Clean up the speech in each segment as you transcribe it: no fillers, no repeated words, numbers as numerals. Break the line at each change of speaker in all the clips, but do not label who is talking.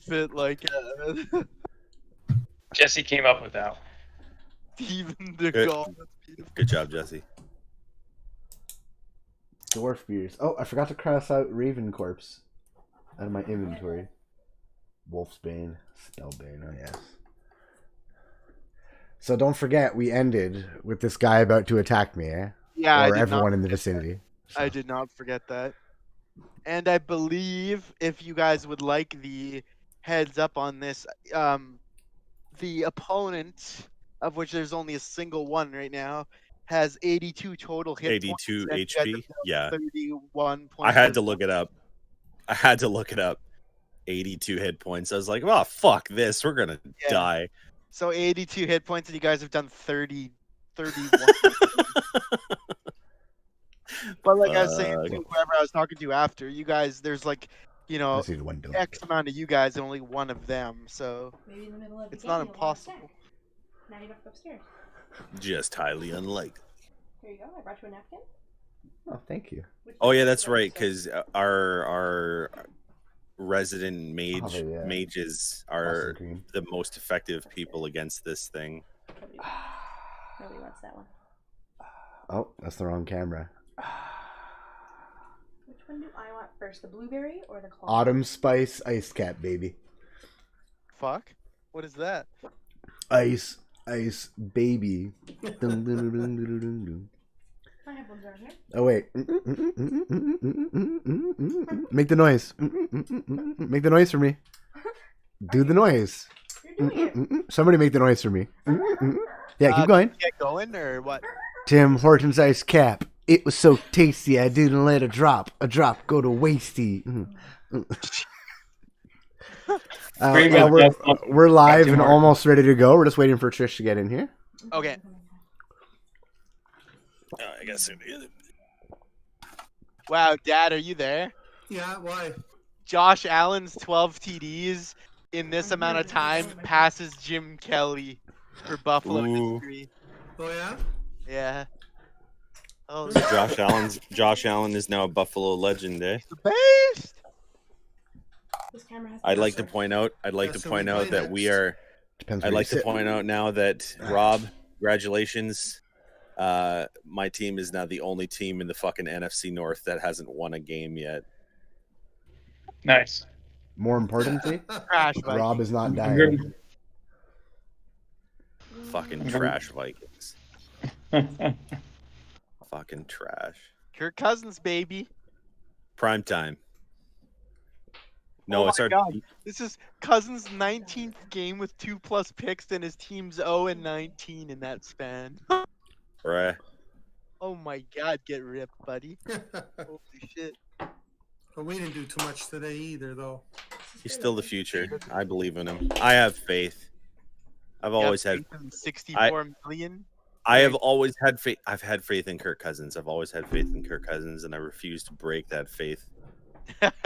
fit like
Jesse came up with that.
Steven the
Good.
Goal. That's beautiful.
Good job, Jesse.
Dwarf beers. Oh, I forgot to cross out Raven Corpse out of my inventory. Wolfsbane, Spellbane, oh yes. So don't forget, we ended with this guy about to attack me, eh?
Yeah,
Or everyone in the vicinity. So.
I did not forget that. And I believe if you guys would like the heads up on this, the opponent, of which there's only a single one right now, has 82 total hit
82
points. and you guys
HP.
have
Yeah.
31 points.
I had to look it up. 82 hit points. I was like, oh, fuck this. We're going to die.
So 82 hit points, and you guys have done 31. But like I was saying to whoever I was talking to after, you guys, there's like, X amount of you guys and only one of them. So
Maybe in the middle of the
it's
game,
not
you'll want to
impossible.
check. Now you don't have to go upstairs.
Just highly unlikely.
Here you go. I brought you a napkin.
Oh, thank you.
Oh, yeah, that's right. Because our resident mages are the most effective people against this thing.
Nobody wants that one.
Oh, that's the wrong camera.
Which one do I want first? The blueberry or the claw?
Autumn Spice Ice Cap, baby.
Fuck? What is that?
Ice baby. Dun, dun, dun, dun, dun, dun, dun.
I have ones around here.
Oh wait. Make the noise. Make the noise for me. Do the noise.
You're doing it.
Somebody make the noise for me. Yeah, keep going.
Get going or what?
Tim Hortons Ice Cap. It was so tasty, I didn't let a drop go to wasty. We're live and almost ready to go. We're just waiting for Trish to get in here.
Okay.
I guess.
Wow, Dad, are you there?
Yeah, why?
Josh Allen's 12 TDs in this amount of time passes Jim Kelly for Buffalo history.
Oh yeah?
Yeah. Oh,
Josh Allen is now a Buffalo legend, eh?
the best.
This camera has
I'd like to point out that we are.
Depends
I'd
where
like
you
to
sit.
point out now that Rob, congratulations. My team is now the only team in the fucking NFC North that hasn't won a game yet.
Nice.
More importantly,
Crash,
Rob is not dying.
Fucking trash Vikings. Fucking trash.
Kirk Cousins, baby.
Prime time. No,
Oh
it's
my
our.
God. This is Cousins' 19th game with 2+ picks, and his team's 0-19 in that span.
Right.
Oh my God, get ripped, buddy. Holy shit.
But we didn't do too much today either, though.
He's still the future. I believe in him. I have faith. I've always had.
64 million.
I have always had faith. I've had faith in Kirk Cousins. I've always had faith in Kirk Cousins, and I refuse to break that faith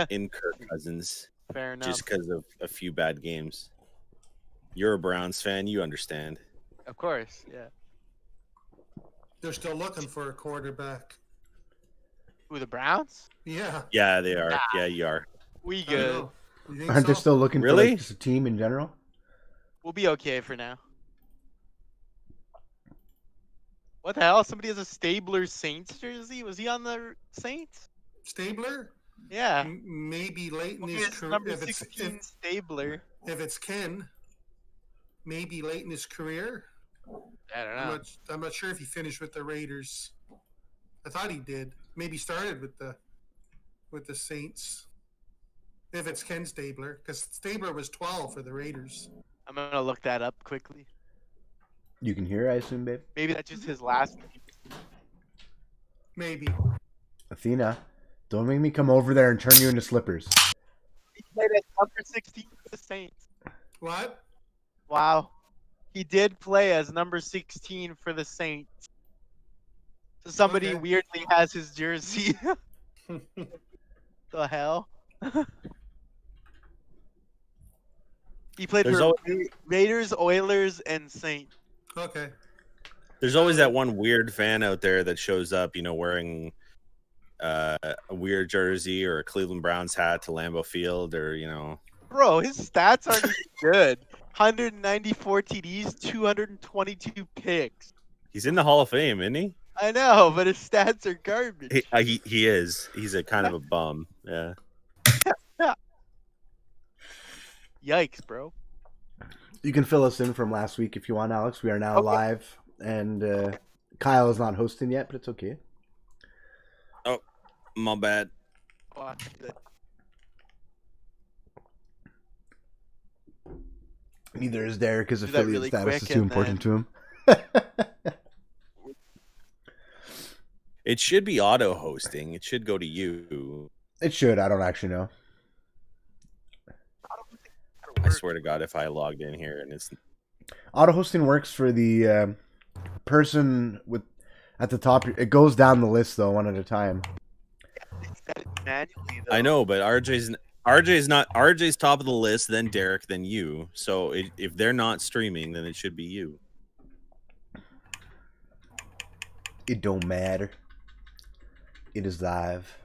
in Kirk Cousins.
Fair enough.
Just because of a few bad games. You're a Browns fan. You understand.
Of course, yeah.
They're still looking for a quarterback.
Who, the Browns?
Yeah.
Yeah, they are.
Nah.
Yeah, you are.
We
I don't
good.
know. You think
Aren't they
so?
still looking for
Really?
like, just a team in general?
We'll be okay for now. What the hell? Somebody has a Stabler Saints jersey? Was he on the Saints?
Stabler?
Yeah.
Maybe late in
Okay,
his
it's
career.
number 16 Stabler.
If it's Ken, maybe late in his career.
I don't know.
I'm not sure if he finished with the Raiders. I thought he did. Maybe started with the Saints. If it's Ken Stabler, because Stabler was 12 for the Raiders.
I'm gonna look that up quickly.
You can hear, I assume, babe.
Maybe that's just his last name.
Maybe.
Athena, don't make me come over there and turn you into slippers.
He played as number 16 for the Saints.
What?
Wow. He did play as number 16 for the Saints. So somebody
Okay.
weirdly has his jersey. The hell? He played
There's
for Raiders, Oilers, and Saints.
Okay.
There's always that one weird fan out there that shows up, wearing a weird jersey or a Cleveland Browns hat to Lambeau Field, or
Bro, his stats aren't even good. 194 TDs, 222 picks.
He's in the Hall of Fame, isn't he?
I know, but his stats are garbage.
He is. He's a kind of a bum. Yeah.
Yikes, bro.
You can fill us in from last week if you want, Alex. We are now live, and Kyle is not hosting yet, but it's okay.
Oh, my bad.
Neither is Derek. His
Do that
affiliate
really
status
quick
is too
and
important to him.
It should be auto hosting. It should go to you.
It should. I don't actually know.
I swear to God, if I logged in here and it's
Auto hosting works for the person with at the top. It goes down the list though, one at a time.
Manually, though.
I know, but RJ's top of the list, then Derek, then you. So if they're not streaming, then it should be you.
It don't matter. It is live.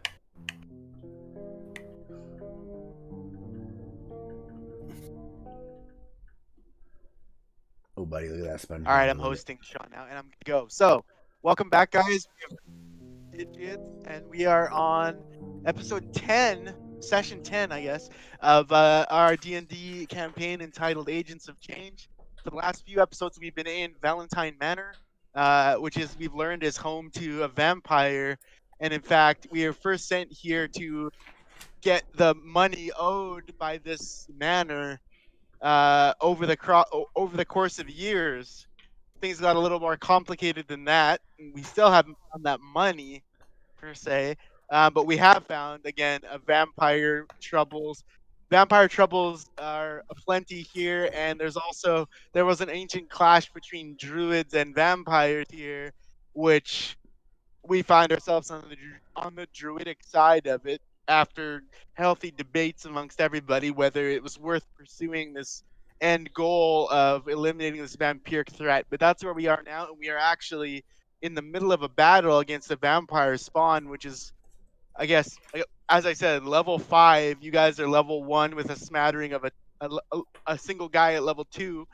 Oh, buddy, look at that sponge.
All right, I'm hosting Sean now, and I'm gonna go. So, welcome back, guys. We have Digits, and we are on episode 10, session 10, I guess, of our D&D campaign entitled Agents of Change. For the last few episodes, we've been in Valentine Manor, which is we've learned is home to a vampire, and in fact, we were first sent here to get the money owed by this manor. Over the course of years, things got a little more complicated than that. We still haven't found that money, per se, but we have found again vampire troubles. Vampire troubles are aplenty here, and there was an ancient clash between druids and vampires here, which we find ourselves on the druidic side of it. After healthy debates amongst everybody whether it was worth pursuing this end goal of eliminating this vampiric threat. But that's where we are now, and we are actually in the middle of a battle against a vampire spawn, which is, I guess, as I said, level 5. You guys are level 1 with a smattering of a single guy at level 2.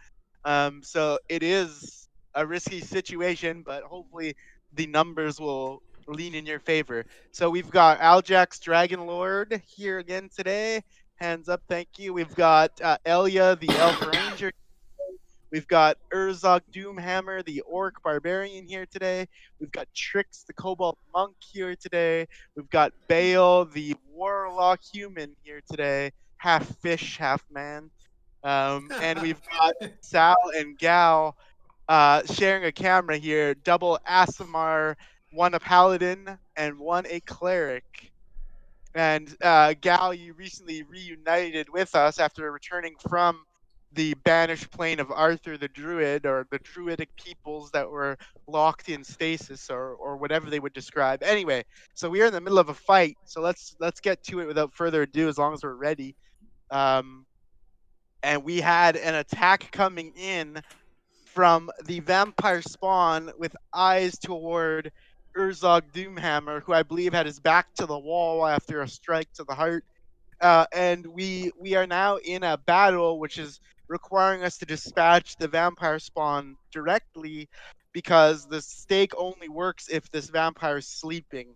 So it is a risky situation, but hopefully the numbers will lean in your favor. So we've got Aljax Dragon Lord here again today. Hands up, thank you. We've got Elia the Elf Ranger. We've got Urzog Doomhammer the Orc Barbarian here today. We've got Trix the Cobalt Monk here today. We've got Bale the Warlock Human here today. Half fish, half man. And we've got Sal and Gal sharing a camera here. Double Asimar, one a paladin and one a cleric. And Gal, you recently reunited with us after returning from the banished plane of Arthur the Druid, or the druidic peoples that were locked in stasis, or whatever they would describe. Anyway, so we are in the middle of a fight, so let's get to it without further ado, as long as we're ready. And we had an attack coming in from the vampire spawn with eyes toward Urzog Doomhammer, who I believe had his back to the wall after a strike to the heart. And we are now in a battle which is requiring us to dispatch the vampire spawn directly, because the stake only works if this vampire is sleeping.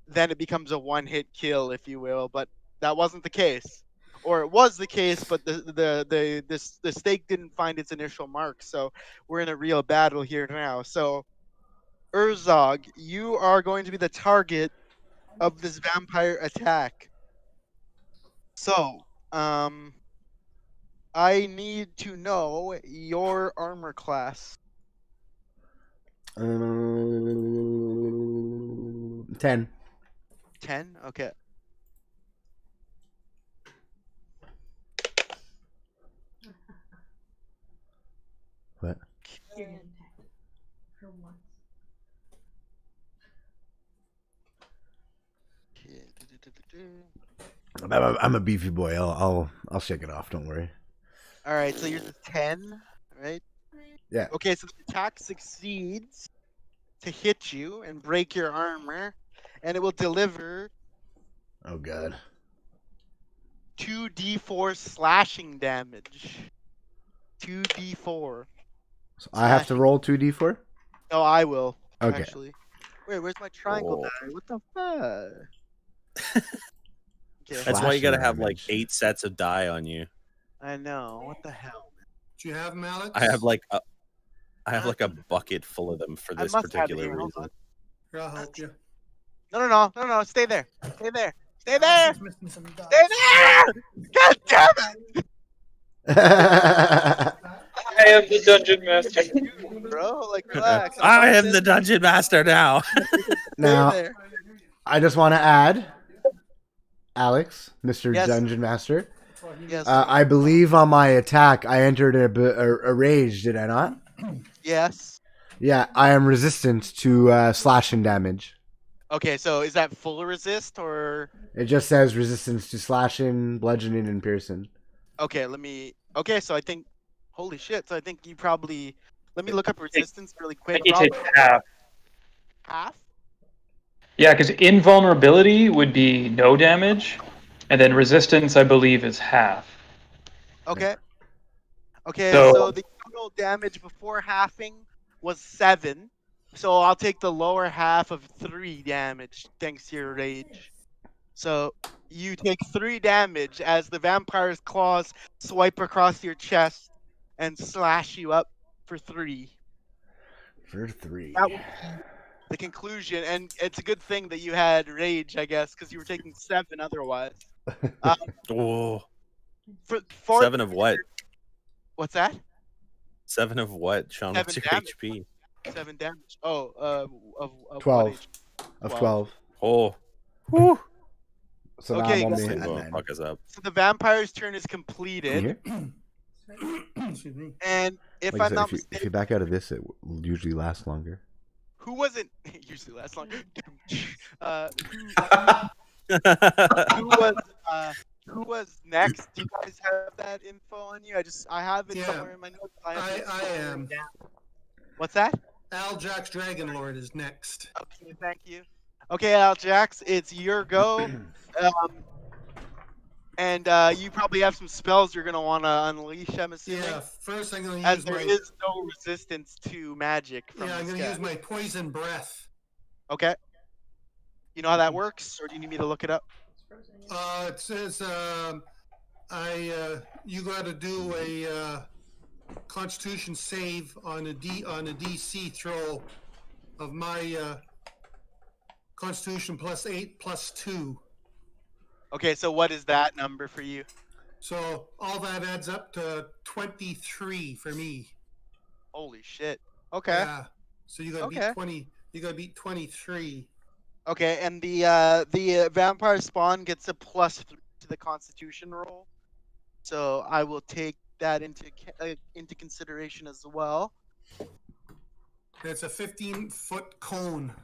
Then it becomes a one-hit kill, if you will. But that wasn't the case. Or it was the case, but the stake didn't find its initial mark. So we're in a real battle here now. So Urzog, you are going to be the target of this vampire attack. So, I need to know your armor class.
10.
10? Okay.
What?
You're getting attacked. For once.
I'm a beefy boy. I'll shake it off. Don't worry.
All right, so you're the 10, right?
Yeah.
Okay, so the attack succeeds to hit you and break your armor, and it will deliver
Oh god.
2d4 slashing damage. 2d4.
So I have to roll 2d4?
No, I will.
Okay.
Actually. Wait, where's my triangle
Oh.
die? What the fuck? Okay,
That's why you gotta have like
damage.
8 sets of die on you.
I know. What the hell?
Do you have them, Alex?
I have like a bucket full of them for
I
this
must have it
particular
here. Hold
reason.
on.
Here, I'll help you.
No. Stay there. Stay there. Stay there.
Alex is missing some dots.
Stay there. God damn it,
I am the dungeon master.
bro. Like, relax.
I am the dungeon master now.
Now,
Stay there.
I just want to add, Alex, Mr.
Yes.
Dungeon Master.
Yes.
I believe on my attack I entered a rage, did I not?
Yes.
Yeah, I am resistant to slashing damage.
Okay, so is that full resist or?
It just says resistance to slashing, bludgeoning, and piercing.
Okay, Okay, so I think. Holy shit! So I think you probably. Let me look up resistance really
I
quick.
think you take
Probably
half.
half.
Yeah, because invulnerability would be no damage, and then resistance, I believe, is half.
Okay. Okay,
So-
so the total damage before halving was 7. So I'll take the lower half of 3 damage thanks to your rage. So you take 3 damage as the vampire's claws swipe across your chest and slash you up for 3.
For 3.
That would be the conclusion, and it's a good thing that you had rage, I guess, because you were taking 7 otherwise.
Oh,
For
7 of what?
What's that?
7 of what? Sean, what's
7
your
damage.
HP?
7 damage. Oh, of what
12.
age?
Of
12.
12.
Oh,
So now
Okay,
I'm
guys.
only
this
at
will
9.
fuck us up.
So the vampire's turn is
You
completed,
hear?
Excuse me.
and if
Like I
I'm
said,
not
if you
mistaken,
back out of this, it will usually last longer.
who wasn't usually last long? Who was next? Do you guys have that info on you? I have it
Yeah.
somewhere in my notes. I
am.
What's that?
Aljax Dragonlord is next.
Okay, thank you. Okay, Aljax, it's your go. And you probably have some spells you're gonna want to unleash. I'm assuming.
Yeah, first I'm going to
As
use
there
my
is no resistance to magic from
I'm
this
going to
guy.
use my poison breath.
Okay. You know how that works, or do you need me to look it up?
It says you got to do a Constitution save on a DC throw of my Constitution +8 +2.
Okay, so what is that number for you?
So all that adds up to 23 for me.
Holy shit. Okay.
Yeah. So you got to
Okay.
beat 20. You got to beat 23.
Okay, and the vampire spawn gets a +3 to the Constitution roll, so I will take that into consideration as well.
It's a 15-foot cone.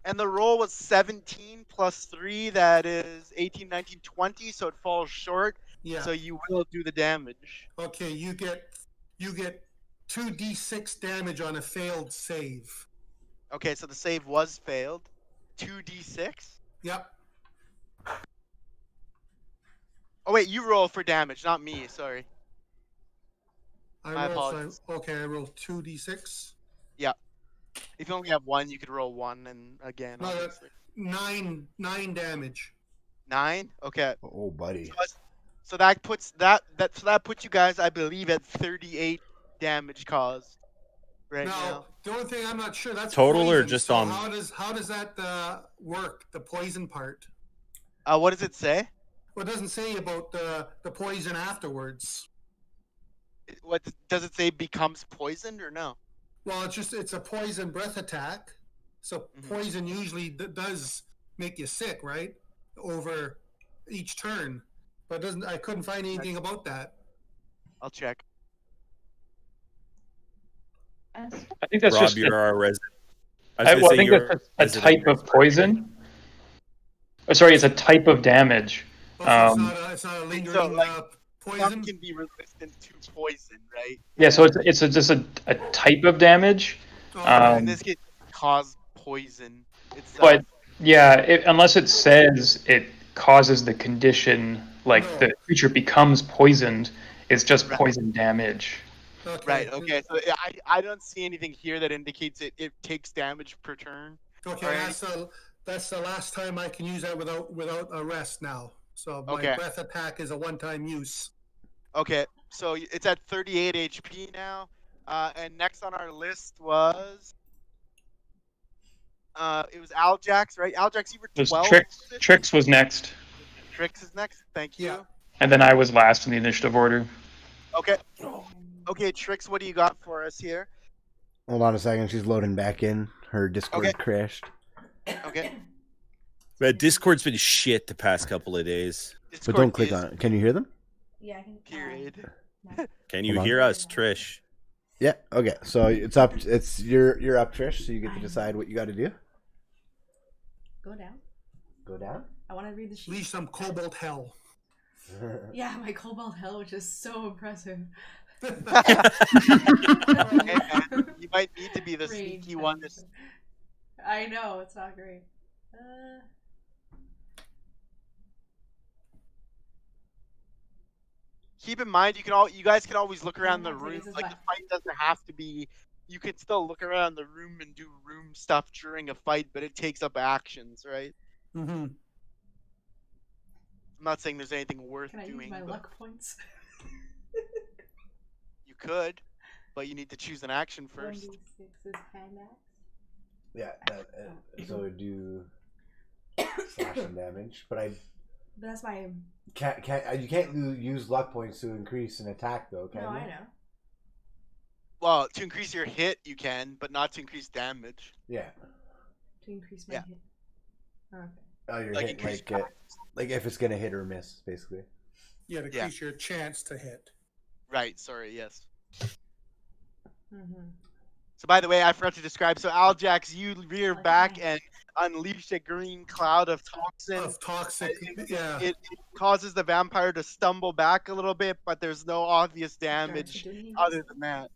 And the roll was 17 + 3, that is 18, 19, 20, so it falls short.
Yeah.
So you will do the damage.
Okay, you get 2d6 damage on a failed save.
Okay, so the save was failed. 2d6.
Yep.
Oh wait, you roll for damage, not me. Sorry. My
I
apologies.
rolled 2d6.
If you only have 1, you could roll 1 and again.
No,
Obviously.
9 damage.
9. Okay.
Oh, buddy.
So that puts that puts you guys, I believe, at 38 damage caused right
Now,
now.
the only thing I'm not sure that's
Total or
poison,
just
so
on-
how does that work? The poison part.
What does it say?
Well, it doesn't say about the poison afterwards.
What does it say? Becomes poisoned or no?
Well, it's a poison breath attack. So
Mhm.
poison usually does make you sick, right? Over each turn. But it doesn't. I couldn't find anything about that.
I'll check.
I think that's
Rob,
just
you're our resident.
I think that's a type of poison. Oh, sorry, it's a type of damage.
Also, it's not a lingering
so, like,
poison.
Some can be resistant to poison, right?
Yeah, so it's just a type of damage.
Oh,
In this case, cause poison itself.
But yeah, unless it says it causes the condition Like
No.
the creature becomes poisoned. It's just
Right.
poison damage.
Okay.
Right. Okay. So I don't see anything here that indicates it takes damage per turn.
Okay,
Alright.
that's the last time I can use that without a rest now. So my
Okay.
breath attack is a one-time use.
Okay. So it's at 38 HP now. And next on our list was it was Aljax, right? Aljax, you were
There's
12.
Trix was next,
Trix is next. Thank you.
Yeah.
and then I was last in the initiative order.
Okay. Okay, Trix, what do you got for us here?
Hold on a second. She's loading back in. Her Discord
Okay.
crashed.
Okay.
But Discord's been shit the past couple of days.
But
Discord
don't click
is
on it. Can you hear them?
Yeah, I can.
period.
Can you
Hold on.
hear us, Trish?
Yeah. Okay. So it's up. It's you're up, Trish. So you get to decide what you got to do.
Go down.
Go down.
I want to read the sheet.
Leave some cobalt hell.
Yeah, my Cobalt Hell, which is so impressive.
Hey, man, you might need to be the
Rage
sneaky one.
damage. I know, it's not great.
Keep in mind, you guys can always look around the
Okay,
room.
this is
Like
my-
the fight doesn't have to be. You can still look around the room and do room stuff during a fight, but it takes up actions, right?
Mm-hmm.
I'm not saying there's anything worth
Can I use
doing.
my
but
luck points?
You could, but you need to choose an action first.
1d6 is hand axe.
Yeah. So it do slashing damage, but
But that's my.
you can't use luck points to increase an attack though, can
No,
you?
I know.
Well, to increase your hit, you can, but not to increase damage.
Yeah.
To increase my
Yeah.
hit. Okay.
Oh, you're
Like
hitting
increase
like if it's gonna hit or miss, basically.
Yeah, to
Yeah.
increase your chance to hit.
Right. Sorry. Yes.
Mm-hmm.
So by the way, I forgot to describe. So Aljax, you rear
Okay.
back and unleash a green cloud of toxin.
Of toxic, yeah.
It causes the vampire to stumble back a little bit, but there's no obvious damage other than that.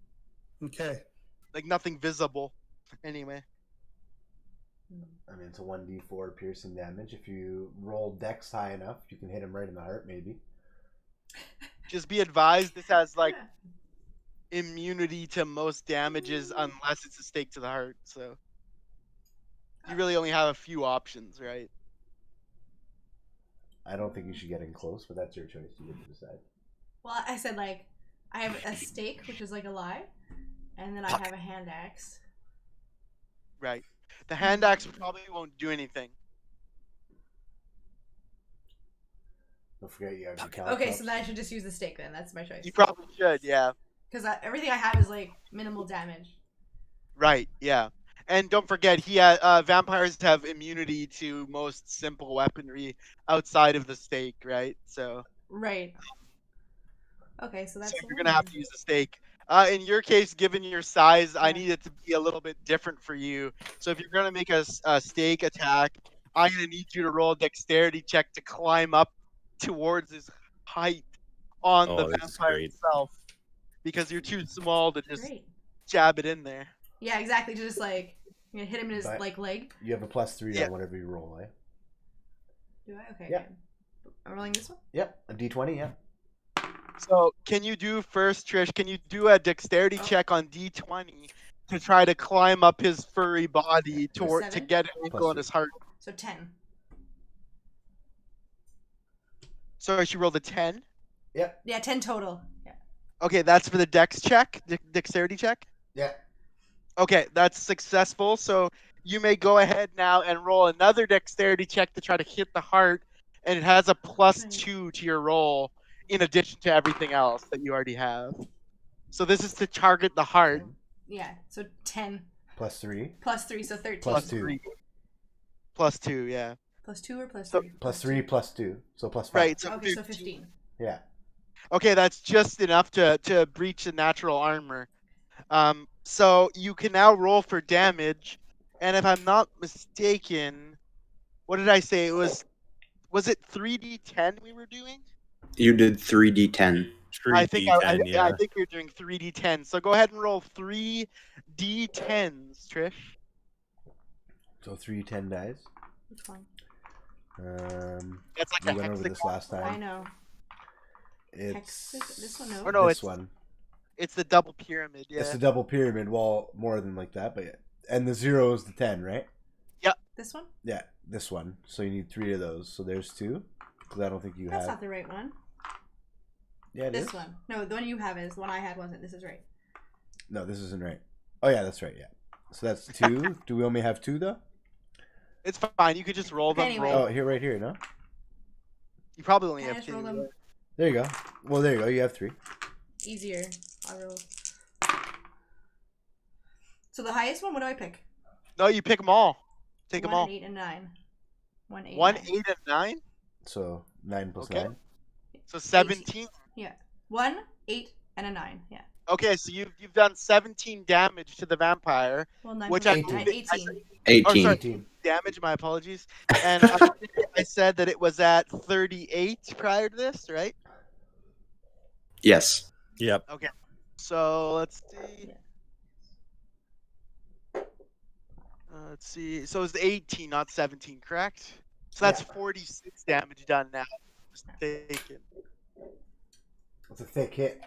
Okay.
Like nothing visible. Anyway.
I mean, it's a 1d4 piercing damage. If you roll dex high enough, you can hit him right in the heart, maybe.
Just be advised, this has like immunity to most damages unless it's a stake to the heart. So you really only have a few options, right?
I don't think you should get in close, but that's your choice. You get to decide.
Well, I said like I have a stake, which is like a lie, and then I have a hand axe.
Right. The hand axe probably won't do anything.
Don't forget you have your
Okay,
caltrops.
so then I should just use the stake then. That's my choice.
You probably should, yeah.
Because everything I have is like minimal damage.
Right, yeah. And don't forget, vampires have immunity to most simple weaponry outside of the stake, right? So,
Right. Okay, so that's.
so
the
you're
one
gonna have
then.
to use the stake. In your case, given your size, I
Yeah.
need it to be a little bit different for you. So if you're gonna make a stake attack, I'm gonna need you to roll a dexterity check to climb up towards his height on the
Oh, this is
vampire
great.
itself, because you're too small to just
Great.
jab it in there.
Yeah, exactly. To just like hit him in his
But-
like leg.
You have a +3
Yeah.
on whatever you roll, eh?
Do I? Okay.
Yeah.
Good. I'm rolling this one.
Yep, a d20, yeah.
So can you do first, Trish? Can you do a dexterity
Oh.
check on D20 to try to climb up his furry body to
7?
get an angle on
+3.
his heart?
So 10.
So she rolled a 10.
Yep,
Yeah, 10 total. Yeah.
Okay, that's for the dex check, dexterity check.
yeah.
Okay, that's successful. So you may go ahead now and roll another dexterity check to try to hit the heart, and it has a +2 to your roll in addition to everything else that you already have. So this is to target the heart.
Yeah. So 10
+3.
plus 3, so 13.
+2.
3. +2, yeah.
Plus 2 or plus
So-
3?
+3, +2. So +5.
Right. So
Okay, so 15.
Yeah.
Okay, that's just enough to breach the natural armor. So you can now roll for damage, and if I'm not mistaken, what did I say? It was it 3d10 we were doing?
You did 3d10.
I think
D10, yeah.
I think you're doing 3d10. So go ahead and roll 3d10s, Trish.
So 3 10 dice.
Which one?
That's like
we
a
went over this
hexagon.
last
I
time.
know.
It's
This one, no.
Or no,
this one.
It's the double pyramid. Yeah.
It's the double pyramid. Well, more than like that, but yeah. And the 0 is the 10, right?
This one?
Yeah, this one. So you need 3 of those. So there's 2. Because I don't think you
That's
have.
not the right one.
Yeah, it
This
is.
one. No, the one you have is. The one I had wasn't. This is right.
No, this isn't right. Oh yeah, that's right. Yeah. So that's 2. Do we only have 2 though?
It's fine. You could just roll them.
Anyway.
Roll.
Oh, here, right here. No.
You probably only
Can I
have
just roll
2.
them?
There you go. Well, there you go. You have 3.
Easier. I'll roll. So the highest one, what do I pick?
No, you pick them all. Take them
1,
all.
8, and 9. 1, 8,
1,
9.
8, and 9.
So 9 plus
Okay.
9.
So 17.
Yeah. 1, 8, and a 9. Yeah.
Okay, so you've done 17 damage to the vampire.
Well, 9
Which
plus
I
8, 9,
believe-
18.
18.
Oh, sorry.
18.
Damage. My apologies. And I said that it was at 38 prior to this, right?
Yes.
Yep.
So let's see. Let's see. So it's 18, not 17, correct? So that's 46 damage done now. Mistaken.
That's a thick hit.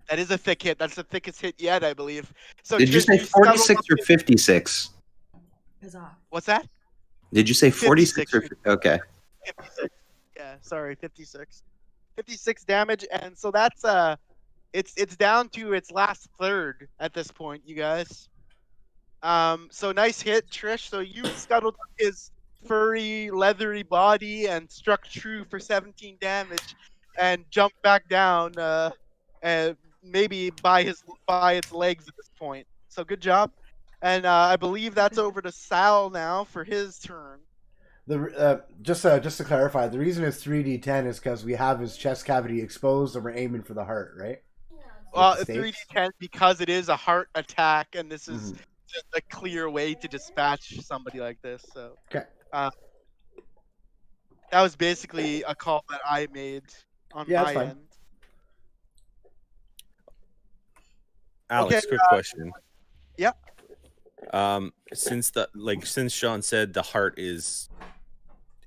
That is a thick hit. That's the thickest hit yet, I believe. So
Did you
Trish,
say
scuttled
46
up
or
to-
56?
Huzzah.
What's that?
Did you say 46 or
56.
okay?
56. Yeah, sorry, 56. 56 damage, and so that's it's down to its last third at this point, you guys. So nice hit, Trish. So you scuttled up his furry, leathery body and struck true for 17 damage, and jumped back down, and maybe by its legs at this point. So good job, and I believe that's over to Sal now for his turn.
The just to clarify, the reason it's 3d10 is because we have his chest cavity exposed and we're aiming for the heart, right?
Well,
With the
3d10 because it is a heart attack, and this is
Mhm.
just a clear way to dispatch somebody like this. So,
Okay.
That was basically a call that I made on
Yeah,
my
that's fine.
end.
Alex,
Okay,
quick question.
yeah.
Since Sean said the heart is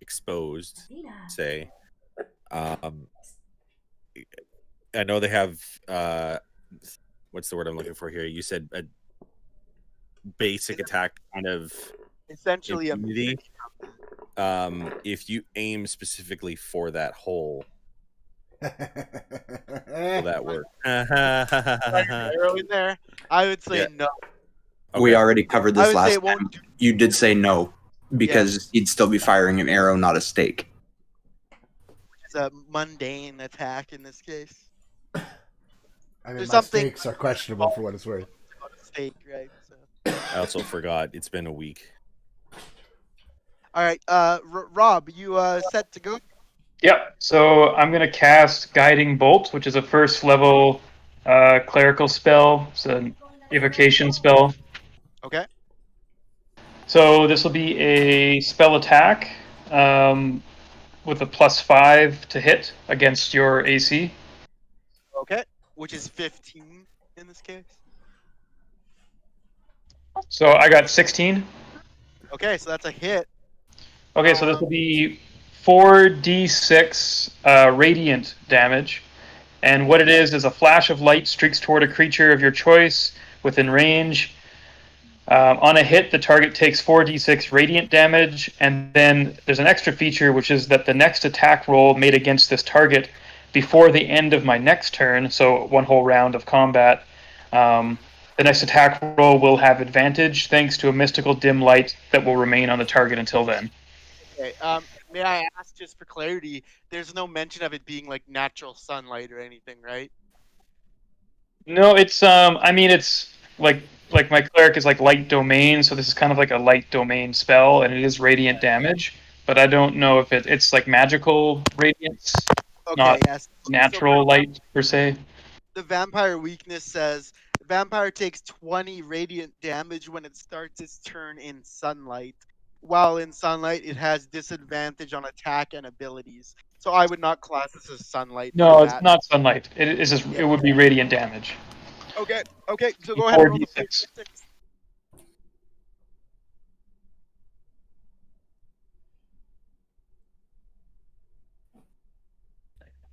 exposed,
Nina.
say, I know they have what's the word I'm looking for here? You said a basic attack kind of
Essentially, a
immunity. If you aim specifically for that hole, will that work?
arrow in there. I would say
Yeah.
no.
We already covered
I
this
would say
last
it
time.
won't do.
You did say no because you'd still be firing an arrow, not a stake.
It's a mundane attack in this case.
I mean,
There's
my
something-
stakes are questionable for what it's worth.
Not a stake, right? So.
I also forgot it's been a week.
All right, Rob, you set to go?
Yep. So I'm going to cast Guiding Bolt, which is a first level clerical spell. It's an evocation spell.
Okay.
So this will be a spell attack with a +5 to hit against your AC.
Okay. Which is 15 in this case.
So I got 16.
Okay, so that's a hit.
Okay, so this will be 4d6 radiant damage. And what it is a flash of light streaks toward a creature of your choice within range. On a hit, the target takes 4d6 radiant damage, and then there's an extra feature, which is that the next attack roll made against this target before the end of my next turn, so one whole round of combat, the next attack roll will have advantage thanks to a mystical dim light that will remain on the target until then.
Okay. May I ask, just for clarity, there's no mention of it being like natural sunlight or anything, right?
No, it's I mean it's like my cleric is like light domain, so this is kind of like a light domain spell, and it is radiant damage. But I don't know if it's like magical radiance,
Okay,
Not
yes.
natural
So
light per se.
the vampire weakness says vampire takes 20 radiant damage when it starts its turn in sunlight. While in sunlight, it has disadvantage on attack and abilities. So I would not class this as sunlight.
No,
for
it's
that.
not sunlight. It is just it would be radiant damage.
Okay, so go ahead and roll the
4d6.
4d6.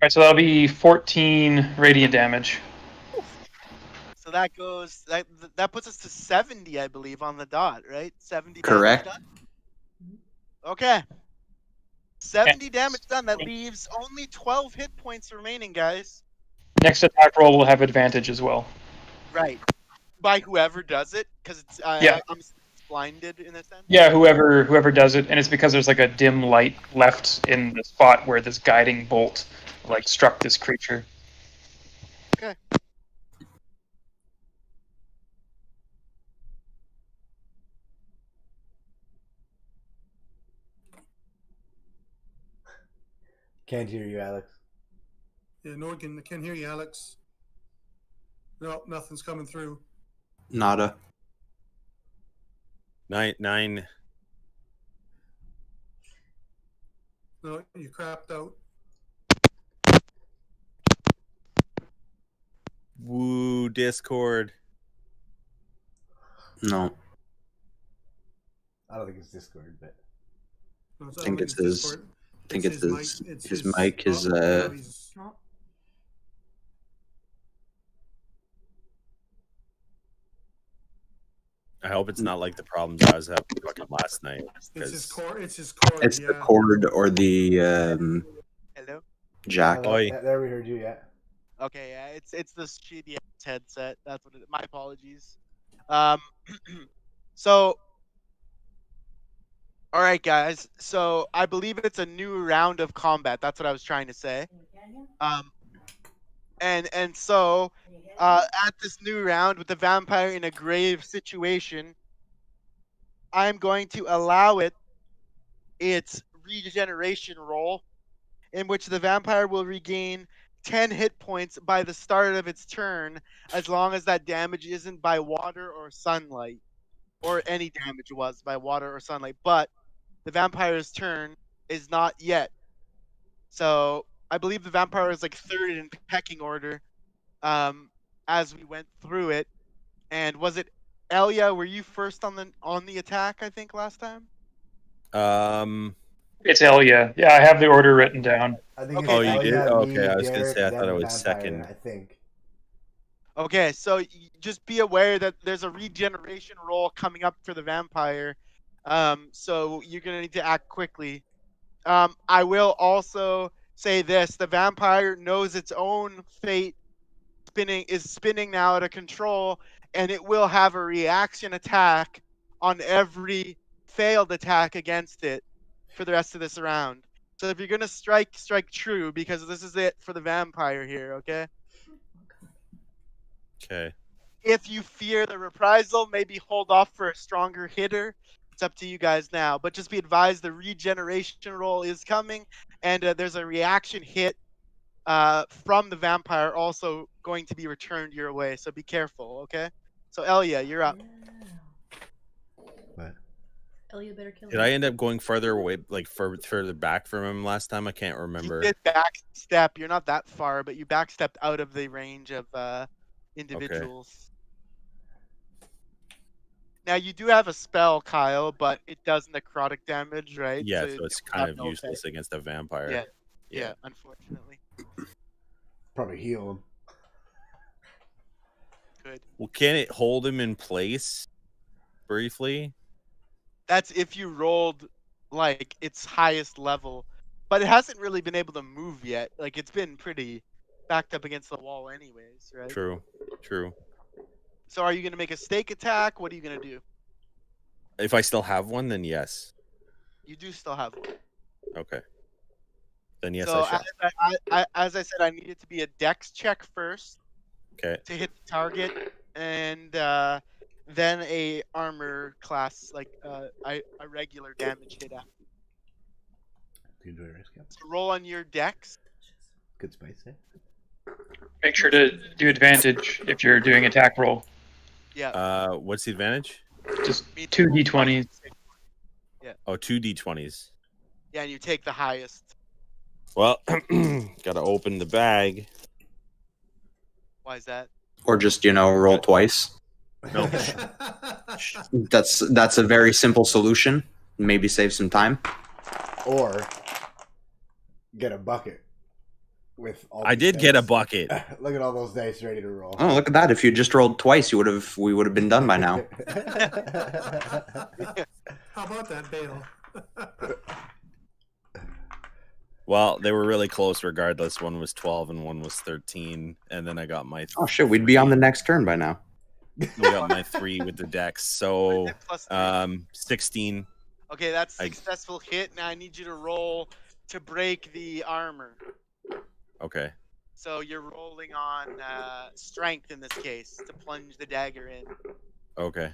right, so that'll be 14 radiant damage.
So that goes that puts us to 70, I believe, on the dot, right? 70
Correct.
damage done. Okay. 70 damage done. That leaves only 12 hit points remaining, guys.
Next attack roll will have advantage as well.
Right. By whoever does it, because it's
Yeah.
I'm blinded in a sense.
Yeah, whoever does it, and it's because there's like a dim light left in the spot where this guiding bolt like struck this creature.
Okay.
Can't hear you, Alex.
Yeah, Norgan, I can't hear you, Alex. No, nothing's coming through.
Nada.
9.
No, you crapped out.
Woo, Discord.
No.
I don't think it's Discord, but
No,
I think it's his.
Discord.
I think it's his.
It's
His mic is.
no, he's-
Oh,
I hope it's not like the problems I was having fucking last night.
It's his
'cause-
core. It's his core.
It's
yeah.
the cord or the
Hello.
jack.
Oh,
Oi.
there we heard you. Yeah.
Okay, yeah, it's the shitty ass headset. That's what it. My apologies. So, all right, guys. So I believe it's a new round of combat. That's what I was trying to say. And so, at this new round with the vampire in a grave situation, I'm going to allow it its regeneration roll, in which the vampire will regain 10 hit points by the start of its turn, as long as that damage isn't by water or sunlight, or any damage was by water or sunlight. But the vampire's turn is not yet. So I believe the vampire is like third in pecking order, as we went through it. And was it Elia? Were you first on the attack? I think last time.
It's Elia. Yeah, I have the order written down.
I think
Okay.
Oh, you did?
Elia,
Okay,
me,
I was gonna
Derek,
say, I
then
thought it
the
was
vampire,
second.
I think.
Okay, so just be aware that there's a regeneration roll coming up for the vampire. So you're gonna need to act quickly. I will also say this: the vampire knows its own fate is spinning now out of control, and it will have a reaction attack on every failed attack against it for the rest of this round. So if you're gonna strike true, because this is it for the vampire here, okay?
Okay.
If you fear the reprisal, maybe hold off for a stronger hitter. It's up to you guys now. But just be advised, the regeneration roll is coming, and there's a reaction hit from the vampire also going to be returned your way. So be careful, okay? So Elia, you're up.
What?
Elia better kill
Did
him.
I end up going further away, like further back from him last time? I can't
You
remember.
did backstep. You're not that far, but you backstepped out of the range of individuals. Now you do have a spell, Kyle, but it does necrotic damage, right?
Yeah,
it
so it's
will
kind
have
of
no effect.
useless against a vampire.
Yeah. Yeah, unfortunately.
Probably heal him.
Good.
Well, can it hold him in place briefly?
That's if you rolled like its highest level, but it hasn't really been able to move yet. Like it's been pretty backed up against the wall, anyways, right?
True.
So are you gonna make a stake attack? What are you gonna do?
If I still have one, then yes.
You do still have one.
Okay. Then yes,
so
I shall.
as I said, I need it to be a dex check first
Okay.
to hit the target, and then a armor class, like a regular damage hit after.
Do you enjoy risk? Yeah.
So roll on your dex.
Good spice, eh?
Make sure to do advantage if you're doing attack roll.
Yeah.
What's the advantage?
Just 2 d20s.
Oh, 2 d20s.
Yeah, and you take the highest.
Well, gotta open the bag.
Why is that?
Or just, roll twice.
Nope.
That's a very simple solution. Maybe save some time.
Or get a bucket. With all
I
these
did get a
dice.
bucket.
Look at all those dice ready to roll.
Oh, look at that! If you just rolled twice, we would have been done by now.
How about that, Bale?
Well, they were really close regardless. One was 12 and one was 13. And then I got my
Oh shit, we'd be on the next turn by now.
we got my 3 with the dex. So
Plus 3.
16.
Okay, that's successful hit. Now I need you to roll to break the armor.
Okay.
So you're rolling on strength in this case to plunge the dagger in.
Okay.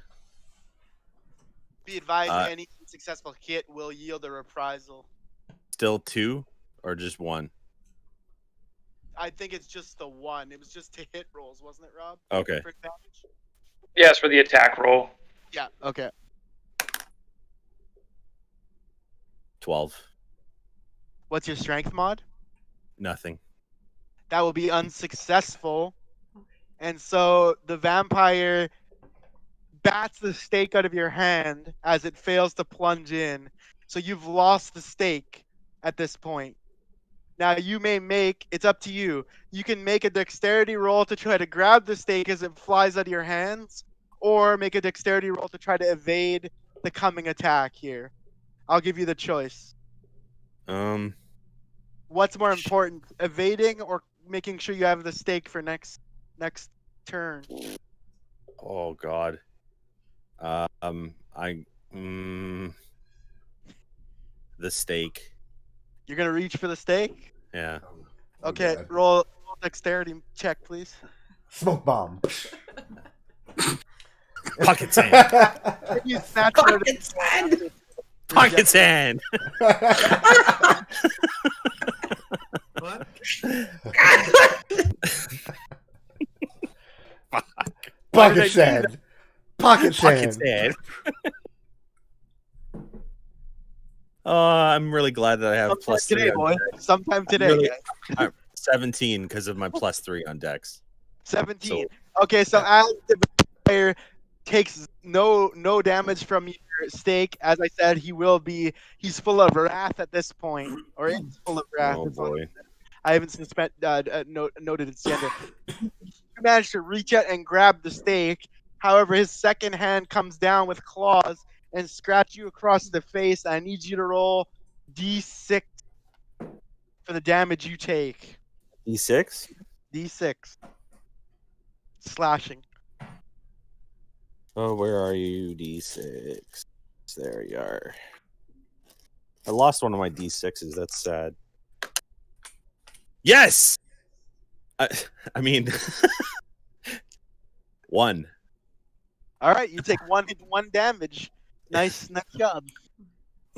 Be advised, any successful hit will yield a reprisal.
Still 2 or just 1?
I think it's just the 1. It was just to hit rolls, wasn't it, Rob?
Okay.
For damage?
Yes, for the attack roll.
Yeah. Okay.
12.
What's your strength mod?
Nothing.
That will be unsuccessful. And so the vampire bats the stake out of your hand as it fails to plunge in. So you've lost the stake at this point. Now you may make, it's up to you. You can make a dexterity roll to try to grab the stake as it flies out of your hands, or make a dexterity roll to try to evade the coming attack here. I'll give you the choice. What's more important, evading or making sure you have the stake for next turn?
Oh God. The stake.
You're gonna reach for the stake?
Yeah.
Okay, roll dexterity check, please.
Smoke bomb.
Pocket sand.
You snatch her to-
sand.
Pocket sand.
What?
Pocket sand. Pocket
Pocket
sand.
sand. I'm really glad that I have
Sometime
plus 3
today,
on
boy.
Dex.
Sometime today.
really-
guys.
17 because of my plus 3 on Dex.
17. Okay, so as the player takes no damage from your stake, as I said, he's full of wrath at this point, or is full of wrath.
Oh
It's on-
boy.
I haven't noted its gender. You managed to reach out and grab the stake. However, his second hand comes down with claws and scratch you across the face. I need you to roll D6 for the damage you take.
E6?
D6. Slashing.
Oh, where are you, D6? There you are. I lost one of my D6s. That's sad. Yes! I mean, 1.
All right, you take one damage. Nice job.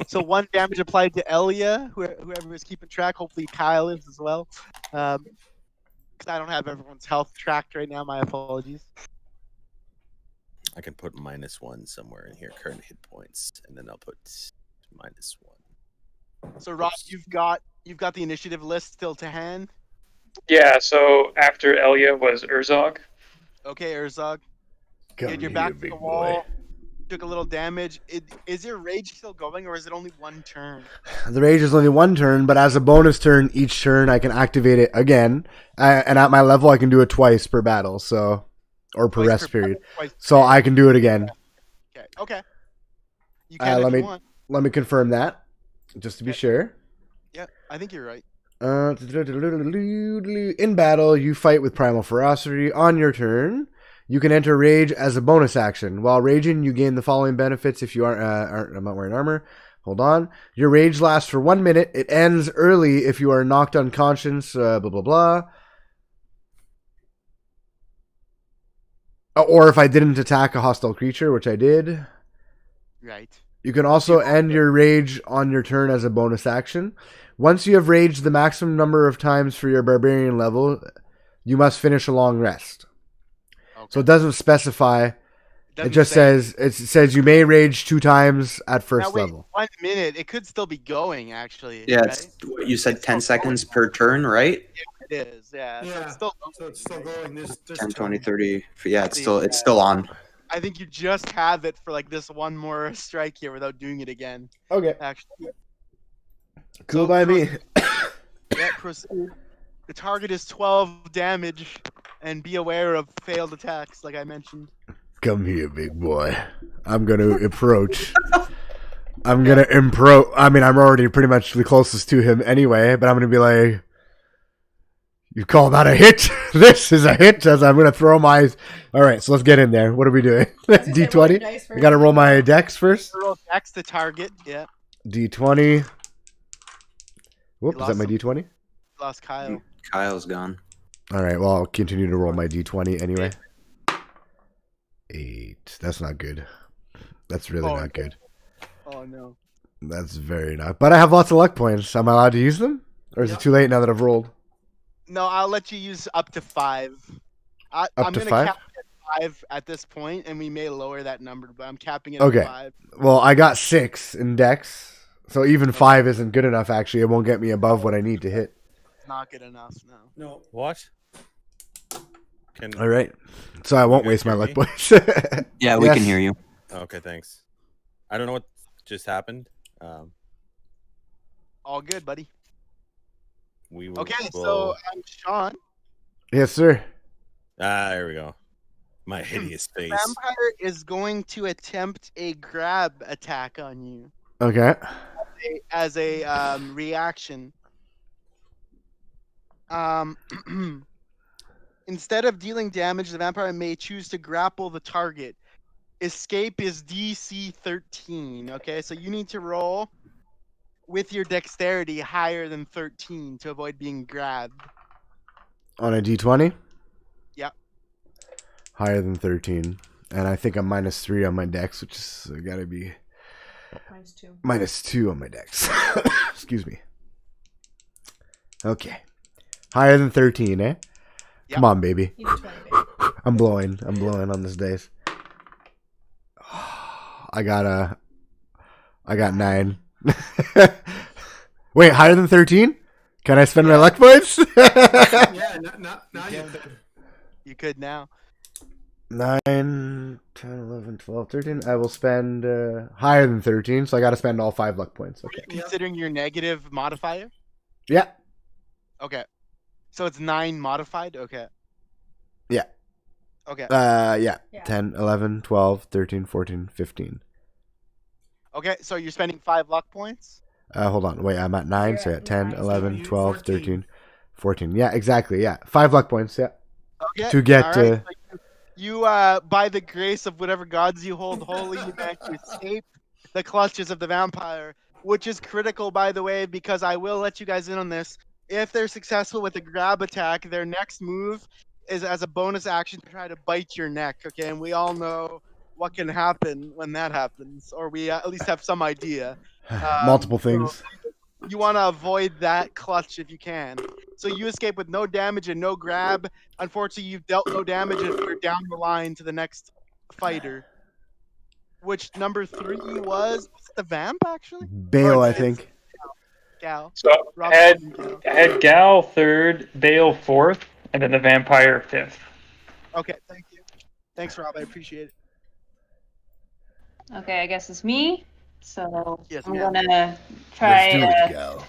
So 1 damage applied to Elia, whoever is keeping track. Hopefully Kyle is as well. Because I don't have everyone's health tracked right now. My apologies.
I can put -1 somewhere in here. Current hit points, and then I'll put -1.
So Rob, you've got the initiative list still to hand.
Yeah, so after Elia was Urzog.
Okay, Urzog.
Come
You're
here,
back to
big
the
boy.
wall. Took a little damage. Is your rage still going, or is it only 1 turn?
The rage is only 1 turn, but as a bonus turn, each turn I can activate it again. And at my level, I can do it twice per battle, or per
Twice
rest
per
period.
battle, twice per
So I can do it again.
Okay. You can if you want.
Let me confirm that, just to be sure.
Yeah, I think you're right.
In battle, you fight with primal ferocity. On your turn, you can enter rage as a bonus action. While raging, you gain the following benefits if you aren't I'm not wearing armor. Hold on. Your rage lasts for 1 minute. It ends early if you are knocked unconscious. Blah blah blah. Or if I didn't attack a hostile creature, which I did.
Right.
You can also end your rage on your turn as a bonus action. Once you have raged the maximum number of times for your barbarian level, you must finish a long rest.
Okay.
So it doesn't specify.
Doesn't
It just
say.
says you may rage 2 times at first
Now, wait,
level.
1 minute. It could still be going, actually.
Yeah,
right?
it's, you said 10 seconds per turn, right?
It is. Yeah. So
Yeah.
it's still.
So it's still going this
10, 20,
turn.
30. Yeah, it's still on.
I think you just have it for like this one more strike here without doing it again.
Okay.
Actually.
Cool
So
by me.
Yeah, proceed. The target is 12 damage, and be aware of failed attacks, like I mentioned.
Come here, big boy. I'm gonna approach. I mean, I'm already pretty much the closest to him anyway, but I'm gonna be like, "You call that a hit? This is a hit." As I'm gonna throw my. All right, so let's get in there. What are we doing? D20. I gotta roll my dex first.
Roll dex to target. Yeah.
D20. Whoop, is that my D20?
Lost Kyle.
Kyle's gone.
All right, well, I'll continue to roll my D20 anyway. 8. That's not good. That's really not good.
Oh no.
That's very not. But I have lots of luck points. Am I allowed to use them? Or is it too late now that I've rolled?
No, I'll let you use up to 5. I'm
to
gonna
5?
cap it at 5 at this point, and we may lower that number, but I'm capping it
Okay.
at 5.
Well, I got 6 in dex. So even 5 isn't good enough, actually. It won't get me above what I need to hit.
It's not good enough, no.
No.
What?
All right. So I won't
guys
waste my
hear
luck
me?
points.
Yeah, we
Yes.
can hear you.
Okay, thanks. I don't know what just happened.
All good, buddy.
We will.
Okay, so I'm Sean.
Yes, sir.
There we go. My hideous face.
Vampire is going to attempt a grab attack on you
Okay.
as a reaction. Instead of dealing damage, the vampire may choose to grapple the target. Escape is DC 13. Okay, so you need to roll with your dexterity higher than 13 to avoid being grabbed.
On a D20?
Yep.
Higher than 13. And I think I'm -3 on my dex, which is gotta be
-2.
-2 on my dex. Excuse me. Okay. Higher than 13, eh?
Yep.
Come on, baby.
You did 20, baby.
I'm blowing on this dice. I got 9. Wait, higher than 13? Can I spend my luck points?
Yeah, now you could.
You could now.
9, 10, 11, 12, 13. I will spend higher than 13, so I got to spend all 5 luck points. Okay.
Considering your negative modifier?
Yeah.
Okay. So it's 9 modified? Okay.
Yeah.
Okay.
Yeah.
Yeah.
10, 11, 12, 13, 14, 15.
Okay, so you're spending 5 luck points?
Hold on. Wait, I'm at 9,
You're
so yeah,
at
10,
9.
11,
So
12,
14.
13, 14. Yeah, exactly. Yeah. 5 luck points. Yeah.
Okay.
To get,
all right. So you by the grace of whatever gods you hold holy, you manage to escape the clutches of the vampire, which is critical, by the way, because I will let you guys in on this. If they're successful with the grab attack, their next move is as a bonus action to try to bite your neck. Okay, and we all know what can happen when that happens, or we at least have some idea.
Multiple
so
things.
You want to avoid that clutch if you can. So you escape with no damage and no grab. Unfortunately, you've dealt no damage if you're down the line to the next fighter. Which number 3 was it the vamp, actually?
Bale,
Or
I
it's
think.
Gal.
So
Rob
I had,
Gal.
I had Gal 3rd, Bale 4th, and then the vampire 5th.
Okay, thank you. Thanks, Rob. I appreciate it.
Okay, I guess it's me. So
Yes,
I'm
ma'am.
gonna try
gal.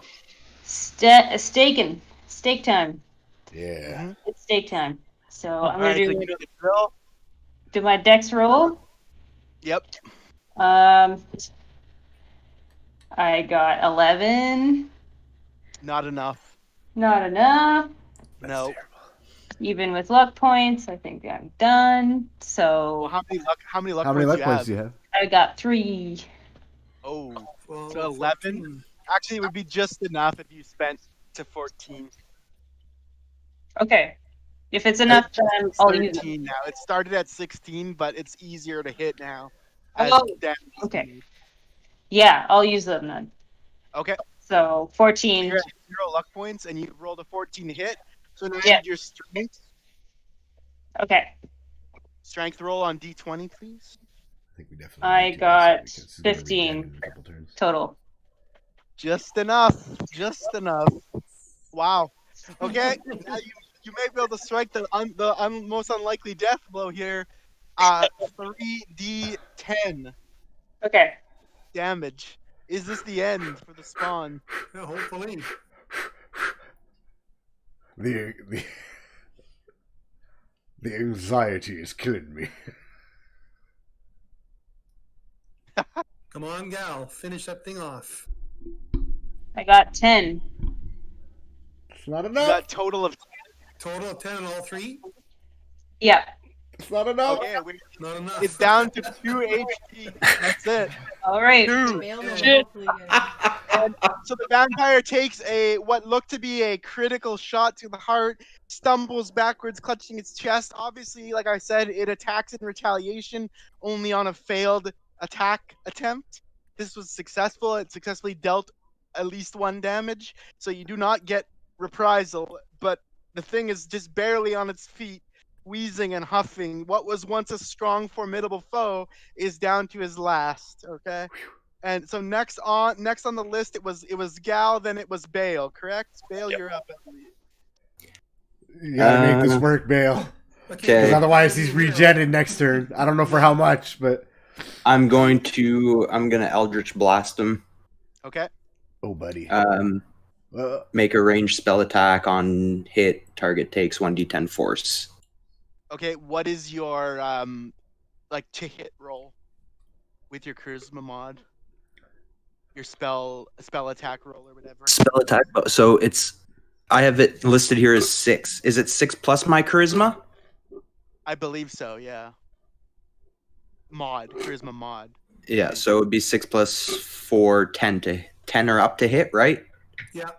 steak time.
Yeah.
It's steak time. So I'm
All right,
gonna
so you know the drill.
do my dex roll.
Yep.
I got 11.
Not enough.
Not enough.
No.
Even with luck points, I think I'm done. So
Well, how many luck
How many
points
luck
do you
points
have?
do you have?
I got 3.
Oh.
12,
So 11?
14.
Actually, it would be just enough if you spent to 14.
Okay. If it's enough, then
It's
I'll use it.
13 now. It started at 16, but it's easier to hit now.
Oh,
damage is
okay.
made.
Yeah, I'll use them then.
Okay.
So 14.
You're at 0 luck points, and you rolled a 14 hit. So now
Yeah.
you need your strength.
Okay.
Strength roll on D20, please.
I think we definitely.
I
need to,
got
so we can-
15.
in a couple turns.
Total.
Just enough. Just enough. Wow. Okay. Now you may be able to strike the most unlikely death blow here. 3d10
Okay.
damage. Is this the end for the spawn?
Yeah, hopefully.
The anxiety is killing me.
Come on, gal. Finish that thing off.
I got 10.
It's not
You
enough.
got total of.
Total of 10 on all three?
Yep.
It's not enough.
Okay,
Not enough.
it's down to 2 HP. That's it.
All right.
2.
Bail will
Shit.
hopefully get it.
So the vampire takes what looked to be a critical shot to the heart, stumbles backwards, clutching its chest. Obviously, like I said, it attacks in retaliation only on a failed attack attempt. This was successful. It successfully dealt at least 1 damage, so you do not get reprisal. But the thing is just barely on its feet, wheezing and huffing. What was once a strong, formidable foe is down to his last. Okay. And so next on the list, it was Gal, then it was Bale, correct? Bale, you're up.
You gotta make this work, Bale.
Okay.
Because otherwise he's regented next turn. I don't know for how much, but
I'm gonna Eldritch Blast him.
Okay.
oh, buddy.
Make a ranged spell attack on hit. Target takes 1d10 force.
Okay. What is your like to hit roll with your charisma mod? Your spell attack roll or whatever.
Spell attack. So I have it listed here as 6. Is it 6 plus my charisma?
I believe so. Yeah. Charisma mod.
Yeah. So it would be 6 plus 4, 10 or up to hit, right?
Yeah.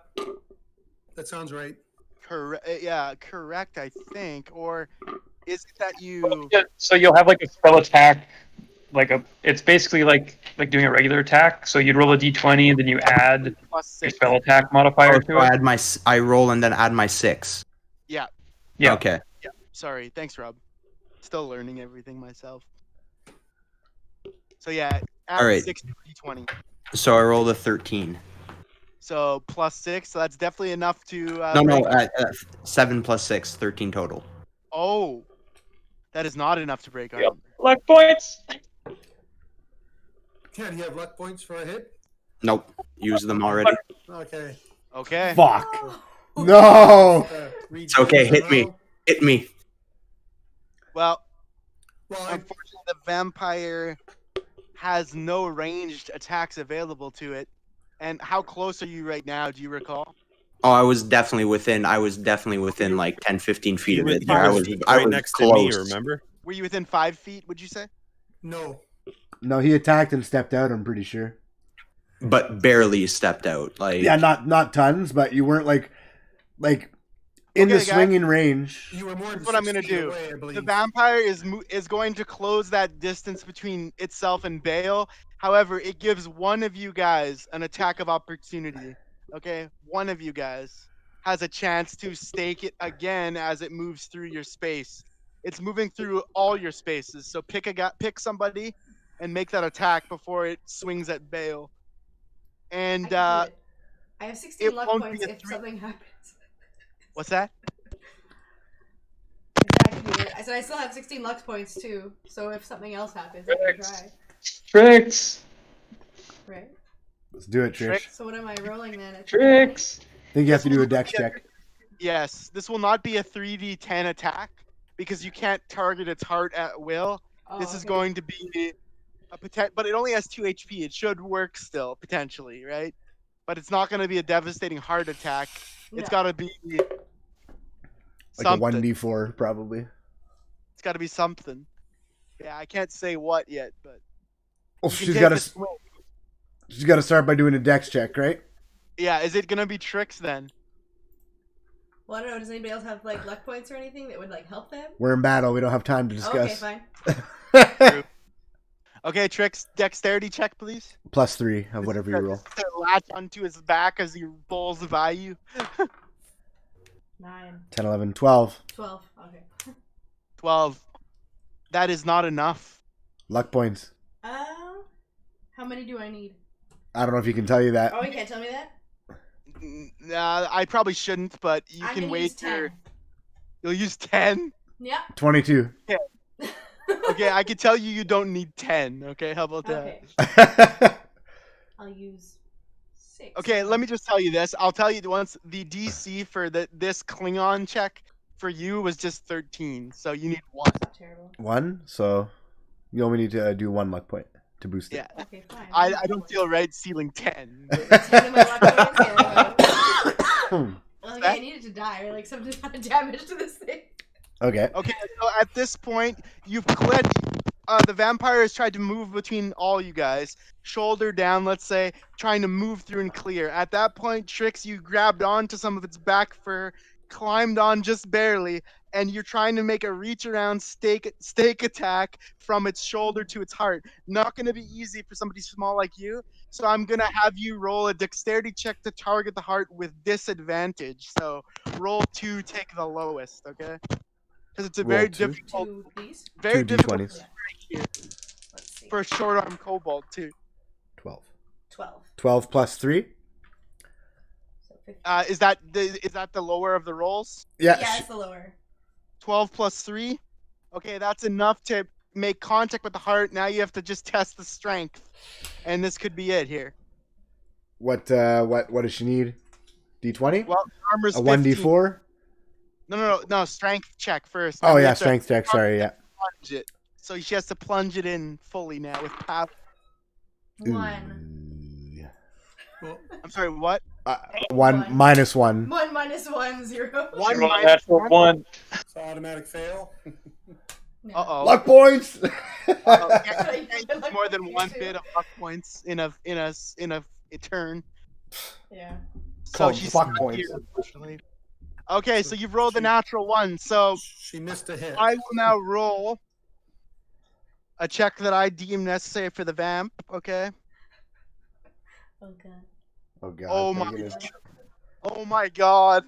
That sounds right.
Correct. Yeah, correct. I think. Or is it that you?
Yeah, so you'll have like a spell attack, it's basically like doing a regular attack. So you'd roll a d20 and then you add
Plus
your
6.
spell attack modifier to it.
I roll and then add my 6.
Yeah.
Yeah.
Okay.
Yeah. Sorry. Thanks, Rob. Still learning everything myself. So yeah, add
All right.
6 to d20.
So I rolled a 13.
So plus 6. So that's definitely enough to.
No,
break-
7 plus 6, 13 total.
Oh, that is not enough to break
Yep.
armor.
Luck points.
Yeah, do you have luck points for a hit?
Nope. Used them already.
Okay.
Okay.
Fuck. No.
Read
It's okay,
those
hit me.
now.
Hit me.
Well,
Well,
unfortunately, the vampire has no ranged attacks available to it. And how close are you right now? Do you recall?
Oh, I was definitely within like 10, 15 feet of it.
He
There. I
was
was
right next to me,
close.
remember?
Were you within 5 feet? Would you say?
no.
No, he attacked and stepped out, I'm pretty sure.
But barely stepped out. Like
Yeah, not tons, but you weren't like in
Okay,
the
guy.
swinging range.
You were more than
Here's what I'm
6
gonna
feet
do.
away, I believe.
The vampire is going to close that distance between itself and Bale. However, it gives one of you guys an attack of opportunity. Okay, one of you guys has a chance to stake it again as it moves through your space. It's moving through all your spaces, so pick somebody and make that attack before it swings at Bale. And
I can do it. I have 16
it
luck
won't
points
be a
if
3.
something happens.
What's that?
Exactly. I said I still have 16 luck points too, so if something else happens, I can try.
Tricks.
Right?
Let's do it, Trish.
Trick.
So what am I rolling then?
Tricks.
I think you have to do a dex check.
Yes, this will not be a 3d10 attack because you can't target its heart at will.
Oh,
This is
okay.
going to be a potential, but it only has 2 HP. It should work still, potentially, right? But it's not going to be a devastating heart attack. It's
No.
got to be
Like
something.
a 1d4, probably.
It's got to be something. Yeah, I can't say what yet, but
Well,
you can
she's
take
got
the
to
swing.
start by doing a dex check, right?
Yeah, is it going to be tricks then?
Well, I don't know. Does anybody else have like luck points or anything that would like help them?
We're in battle. We don't have time to
Oh, okay,
discuss.
fine.
Okay, tricks, dexterity check, please.
+3 of whatever you roll.
To latch onto his back as he bowls by you.
9,
10, 11, 12.
12. Okay.
12. That is not enough.
Luck points.
How many do I need?
I don't know if you can tell you that.
Oh, you can't tell me that.
I probably shouldn't, but you
I'm
can
gonna
wait
use 10.
your. You'll use 10?
Yeah.
22.
Okay, I can tell you don't need 10. Okay, how about that?
Okay. I'll use 6.
Okay, let me just tell you this. I'll tell you once the DC for this Klingon check for you was just 13, so you need 1.
Not terrible.
1, so you only need to do 1 luck point to boost it.
Yeah.
Okay, fine.
I don't feel right sealing 10.
10 of my luck points. Yeah. Like,
that?
I needed to die, or like something kind of damage to this thing.
Okay.
Okay, so at this point, you've clipped. The vampire has tried to move between all you guys, shoulder down, let's say, trying to move through and clear. At that point, Trix, you grabbed onto some of its back fur, climbed on just barely, and you're trying to make a reach around stake attack from its shoulder to its heart. Not going to be easy for somebody small like you, so I'm going to have you roll a dexterity check to target the heart with disadvantage. So roll 2, take the lowest, okay? Because it's a
Roll
very
2.
difficult,
2, please.
very
2
difficult
d20s.
here
Let's see.
for a short arm kobold too.
12.
12.
12 plus 3?
So 15.
Is that the lower of the rolls?
Yeah.
Yeah, it's the lower.
12 plus 3. Okay, that's enough to make contact with the heart. Now you have to just test the strength, and this could be it here.
What does she need? D20?
Well, armor's
A
15.
1d4?
No. Strength check first.
Oh
You
yeah,
have to
strength check. Sorry, yeah.
plunge it. So she has to plunge it in fully now with power.
1.
Ooh.
Well,
I'm sorry, what?
1 minus 1.
1 minus 1, 0.
One
Roll a
minus
natural 1.
it's an automatic fail.
No.
Uh-oh.
Luck points.
It's more than one bit of luck points in a turn.
Yeah.
So
Called
she's
luck
stuck
points.
here, unfortunately. Okay, so you've rolled the natural one. So
She missed a hit.
I will now roll a check that I deem necessary for the vamp. Okay.
Oh god.
Oh god.
Oh
thank
my
goodness.
Oh my god.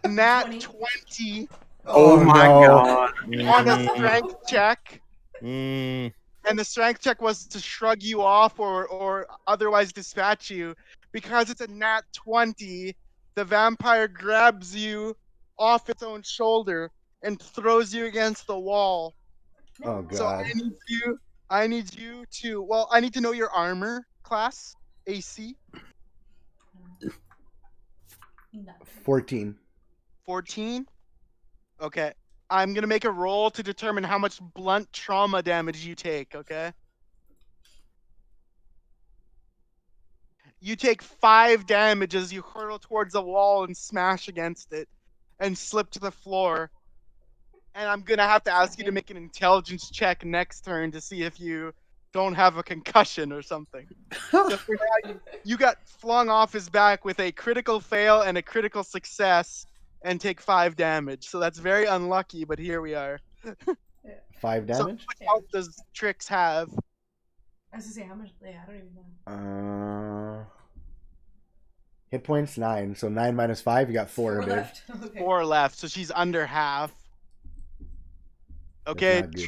Nat
20.
20
Oh, my
no.
god.
on a strength check.
Mm,
And the strength check was to shrug you off or otherwise dispatch you. Because it's a nat 20, the vampire grabs you off its own shoulder and throws you against the wall.
Oh
So
god.
I need you to, well, I need to know your armor class, AC,
No.
14.
14. Okay. I'm going to make a roll to determine how much blunt trauma damage you take, okay? You take 5 damage as you hurtle towards the wall and smash against it and slip to the floor. And I'm going to have to ask you to make an intelligence check next turn to see if you don't have a concussion or something. So for now, you got flung off his back with a critical fail and a critical success and take 5 damage. So that's very unlucky, but here we are.
5
So
damage?
what health does Trix have?
I was gonna say how much. Yeah, I don't even know.
Hit points 9. So 9 minus 5, you got 4
Four
of it.
left. Okay.
4 left, so she's under half. Okay,
not good.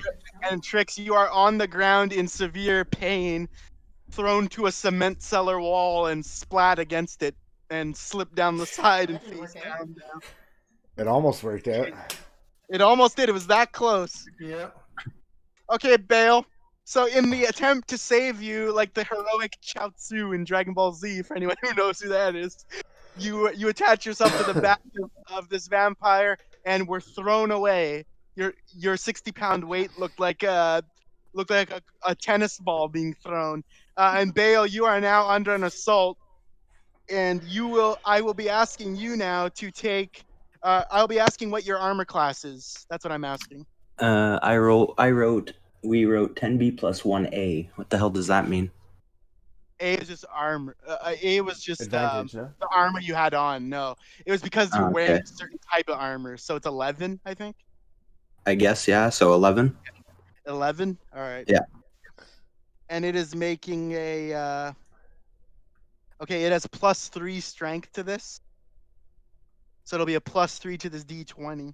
and Trix, you are on the ground in severe pain, thrown to a cement cellar wall and splat against it, and slip down the side and
That didn't
face
work out.
down.
It almost worked out.
It almost did. It was that close.
Yeah.
Okay, Bale. So in the attempt to save you, like the heroic Chaozu in Dragon Ball Z, for anyone who knows who that is, you attach yourself to the back of this vampire and were thrown away. Your 60-pound weight looked like a tennis ball being thrown. And Bale, you are now under an assault, and I will be asking you now to take. I'll be asking what your armor class is. That's what I'm asking.
We wrote 10B plus 1A. What the hell does that mean?
A is just armor. A was just
Advantage, no?
the armor you had on. No, it was because you're
Oh,
wearing
okay.
a certain type of armor. So it's 11, I think.
I guess, yeah. So 11.
11. All right.
Yeah.
And it is making a. Okay, it has +3 strength to this. So it'll be a +3 to this D20.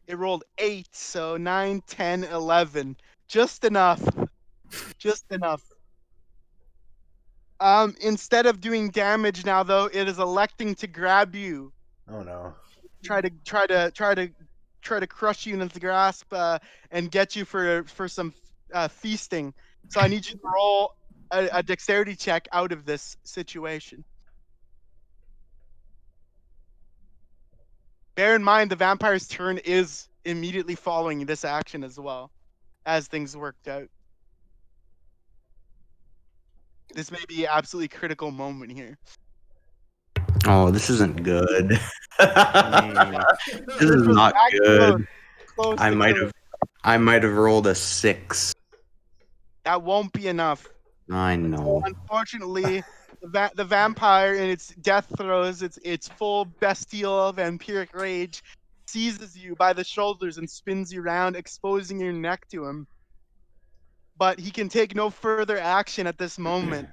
It rolled 8, so 9, 10, 11. Just enough. Just enough. Instead of doing damage now, though, it is electing to grab you.
Oh no.
Try to crush you into the grasp and get you for some feasting. So I need you to roll a dexterity check out of this situation. Bear in mind, the vampire's turn is immediately following this action as well, as things worked out. This may be an absolutely critical moment here.
Oh, this isn't good. This is not good.
Close
I
to
might
good.
have rolled a 6.
That won't be enough.
I know.
Unfortunately, the vampire in its death throes, its full bestial vampiric rage, seizes you by the shoulders and spins you around, exposing your neck to him. But he can take no further action at this moment.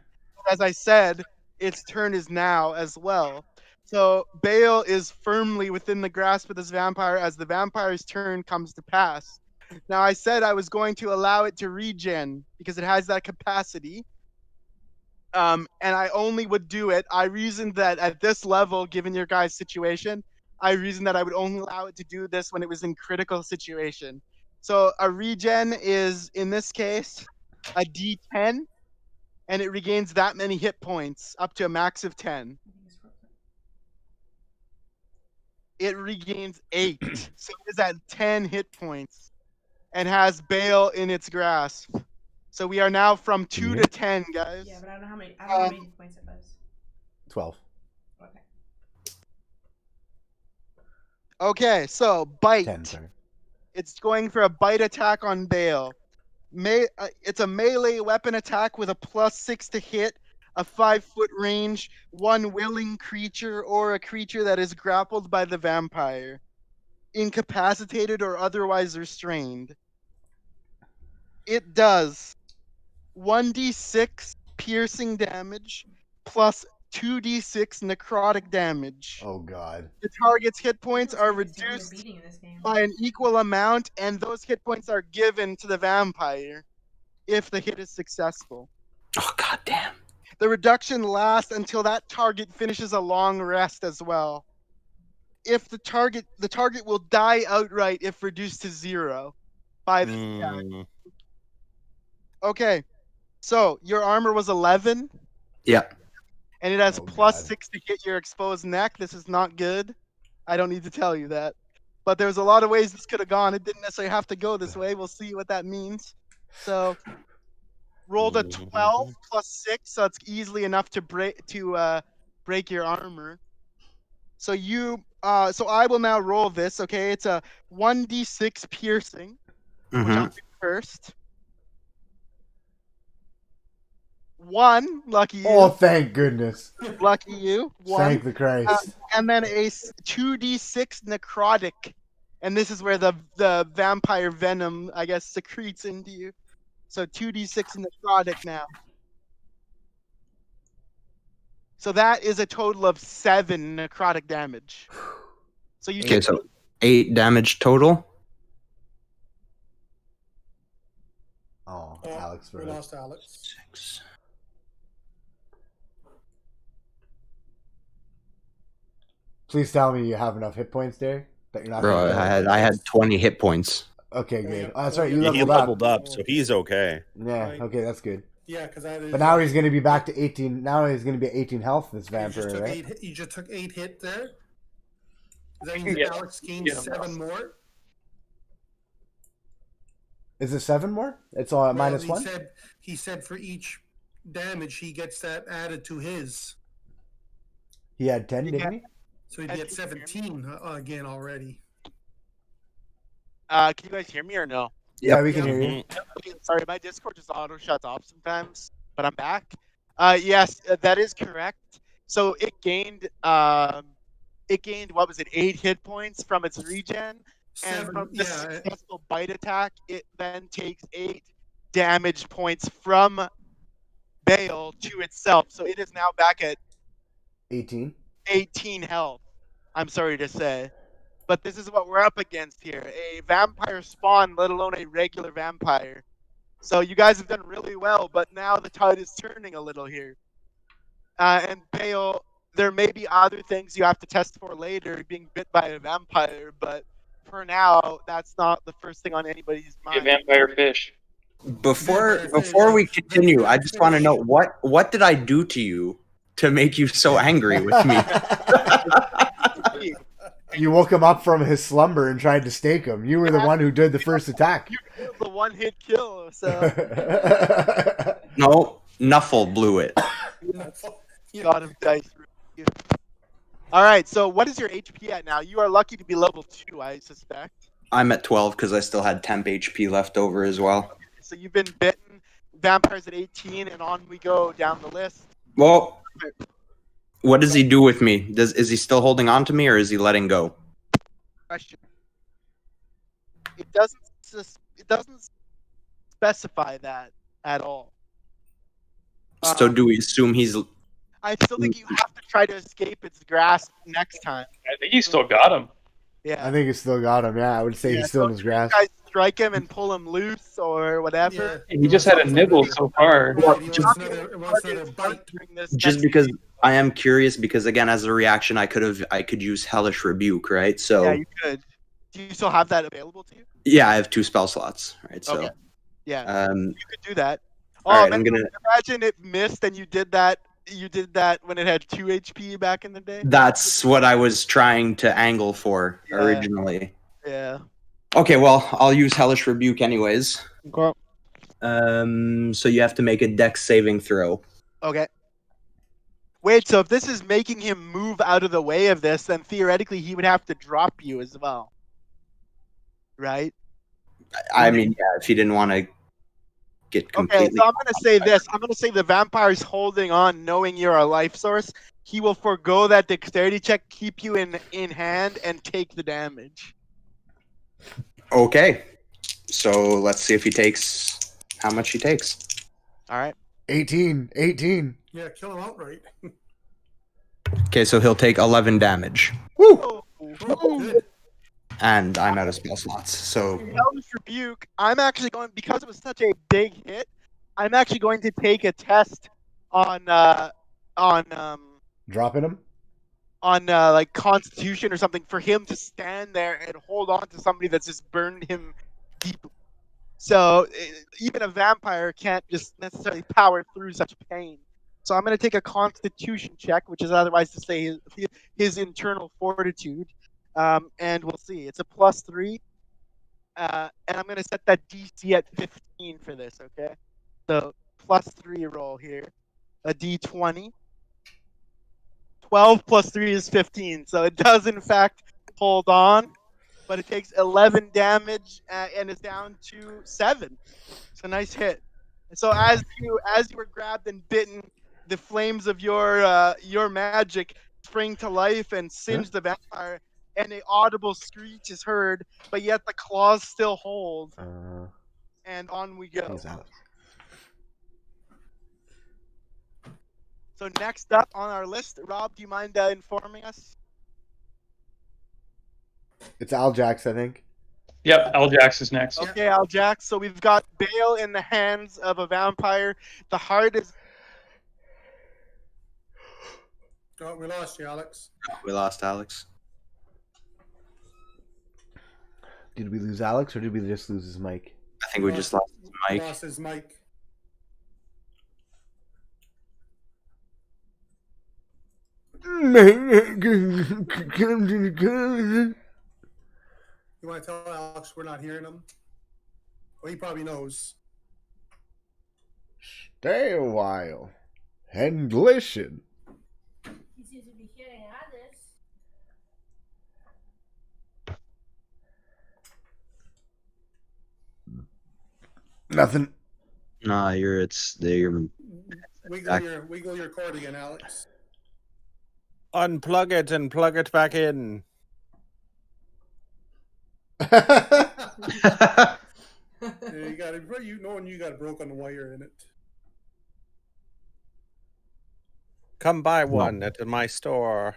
As I said, its turn is now as well. So Bale is firmly within the grasp of this vampire as the vampire's turn comes to pass. Now, I said I was going to allow it to regen because it has that capacity. And I only would do it. I reasoned that at this level, given your guys' situation, I reasoned that I would only allow it to do this when it was in critical situation. So a regen is, in this case, a D10, and it regains that many hit points, up to a max of 10. It regains 8, so it is at 10 hit points, and has Bale in its grasp. So we are now from 2 to 10, guys.
Yeah, but I don't know how many. I don't know how many points it was.
12.
Okay.
Okay, so bite.
10, sorry.
It's going for a bite attack on Bale. It's a melee weapon attack with a +6 to hit, a 5-foot range, one willing creature or a creature that is grappled by the vampire, incapacitated or otherwise restrained. It does 1d6 piercing damage plus 2d6 necrotic damage.
Oh god.
The target's hit points are reduced by an equal amount, and those hit points are given to the vampire if the hit is successful.
Oh god damn.
The reduction lasts until that target finishes a long rest as well. If the target will die outright if reduced to 0 by the attack. Okay, so your armor was 11.
Yeah.
And it has +6 to hit your exposed neck. This is not good. I don't need to tell you that. But there's a lot of ways this could have gone. It didn't necessarily have to go this way. We'll see what that means. So rolled a 12 +6, so it's easily enough to break your armor. So so I will now roll this. Okay, it's a 1d6 piercing, which I'll do first. 1, lucky you.
Oh, thank goodness.
Lucky you. 1.
Thank the Christ.
And then a 2d6 necrotic. And this is where the vampire venom, I guess, secretes into you. So 2d6 necrotic now. So that is a total of 7 necrotic damage. So you
Okay, so 8 damage total.
Oh, Alex.
We lost Alex.
6.
Please tell me you have enough hit points there that you're not.
Bro, I had 20 hit points.
Okay, good. Oh, that's right. You
He
leveled up.
leveled up, so he's okay.
Yeah. Okay, that's good.
Yeah, because
But now he's going to be back to 18. Now he's going to be at 18 health. This vampire, right?
You just took 8 hit there. Then Alex gained 7 more.
Is it 7 more? It's all at minus 1.
He said for each damage he gets that added to his.
He had 10, didn't he?
So he'd be at 17 again already.
Can you guys hear me or no?
Yeah, we can hear you.
Okay, sorry, my Discord just auto shuts off sometimes, but I'm back. Yes, that is correct. So it gained what was it, 8 hit points from its regen, and from the successful bite attack, it then takes 8 damage points from Bale to itself. So it is now back at
18
health. I'm sorry to say. But this is what we're up against here. A vampire spawn, let alone a regular vampire. So you guys have done really well, but now the tide is turning a little here. And Bale, there may be other things you have to test for later, being bit by a vampire, but for now, that's not the first thing on anybody's mind.
A vampire fish.
Before we continue, I just want to know what did I do to you to make you so angry with me?
You woke him up from his slumber and tried to stake him. You were the one who did the first attack.
You were the one-hit kill. So
No, Nuffle blew it.
got him dice. All right. So what is your HP at now? You are lucky to be level 2, I suspect.
I'm at 12 because I still had temp HP left over as well.
So you've been bitten. Vampires at 18, and on we go down the list.
Well, what does he do with me? Is he still holding on to me, or is he letting go?
Question. It doesn't specify that at all.
So do we assume he's?
I still think you have to try to escape its grasp next time.
I think you still got him.
Yeah.
I think he still got him. Yeah, I would say he's still in his grasp.
You guys strike him and pull him loose or whatever.
He just had a nibble so far.
Just because I am curious, because again, as a reaction, I could use Hellish Rebuke, right? So
yeah, you could. Do you still have that available to you?
Yeah, I have 2 spell slots, right? So
okay. Yeah, you could do that. Oh,
all right,
man, imagine it missed and you did that. You did that when it had 2 HP back in the day.
That's what I was trying to angle for originally.
Yeah.
Okay, well, I'll use Hellish Rebuke anyways.
Okay.
So you have to make a Dex saving throw.
Okay. Wait, so if this is making him move out of the way of this, then theoretically he would have to drop you as well. Right?
I mean, yeah, if he didn't want to get completely...
Okay, so I'm going to say this. I'm going to say the vampire's holding on, knowing you're a life source. He will forego that dexterity check, keep you in hand, and take the damage.
Okay. So let's see if he takes... how much he takes.
All right.
18.
Yeah, kill him outright.
Okay, so he'll take 11 damage.
Woo!
Good.
And I'm out of spell slots, so...
Hellish Rebuke, I'm actually going, because it was such a big hit, I'm actually going to take a test on
dropping him?
On like Constitution or something for him to stand there and hold on to somebody that's just burned him deep. So even a vampire can't just necessarily power through such pain. So I'm going to take a Constitution check, which is otherwise to say his internal fortitude. And we'll see. It's a +3. And I'm going to set that DC at 15 for this, okay? So +3 roll here. A D20. 12 + 3 is 15. So it does, in fact, hold on. But it takes 11 damage and is down to 7. It's a nice hit. And so as you were grabbed and bitten, the flames of your magic spring to life and singe the vampire. And an audible screech is heard, but yet the claws still hold. And on we go. So next up on our list, Rob, do you mind informing us?
It's Aljax, I think.
Yep, Aljax is next.
Okay, Aljax. So we've got Bale in the hands of a vampire. The heart is...
Oh, we lost you, Alex.
We lost Alex.
Did we lose Alex, or did we just lose his mic?
I think we just lost his mic.
Lost his mic. You want to tell Alex we're not hearing him? Well, he probably knows.
Stay a while and listen.
He seems to be hearing others.
Nothing.
Nah, you're
Wiggle your cord again, Alex.
Unplug it and plug it back in.
Yeah, you got it. You got a broken wire in it.
Come buy one at my store.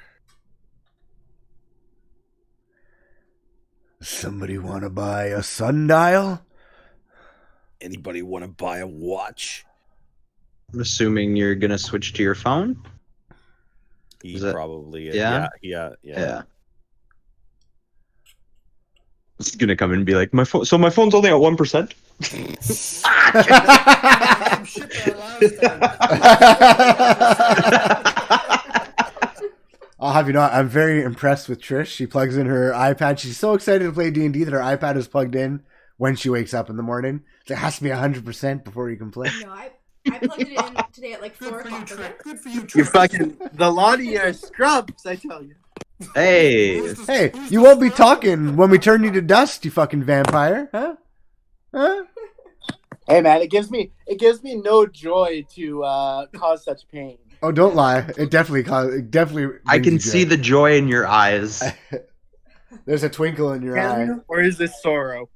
Somebody want to buy a sundial?
Anybody want to buy a watch?
I'm assuming you're gonna switch to your phone.
He probably is.
Yeah?
Yeah.
It's gonna come in and be like, my phone. So my phone's only at 1%.
I'm shipping it last time.
I'll have you know, I'm very impressed with Trish. She plugs in her iPad. She's so excited to play D&D that her iPad is plugged in when she wakes up in the morning. So it has to be 100% before you can play.
No, I plugged it in today at like 4
Good for you,
o'clock.
Trick. Good for you, Trick.
You fucking the lot of you are scrubs, I tell you.
Hey,
Hey, you won't be talking when we turn you to dust, you fucking vampire. Huh? Huh?
Hey man, it gives me no joy to cause such pain.
Oh, don't lie. It definitely
I
brings
can
you
see
joy.
the joy in your eyes.
There's a twinkle in your eye.
Or is this sorrow?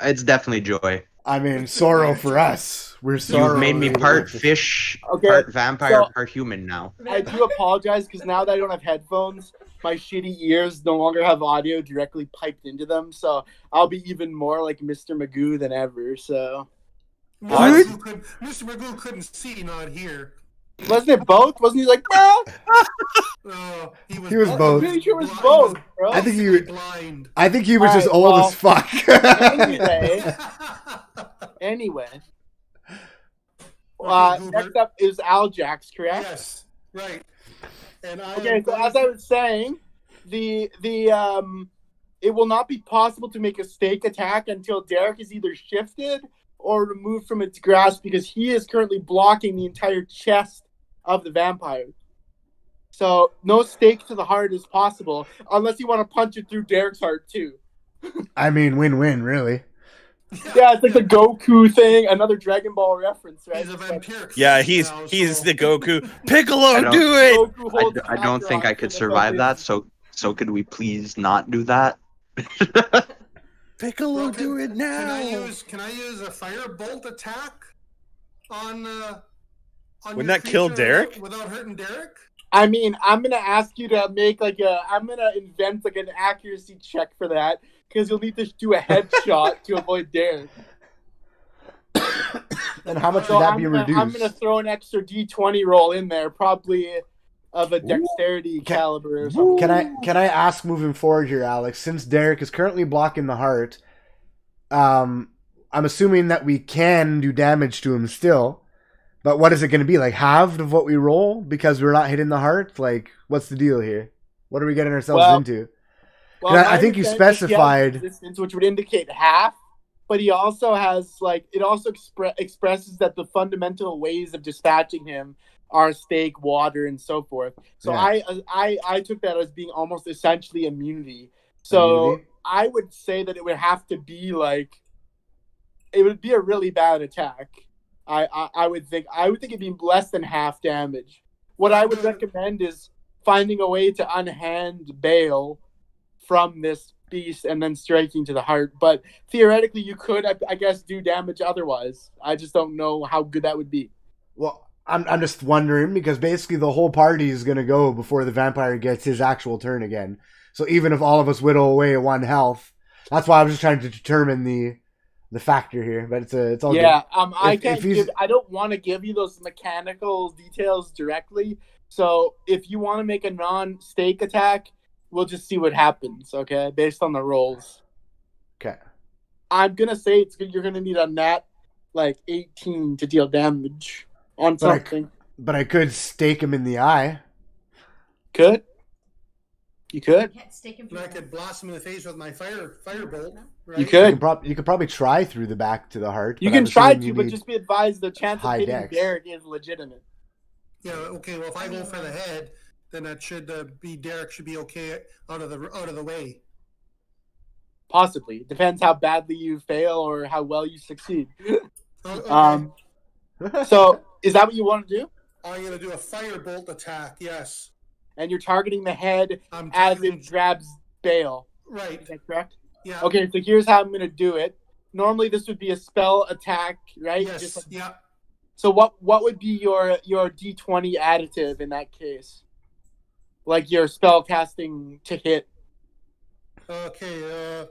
It's definitely joy.
I mean, sorrow for us. We're sorrow.
You've made me part fish,
Okay,
part vampire,
so-
part human now.
I do apologize because now that I don't have headphones, my shitty ears no longer have audio directly piped into them, so I'll be even more like Mr. Magoo than ever. So
Mr. Magoo couldn't see, not hear.
wasn't it both? Wasn't he like, bro?
He
He was
I'm
both.
pretty sure it was both, bro.
I think he
blind.
I think he was just
Alright,
old
well,
as fuck.
Anyway,
Okay,
next up is Aljax, correct?
Yes, right. And I
Okay,
am
so
going
as I was saying, it will not be possible to make a stake attack until Derek is either shifted or removed from its grasp because he is currently blocking the entire chest of the vampire. So no stake to the heart is possible unless you want to punch it through Derek's heart too.
I mean, win-win, really.
Yeah, it's like the Goku thing, another Dragon Ball reference, right?
He's a vampiric.
Yeah,
fish
he's
now,
the Goku. Piccolo,
don't-
do it!
Goku holds
I don't
Kakarot
think I
for
could
the
survive that.
fucking-
So could we please not do that?
Piccolo,
Well,
do it now!
Can I use a firebolt attack on
Wouldn't
your
that kill
creature
Derek?
without hurting Derek?
I mean, I'm gonna ask you to make I'm gonna invent like an accuracy check for that because you'll need to do a headshot to avoid Derek.
And how much
So
would that
I'm
be
gonna,
reduced?
I'm gonna throw an extra D20 roll in there, probably of a dexterity caliber or something.
Can I ask moving forward here, Alex? Since Derek is currently blocking the heart, I'm assuming that we can do damage to him still. But what is it going to be? Like halved of what we roll because we're not hitting the heart? Like, what's the deal here? What are we getting ourselves into?
Well,
I think you
my understanding is he has
specified-
resistance, which would indicate half. But he also has it also expresses that the fundamental ways of dispatching him are stake, water, and so forth. So
Yeah.
I took that as being almost essentially immunity. So
Immunity?
I would say that it would have to be it would be a really bad attack. I would think it'd be less than half damage. What I would recommend is finding a way to unhand Bale from this beast and then striking to the heart. But theoretically, you could, I guess, do damage otherwise. I just don't know how good that would be.
Well, I'm just wondering because basically the whole party is going to go before the vampire gets his actual turn again. So even if all of us whittle away at 1 health, that's why I was just trying to determine the factor here. But it's all
Yeah,
good.
I don't want to give you those mechanical details directly. So if you want to make a non-stake attack, we'll just see what happens. Okay, based on the rolls.
Okay.
I'm gonna say you're gonna need a nat 18 to deal damage on something.
But I could stake him in the eye.
Could. You could.
You can't stake him
And I could blast him in the face with my firebolt. Right?
You could.
You could probably try through the back to the heart.
You
but
can
I'm
try
assuming
to,
you
but
need
just be advised the chance of
high
hitting
dex.
Derek is legitimate.
Yeah. Okay. Well, if I go for the head, then that should be Derek should be okay out of the way.
Possibly. Depends how badly you fail or how well you succeed.
Okay.
So is that what you want to do?
I'm gonna do a firebolt attack. Yes.
And you're targeting the head
I'm
as
targeting-
it grabs Bale.
Right.
Is that correct?
Yeah.
Okay, so here's how I'm going to do it. Normally this would be a spell attack, right?
Yes.
Just like-
Yeah.
So what would be your D20 additive in that case? Like your spell casting to hit.
Okay.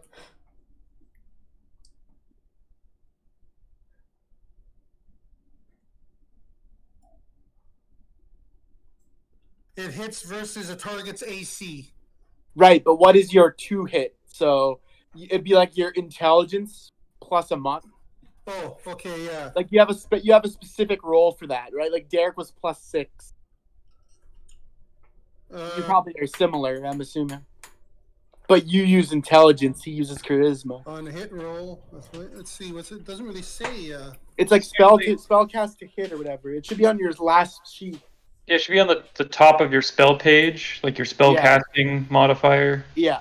It hits versus a target's AC.
Right, but what is your 2 hit? So it'd be like your intelligence plus a mod.
Oh, okay, yeah.
Like you have a specific role for that, right? Like Derek was +6. You probably are similar, I'm assuming. But you use intelligence. He uses charisma.
On a hit roll, let's see. What's it? Doesn't really say.
It's like spellcast to hit or whatever. It should be on your last sheet.
Yeah, it should be on the top of your spell page, like your spell casting modifier.
Yeah.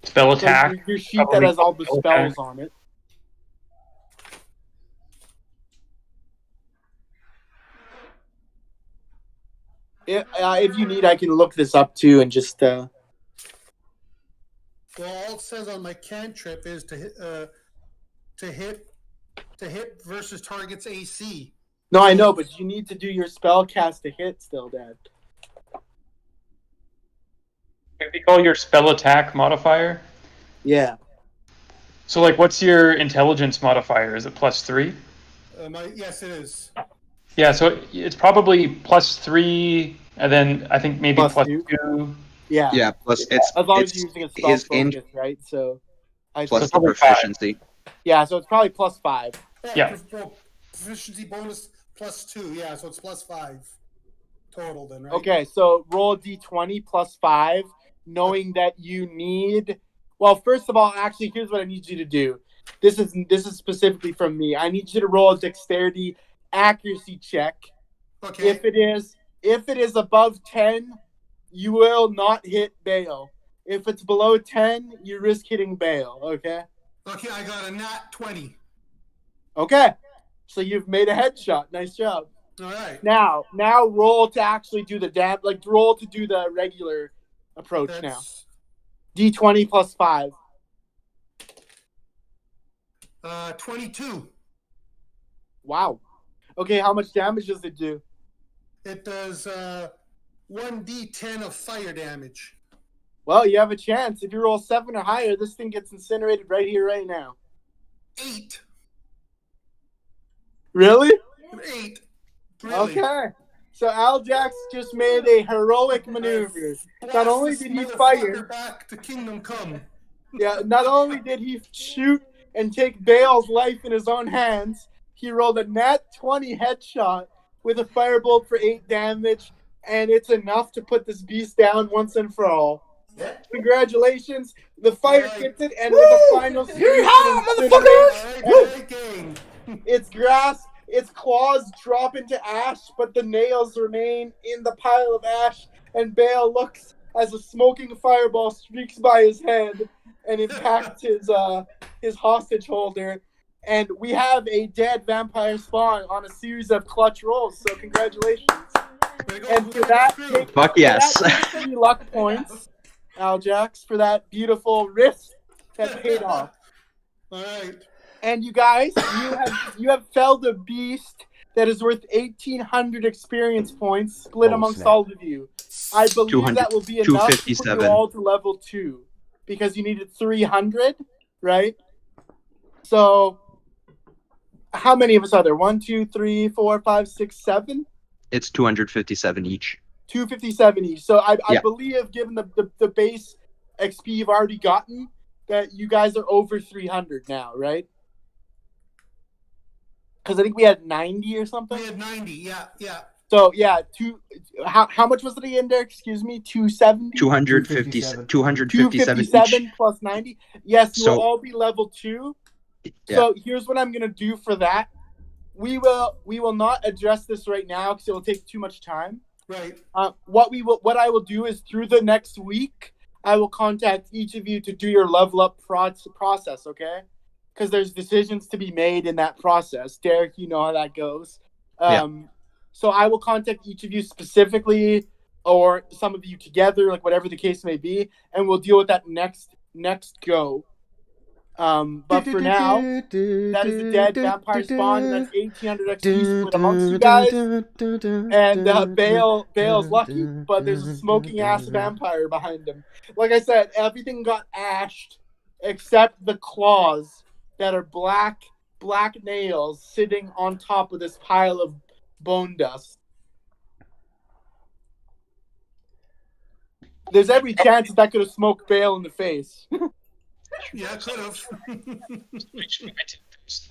Spell attack.
So your sheet that has all the spells on it. If you need, I can look this up too and just.
Well, all it says on my cantrip is to hit versus target's AC.
No, I know, but you need to do your spell cast to hit still, Dad.
What do you call your spell attack modifier?
Yeah.
So, like, what's your intelligence modifier? Is it +3?
Yes, it is.
Yeah, so it's probably +3, and then I think maybe +2.
Yeah.
Yeah. Plus, it's
as long as you're using a spell focus, right? So.
Plus the proficiency.
Yeah, so it's probably +5.
Yeah.
Proficiency bonus +2. Yeah, so it's +5 total then, right?
Okay, so roll a d20 +5, knowing that you need. Well, first of all, actually, here's what I need you to do. This is specifically from me. I need you to roll a dexterity accuracy check.
Okay.
If it is above 10, you will not hit Bale. If it's below 10, you risk hitting Bale. Okay.
Okay, I got a nat 20.
Okay, so you've made a headshot. Nice job.
All right.
Now roll to actually do the roll to do the regular approach. Now. D20 +5.
22.
Wow. Okay, how much damage does it do?
It does 1d10 of fire damage.
Well, you have a chance. If you roll 7 or higher, this thing gets incinerated right here, right now.
8.
Really?
8. Really?
Okay. So Aljax just made a heroic maneuver. Not only did he fire
back to Kingdom Come.
Yeah, not only did he shoot and take Bale's life in his own hands, he rolled a nat 20 headshot with a firebolt for 8 damage, and it's enough to put this beast down once and for all. Congratulations. The fire hits it, and with the final its grass, its claws drop into ash, but the nails remain in the pile of ash, and Bale looks as a smoking fireball streaks by his head and impacts his hostage holder. And we have a dead vampire spawn on a series of clutch rolls, so congratulations. And for that,
fuck yes.
Take 3 luck points, Aljax, for that beautiful risk that paid off.
All right.
And you guys, you have felled a beast that is worth 1,800 experience points split amongst all of you. I believe that will be enough to put you all to level 2 because you needed 300, right? So, how many of us are there? 1, 2, 3, 4, 5, 6, 7?
It's 257 each.
257 each. So I believe, given the base XP you've already gotten, that you guys are over 300 now, right? Because I think we had 90 or something.
We had 90, yeah.
So yeah, how much was it again, Derek? Excuse me, 270.
257 each.
Plus 90. Yes, you will all be level 2. Yeah. So here's what I'm gonna do for that. We will not address this right now because it will take too much time.
Right.
What I will do is through the next week, I will contact each of you to do your level up process. Okay. Because there's decisions to be made in that process. Derek, you know how that goes. So I will contact each of you specifically, or some of you together, like whatever the case may be, and we'll deal with that next go. But for now, that is the dead vampire spawn, and that's 1,800 XP split amongst you guys. And Bale's lucky, but there's a smoking ass vampire behind him. Like I said, everything got ashed except the claws that are black nails sitting on top of this pile of bone dust. There's every chance that could have smoked Bale in the face.
Yeah, could have.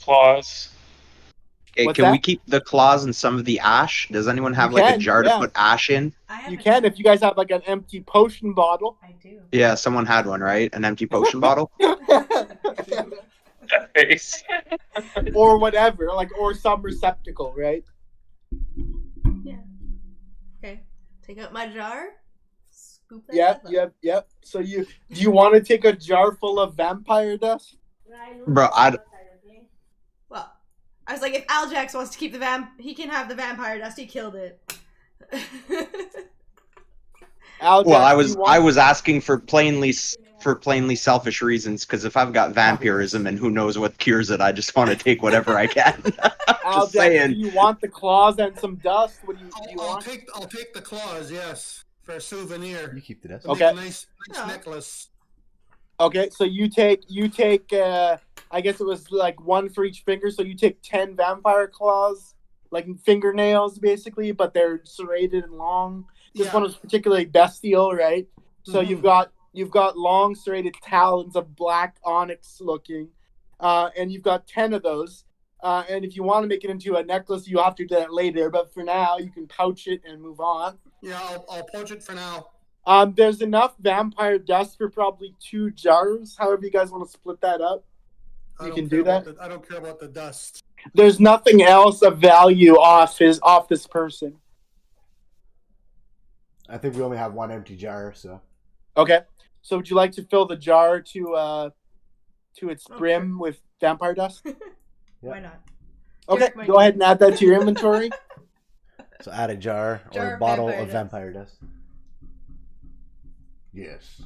Claws.
Okay,
What's
can
that?
we keep the claws and some of the ash? Does anyone have
You
like a
can,
jar
yeah.
to put ash in?
I have
You
a
can
jar.
if you guys have like an empty potion bottle.
I do.
Yeah, someone had one, right? An empty potion bottle.
That face.
Or whatever, like, or some receptacle, right?
Yeah. Okay. Take out my jar. Scoop that
Yeah,
up.
yep. So do you want to take a jar full of vampire dust?
Bro,
Well, I was like, if Aljax wants to keep the he can have the vampire dust. He killed it.
Aljax,
well, I
do
was
you want-
I was asking for plainly selfish reasons because if I've got vampirism and who knows what cures it, I just want to take whatever I can.
Aljax,
Just saying.
do you want the claws and some dust? What do you
I'll
want?
take the claws, yes, for a souvenir.
You keep the dust.
Okay.
Make a nice
Oh.
necklace.
Okay, so you take I guess it was like one for each finger, so you take 10 vampire claws, like fingernails basically, but they're serrated and long. This
Yeah.
one was particularly bestial, right? So
Mhm.
you've got long serrated talons of black onyx looking, and you've got 10 of those. And if you want to make it into a necklace, you have to do that later. But for now, you can pouch it and move on.
Yeah, I'll pouch it for now.
There's enough vampire dust for probably 2 jars. However, you guys want to split that up,
I
you
don't
can
care
do that.
about I don't care about the dust.
There's nothing else of value off this person.
I think we only have one empty jar, so
Okay. So would you like to fill the jar to its brim with vampire dust?
Why not?
Okay,
Derek might
go
need
ahead
it.
and add that to your inventory.
so add a jar
Jar
or a
of
bottle
vampire
of
dust.
vampire dust. Yes.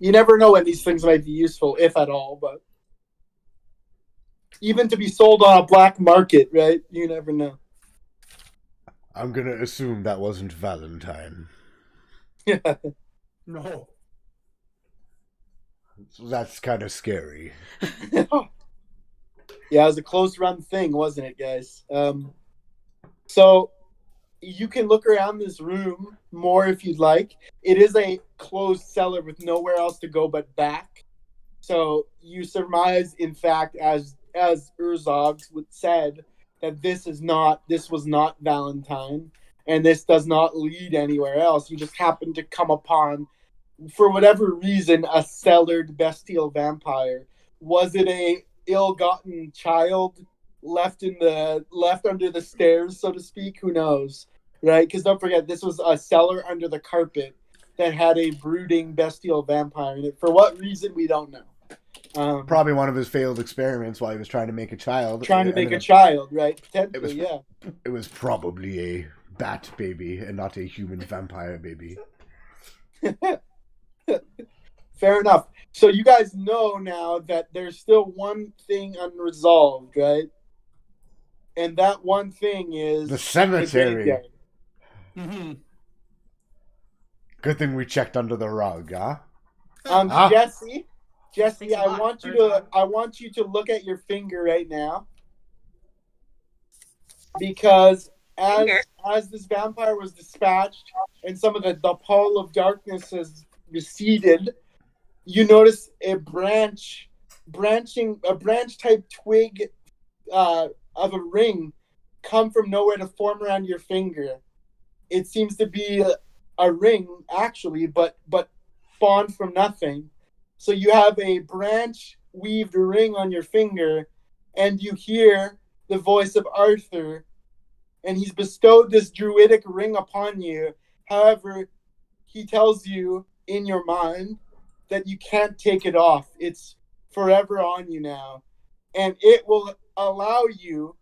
You never know when these things might be useful, if at all, but even to be sold on a black market, right? You never know.
I'm gonna assume that wasn't Valentine.
No.
So that's kind of scary.
Yeah, it was a close run thing, wasn't it, guys? So you can look around this room more if you'd like. It is a closed cellar with nowhere else to go but back. So you surmise, in fact, as Urzog said, that this was not Valentine, and this does not lead anywhere else. You just happen to come upon, for whatever reason, a cellared bestial vampire. Was it a ill-gotten child left under the stairs, so to speak? Who knows, right? Because don't forget, this was a cellar under the carpet that had a brooding bestial vampire in it. For what reason, we don't know.
Probably one of his failed experiments while he was trying to make a child.
Trying to
It
make
ended
a
up-
child, right? Potentially, yeah.
It was probably a bat baby and not a human vampire baby.
Fair enough. So you guys know now that there's still one thing unresolved, right? And that one thing is
The cemetery.
graveyard.
Mm-hmm.
Good thing we checked under the rug, huh?
Jesse,
Thanks a
I
lot,
want you to look at your finger right now, because as this vampire was dispatched and some of the pall of darkness has receded, you notice a branch type twig of a ring come from nowhere to form around your finger. It seems to be a ring actually, but spawned from nothing. So you have a branch weaved ring on your finger, and you hear the voice of Arthur, and he's bestowed this druidic ring upon you. However, he tells you in your mind that you can't take it off. It's forever on you now. And it will allow you,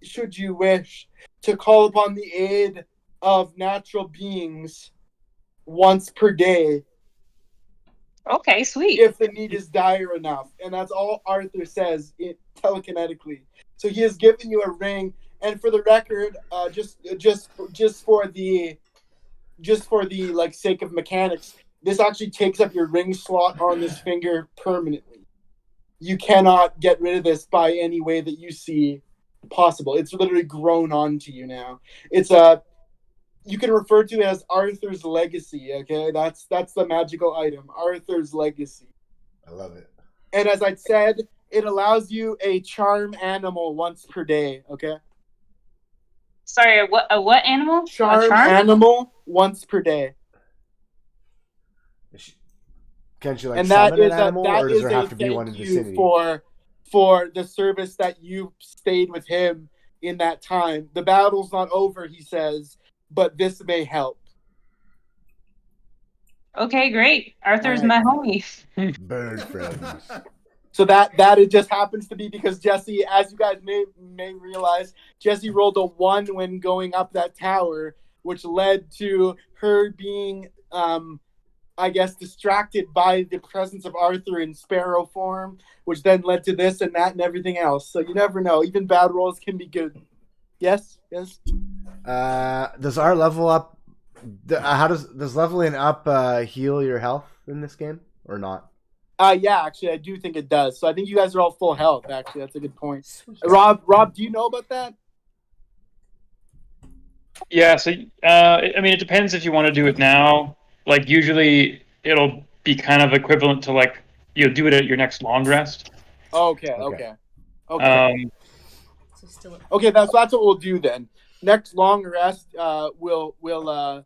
should you wish, to call upon the aid of natural beings once per day,
Okay, sweet.
if the need is dire enough. And that's all Arthur says telekinetically. So he has given you a ring, and for the record, just for the like sake of mechanics, this actually takes up your ring slot on this finger permanently. You cannot get rid of this by any way that you see possible. It's literally grown onto you now. It's you can refer to it as Arthur's Legacy. Okay, that's the magical item, Arthur's Legacy.
I love it.
And as I said, it allows you a charm animal once per day. Okay.
Sorry, a what animal?
Charm animal once per day.
Can she like
And
summon
that
an
is
animal,
that
or does
is
there
a
have to be one in
thank
the
you
city?
for the service that you stayed with him in that time. The battle's not over, he says, but this may help.
Okay, great. Arthur's my homie.
Bird friends.
So that it just happens to be because Jesse, as you guys may realize, Jesse rolled a 1 when going up that tower, which led to her being, I guess, distracted by the presence of Arthur in sparrow form, which then led to this and that and everything else. So you never know. Even bad rolls can be good. Yes.
Does our level up? How does leveling up heal your health in this game or not?
Yeah, actually, I do think it does. So I think you guys are all full health. Actually, that's a good point. Rob, do you know about that?
Yeah. So I mean, it depends if you want to do it now. Like usually, it'll be kind of equivalent to like you'll do it at your next long rest.
Okay.
Okay,
that's what we'll do then. Next long rest, we'll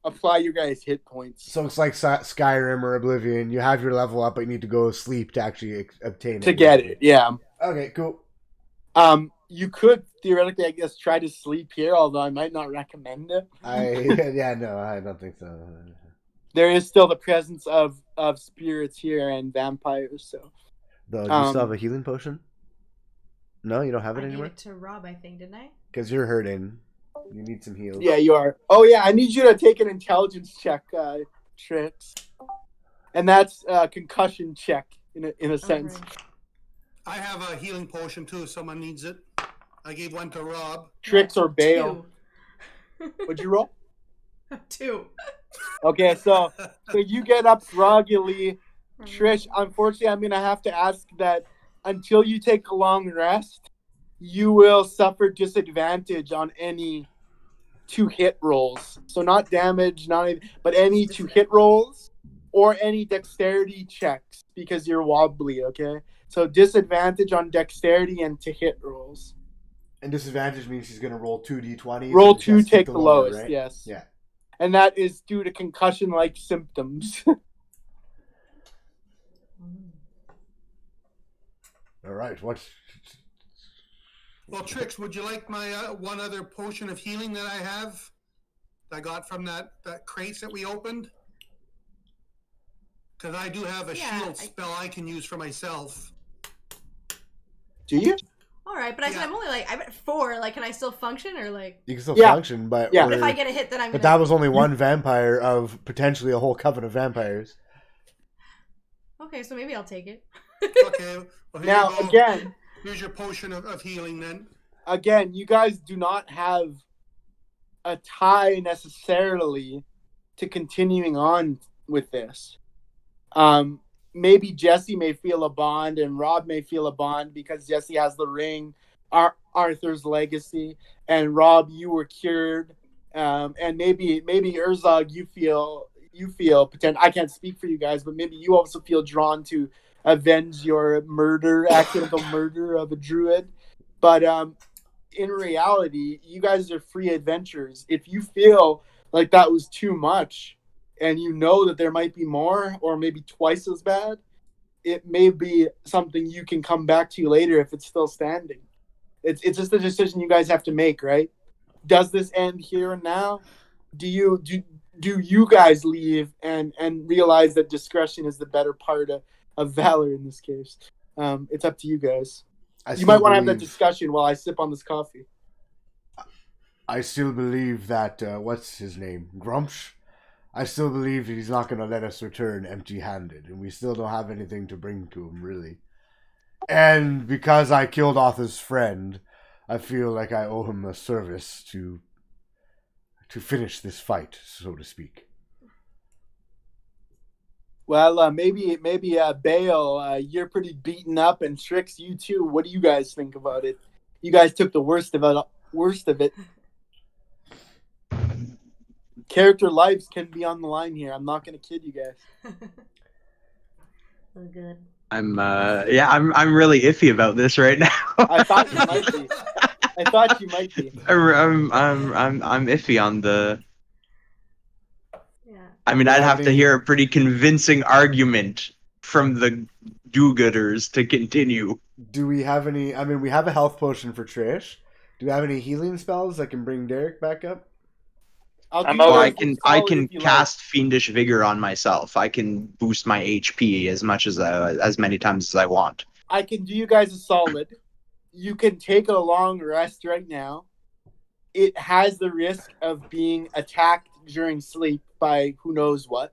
apply your guys' hit points.
So it's like Skyrim or Oblivion. You have your level up, but you need to go sleep to actually obtain it.
To get it, yeah.
Okay, cool.
You could theoretically, I guess, try to sleep here, although I might not recommend it.
No, I don't think so.
There is still the presence of spirits here and vampires. So,
though, do you still have a healing potion? No, you don't have it anymore?
I gave it to Rob, I think, didn't I?
Because you're hurting. You need some heals.
Yeah, you are. Oh, yeah, I need you to take an intelligence check, Trix. And that's a concussion check, in a sense.
Right.
I have a healing potion, too, if someone needs it. I gave one to Rob.
Trix or Bale.
2.
What'd you roll?
2.
Okay, so you get up groggily. Trish, unfortunately, I'm going to have to ask that until you take a long rest, you will suffer disadvantage on any 2-hit rolls. So not damage, but any 2-hit rolls or any dexterity checks because you're wobbly, okay? So disadvantage on dexterity and to hit rolls.
And disadvantage means she's going to roll 2d20s.
Roll 2, take the lowest,
right?
yes.
Yeah.
And that is due to concussion-like symptoms.
All right. What?
Well, Trix, would you like my one other potion of healing that I have? That I got from that crate that we opened? Because I do have a shield spell I can use for myself.
Do you?
All right, but I said I'm only I'm at 4. Like, can I still function or like?
You can still function, but
But if I get a hit, then I'm.
But that was only one vampire of potentially a whole coven of vampires.
Okay, so maybe I'll take it.
Okay. Well,
now again,
here's your potion of healing. Then
again, you guys do not have a tie necessarily to continuing on with this. Maybe Jesse may feel a bond and Rob may feel a bond because Jesse has the ring, Arthur's Legacy, and Rob, you were cured. And maybe Urzog, you feel potential. I can't speak for you guys, but maybe you also feel drawn to avenge your accidental murder of a druid. But in reality, you guys are free adventurers. If you feel like that was too much, and you know that there might be more or maybe twice as bad, it may be something you can come back to later if it's still standing. It's just a decision you guys have to make, right? Does this end here and now? Do you guys leave and realize that discretion is the better part of valor in this case? It's up to you guys. You might want to have that discussion while I sip on this coffee.
I still believe that, what's his name? Grumsh? I still believe he's not going to let us return empty-handed, and we still don't have anything to bring to him, really. And because I killed Arthur's friend, I feel like I owe him a service to finish this fight, so to speak.
Well, maybe Bale, you're pretty beaten up, and Trix, you too. What do you guys think about it? You guys took the worst of it. character lives can be on the line here. I'm not gonna kid you guys.
Oh, good.
I'm really iffy about this right now.
I thought you might be.
I'm iffy on the.
Yeah.
I mean, I'd have to hear a pretty convincing argument from the do-gooders to continue.
Do we have any? I mean, we have a health potion for Trish. Do we have any healing spells that can bring Derek back up?
I can cast Fiendish Vigor on myself. I can boost my HP as many times as I want.
I can do you guys a solid. You can take a long rest right now. It has the risk of being attacked during sleep by who knows what.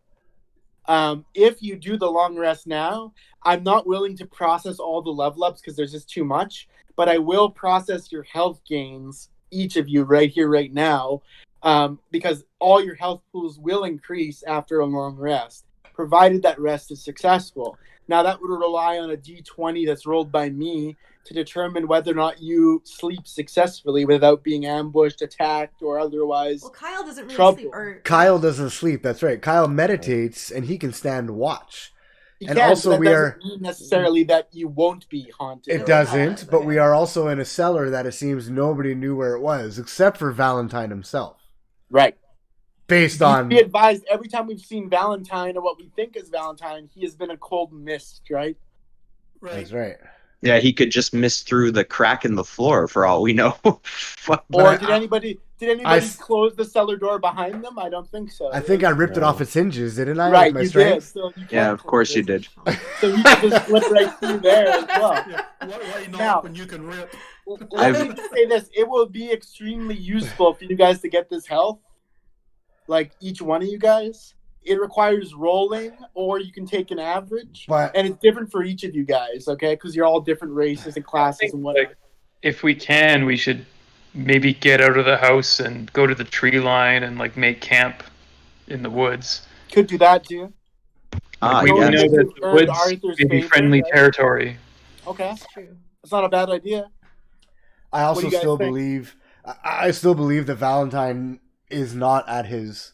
If you do the long rest now, I'm not willing to process all the level ups because there's just too much, but I will process your health gains, each of you right here, right now, because all your health pools will increase after a long rest, provided that rest is successful. Now, that would rely on a d20 that's rolled by me to determine whether or not you sleep successfully without being ambushed, attacked, or otherwise.
Well, Kyle doesn't really
trouble.
sleep. Or...
Kyle doesn't sleep. That's right. Kyle meditates and he can stand watch.
You
and
can,
also,
but that
we
doesn't
are
mean necessarily that you won't be haunted.
It doesn't, but we are also in a cellar that it seems nobody knew where it was, except for Valentine himself.
Right.
Based on...
Be advised, every time we've seen Valentine, or what we think is Valentine, he has been a cold mist, right?
That's right.
Yeah, he could just miss through the crack in the floor for all we know.
Or did anybody close the cellar door behind them? I don't think so.
I think I ripped it off its hinges, didn't I?
Right,
with my
you
strength?
did. So you
Yeah, of course you did.
So you can just slip right through there as well.
Why not
Now,
when you can rip?
Let me say this. It will be extremely useful for you guys to get this health. Like, each one of you guys. It requires rolling, or you can take an average. And it's different for each of you guys, okay? Because you're all different races and classes and whatnot.
If we can, we should maybe get out of the house and go to the tree line and make camp in the woods.
Could do that too.
We know that the woods may be friendly territory.
Okay, that's not a bad idea.
I also still believe that Valentine is not at his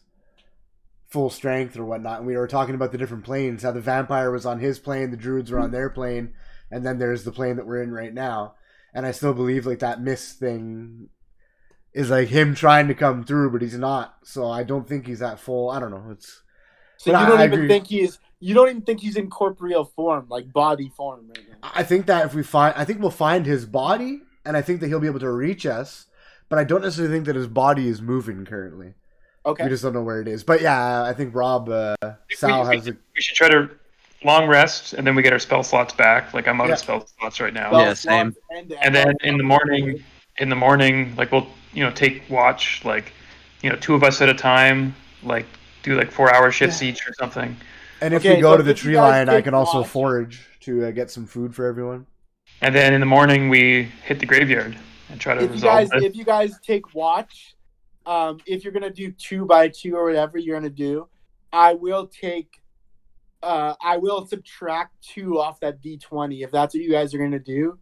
full strength or whatnot. And we were talking about the different planes, how the vampire was on his plane, the druids were on their plane, and then there's the plane that we're in right now. And I still believe that mist thing is him trying to come through, but he's not. So I don't think he's at full. I don't know.
So you don't even think he's in corporeal form, like body form right now.
I think that I think we'll find his body, and I think that he'll be able to reach us, but I don't necessarily think that his body is moving currently.
Okay.
We just don't know where it is. But yeah, I think Rob, Sal has
We should try to long rest, and then we get our spell slots back. I'm out of spell slots right now.
Yeah, same.
And then in the morning, we'll take watch, two of us at a time, do 4-hour shifts each or something.
And if we go to the tree line, I can also forage to get some food for everyone.
And then in the morning, we hit the graveyard and try to resolve it.
If you guys take watch, if you're gonna do 2 by 2 or whatever you're gonna do, I will subtract 2 off that d20 if that's what you guys are gonna do.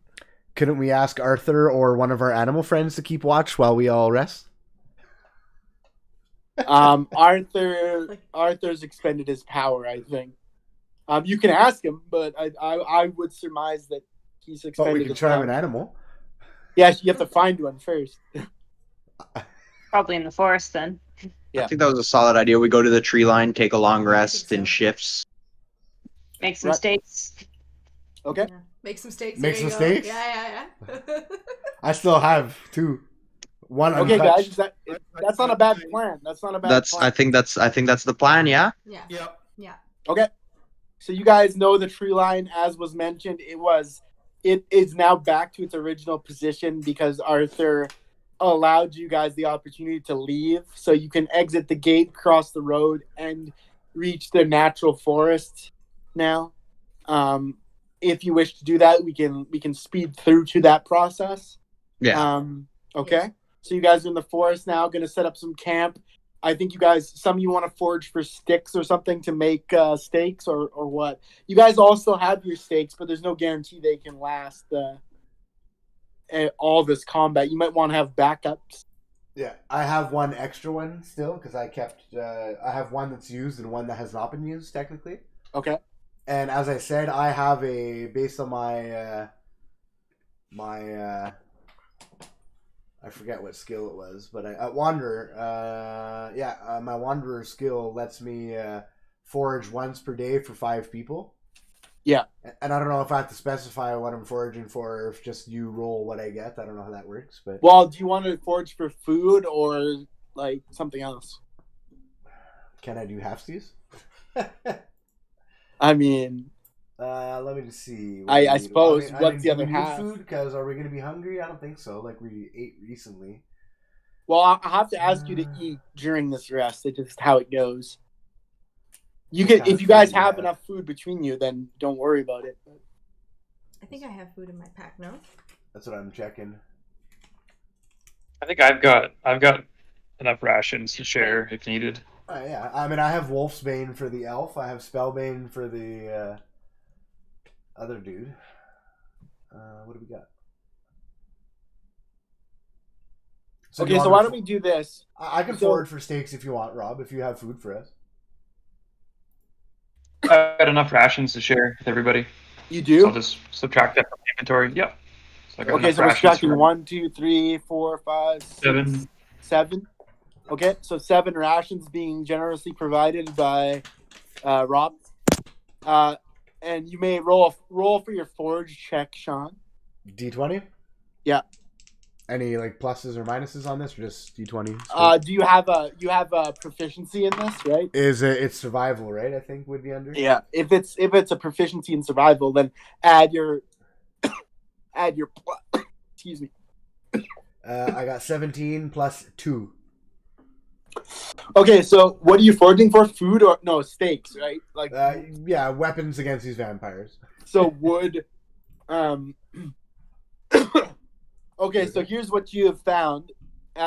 Couldn't we ask Arthur or one of our animal friends to keep watch while we all rest?
Arthur's expended his power, I think. You can ask him, but I would surmise that he's expended.
But we can try an animal.
Yeah, you have to find one first.
Probably in the forest then.
Yeah.
I think that was a solid idea. We go to the tree line, take a long rest in shifts.
Make some steaks.
Okay.
Yeah. Make some steaks.
Make some steaks?
Yeah.
I still have 2. One
okay,
untouched.
guys, that's not a bad plan. That's not a bad plan.
I think that's the plan, yeah?
Yeah.
Okay. So you guys know the tree line, as was mentioned, it is now back to its original position because Arthur allowed you guys the opportunity to leave, so you can exit the gate, cross the road, and reach the natural forest now. If you wish to do that, we can speed through to that process.
Yeah.
Okay. So you guys are in the forest now, going to set up some camp. I think some of you want to forage for sticks or something to make steaks or what. You guys also have your steaks, but there's no guarantee they can last all this combat. You might want to have backups.
Yeah, I have one extra one still because I kept. I have one that's used and one that has not been used technically.
Okay.
And as I said, I have based on my I forget what skill it was, but at Wanderer, my Wanderer skill lets me forage once per day for 5 people.
Yeah.
And I don't know if I have to specify what I'm foraging for, or if just you roll what I get. I don't know how that works, but
well, do you want to forage for food or like something else?
Can I do halfsies?
I mean,
let me just see.
I suppose. What's the other
do we need
half?
food? Because are we going to be hungry? I don't think so. Like we ate recently.
Well, I have to ask you to eat during this rest. It's just how it goes. You can, if you guys have enough food between you, then don't worry about it.
I think I have food in my pack. No.
That's what I'm checking.
I think I've got enough rations to share if needed.
Yeah, I mean, I have Wolfsbane for the elf. I have Spellbane for the other dude. What do we got?
So okay, so why don't we do this?
I can forage for steaks if you want, Rob, if you have food for us.
I've got enough rations to share with everybody.
You do?
So I'll just subtract that from the inventory. Yep. So
okay, so we're subtracting 1, 2, 3, 4, 5, 6, 7. Okay, so 7 rations being generously provided by Rob. And you may roll for your forage check, Sean.
D20?
Yeah.
Any like pluses or minuses on this, or just D20?
Do you have a proficiency in this, right?
It's survival, right? I think would be under.
Yeah. If it's a proficiency in survival, then add your excuse me.
I got 17 plus 2.
Okay, so what are you foraging for? Food or no steaks, right? Like
yeah, weapons against these vampires.
So wood. Okay, so here's what you have found.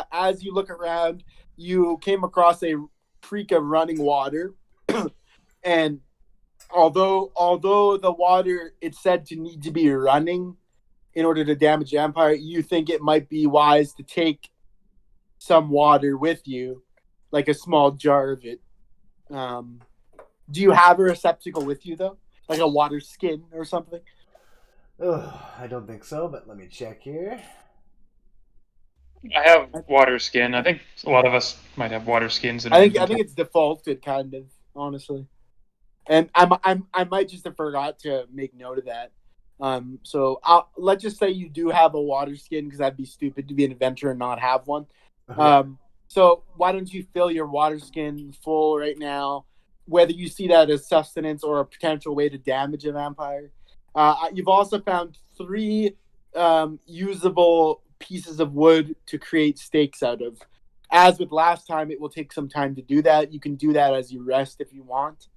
As you look around, you came across a creek of running water, and although the water it's said to need to be running in order to damage the vampire, you think it might be wise to take some water with you, like a small jar of it. Do you have a receptacle with you though, like a water skin or something?
Oh, I don't think so, but let me check here.
I have water skin. I think a lot of us might have water skins.
I think it's defaulted, kind of, honestly. And I might just have forgot to make note of that. So let's just say you do have a water skin, because that'd be stupid to be an adventurer and not have one. So why don't you fill your water skin full right now, whether you see that as sustenance or a potential way to damage a vampire. You've also found 3 usable pieces of wood to create stakes out of. As with last time, it will take some time to do that. You can do that as you rest if you want,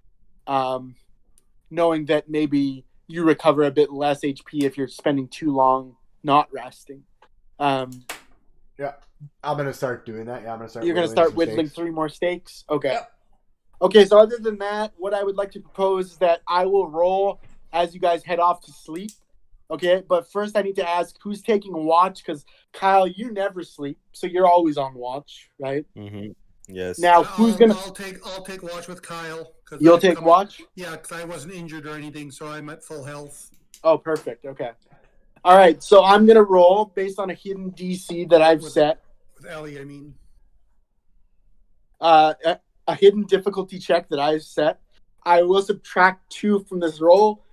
knowing that maybe you recover a bit less HP if you're spending too long not resting.
Yeah, I'm gonna start doing that. Yeah, I'm gonna start.
You're gonna start whittling 3 more stakes. Okay. Yep. Okay. So other than that, what I would like to propose is that I will roll as you guys head off to sleep. Okay, but first I need to ask who's taking watch, because Kyle, you never sleep, so you're always on watch, right?
Mm-hmm. Yes.
Now who's gonna?
I'll take watch with Kyle.
You'll take watch?
Yeah, because I wasn't injured or anything, so I'm at full health.
Oh, perfect. Okay. All right, so I'm gonna roll based on a hidden DC that I've set.
With Ellie, I mean.
A hidden difficulty check that I've set. I will subtract 2 from this roll,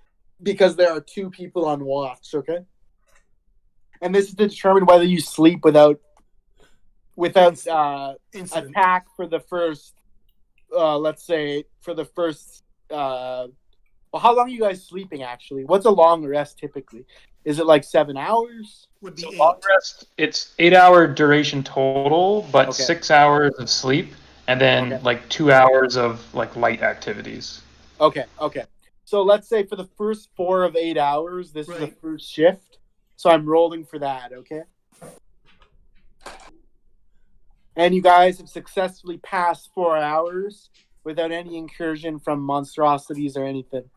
because there are 2 people on watch, okay? And this is to determine whether you sleep without attack for the first, let's say, for the first, well, how long are you guys sleeping, actually? What's a long rest, typically? Is it like 7 hours?
Would be
so
8.
Long rest, it's 8-hour duration total, but
Okay.
6 hours of sleep, and then like 2 hours of like light activities.
Okay. So let's say for the first 4 of 8 hours, this is the first shift. So I'm rolling for that, okay? And you guys have successfully passed 4 hours without any incursion from monstrosities or anything,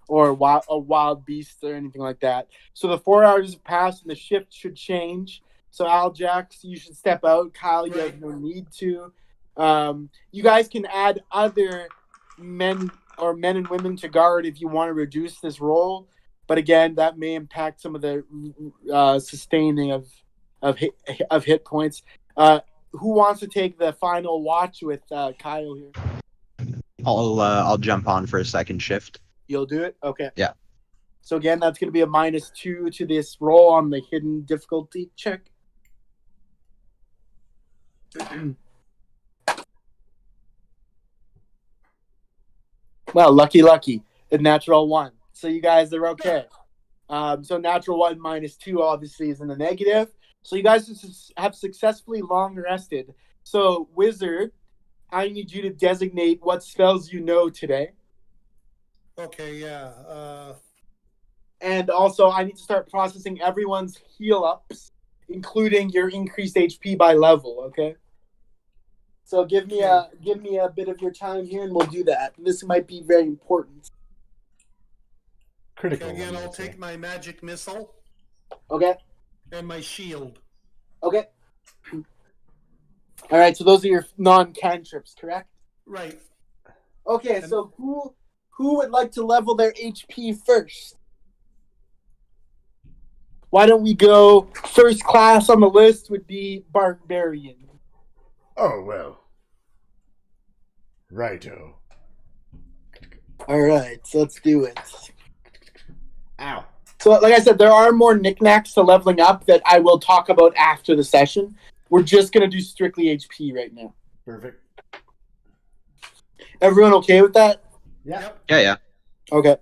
or wild beasts or anything like that. So the 4 hours have passed and the shift should change. So Aljax, you should step out. Kyle, you have no need to. You guys can add other men and women to guard if you want to reduce this roll. But again, that may impact some of the sustaining of hit points. Who wants to take the final watch with Kyle here?
I'll jump on for a second shift.
You'll do it? Okay.
Yeah.
So again, that's going to be a -2 to this roll on the hidden difficulty check. Well, lucky. A natural 1. So you guys are okay. So natural 1 -2 obviously is in the negative. So you guys have successfully long rested. So Wizard, I need you to designate what spells you know today.
Okay, yeah.
And also, I need to start processing everyone's heal ups, including your increased HP by level. Okay. So give me a bit of your time here, and we'll do that. This might be very important.
Critical.
Again, I'll take my magic missile.
Okay.
And my shield.
Okay. All right. So those are your non-cantrips, correct?
Right.
Okay. So who would like to level their HP first? Why don't we go first class on the list would be Barbarian.
Oh, well. Righto.
All right, so let's do it.
Ow.
So, like I said, there are more knickknacks to leveling up that I will talk about after the session. We're just going to do strictly HP right now.
Perfect.
Everyone okay with that?
Yeah.
Yeah.
Okay.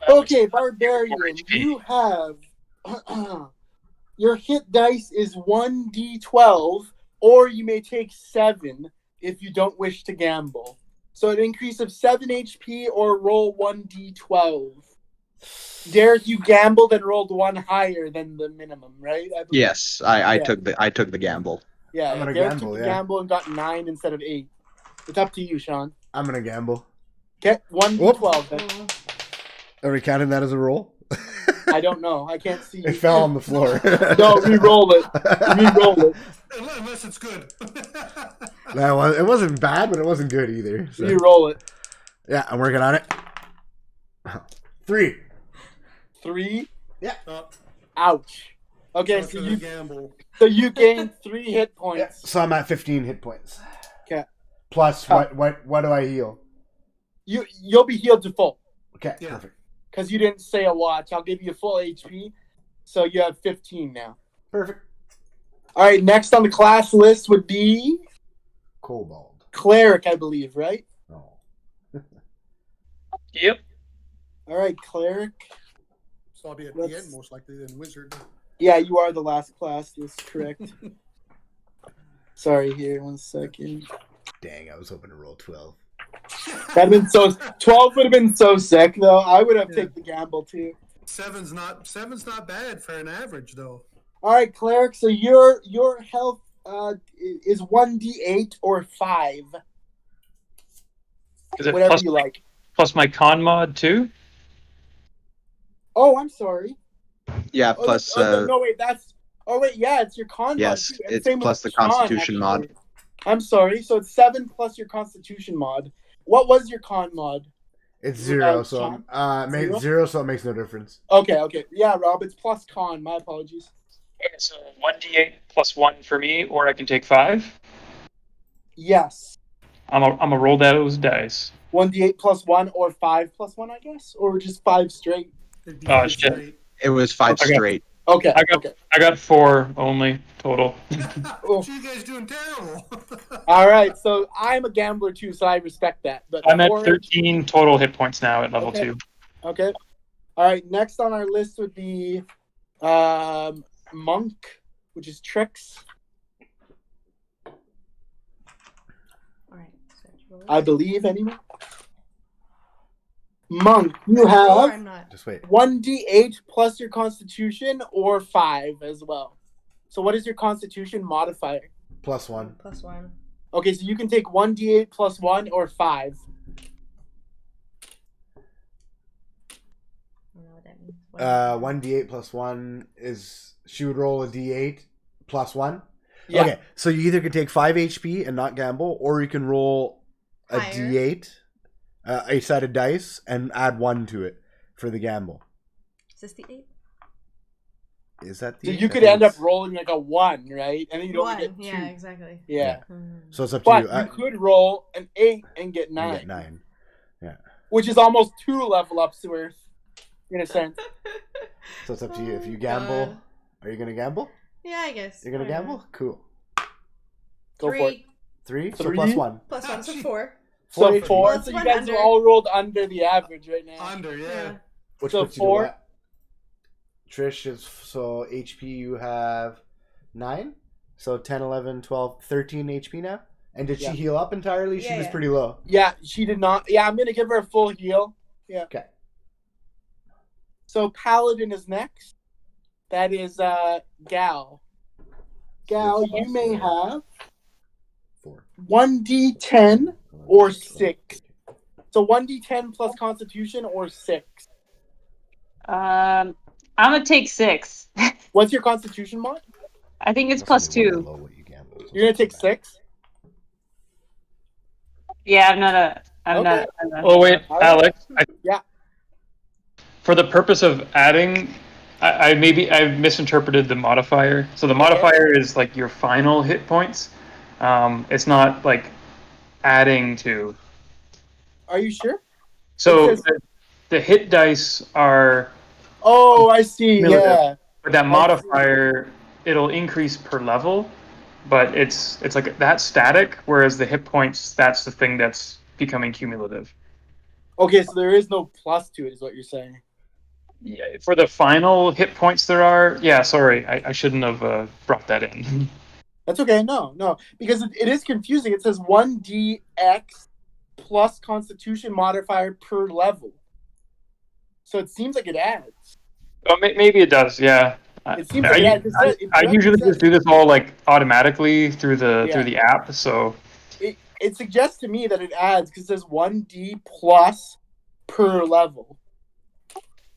Okay, Barbarian, you have your hit dice is 1d12, or you may take 7 if you don't wish to gamble. So an increase of 7 HP or roll 1d12. Derek, you gambled and rolled 1 higher than the minimum, right?
Yes, I took the gamble.
Yeah,
I'm gonna
Derek
gamble,
took the
yeah.
gamble and got 9 instead of 8. It's up to you, Sean.
I'm going to gamble.
Okay, 1d12 then.
Are we counting that as a roll?
I don't know. I can't see.
It fell on the floor.
No, re-roll it. Re-roll it.
Unless it's good.
No, it wasn't bad, but it wasn't good either. So.
Re-roll it.
Yeah, I'm working on it. 3.
3?
Yeah.
Ouch. Okay,
So
so
it's a
you
gamble.
so you gain 3 hit
Yeah,
points.
so I'm at 15 hit points.
Okay.
Plus, what do I heal?
You'll be healed to full
Okay,
Yeah.
perfect.
because you didn't say a watch. I'll give you full HP, so you have 15 now.
Perfect.
All right, next on the class list would be
Kobold.
Cleric, I believe, right?
Oh.
Yep.
All right, Cleric.
So I'll be at the end most likely than Wizard.
Yeah, you are the last class. That's correct. Sorry, here, 1 second.
Dang, I was hoping to roll 12.
That'd been 12 would have been so sick though. I would have taken the gamble too.
Seven's not bad for an average though.
All right, Cleric. So your health is 1d8 or 5.
Is it
Whatever
plus,
you like.
plus my con mod too?
Oh, I'm sorry.
Yeah,
Oh,
plus
no, wait, that's. Oh wait, yeah, it's your con mod.
yes,
Too. And
it's
same
plus
with
the
Sean,
Constitution mod.
actually. I'm sorry. So it's 7 plus your Constitution mod. What was your con mod?
It's 0, so
Sean?
made 0, so it makes no difference.
Okay. Yeah, Rob, it's plus con. My apologies.
Okay, so 1d8 plus 1 for me, or I can take 5.
Yes.
I'm a roll those dice.
1d8 plus 1 or 5 plus 1, I guess, or just 5 straight.
Oh shit!
It was 5
Okay.
straight.
Okay.
I got 4 only total.
So you guys doing terrible.
All right, so I'm a gambler too, so I respect that. But
I'm at
4
13 total hit points now at level
Okay.
2.
Okay. All right. Next on our list would be Monk, which is Trix.
Alright,
I believe anyway. Monk, you
Or
have
I'm not.
Just wait.
1d8 plus your Constitution or 5 as well. So what is your Constitution modifier?
Plus 1.
Plus 1.
Okay, so you can take 1d8 plus 1 or 5.
Oh, no, it that means.
1d8 plus 1 is she would roll a d8 plus 1.
Yeah.
Okay, so you either can take 5 HP and not gamble, or you can roll a
Higher.
d8, a sided dice, and add 1 to it for the gamble.
Is this the 8?
Is that the
So
8?
you could end up rolling like a 1, right? And then you'd only
1,
get 2.
yeah, exactly.
Yeah.
So it's up to
But
you.
you could roll an 8 and get 9.
You get 9. Yeah.
Which is almost 2 level ups worth, in a sense.
So it's up to you. If you gamble,
God.
are you going to gamble?
Yeah, I guess.
You're going to
Why not?
gamble? Cool.
Go for it.
3? So
3?
plus 1.
Plus 1, so 4.
So 4.
Well, it's
So you
one
guys
under.
are all rolled under the average right now.
Under, yeah.
Which
So
puts you to
4.
what? Trish is, so HP you have 9. So 10, 11, 12, 13 HP now. And did
Yeah.
she heal up entirely? She
Yeah,
was
yeah.
pretty low.
Yeah, she did not. Yeah, I'm going to give her a full heal. Yeah.
Okay.
So Paladin is next. That is Gal. Gal, you may have
4.
1d10 or 6. So 1d10 plus Constitution or 6.
I'm gonna take 6.
What's your Constitution mod?
I think it's plus 2.
You're going to take 6?
Yeah, I'm not.
Okay.
Oh wait, Alex.
Yeah.
For the purpose of adding, I misinterpreted the modifier. So the modifier is like your final hit points. It's not like adding to.
Are you sure?
So
It says-
the hit dice are.
Oh, I see.
Cumulative.
Yeah.
But that
I see.
modifier, it'll increase per level, but it's like that's static. Whereas the hit points, that's the thing that's becoming cumulative.
Okay, so there is no plus to it, is what you're saying.
Yeah, for the final hit points there are. Yeah, sorry, I shouldn't have brought that in.
That's okay. No, because it is confusing. It says 1dx plus Constitution modifier per level. So it seems like it adds.
Oh, maybe it does. Yeah.
It seems like it adds.
I usually just do this all like automatically through the app. So
It suggests to me that it adds because it says 1d plus per level.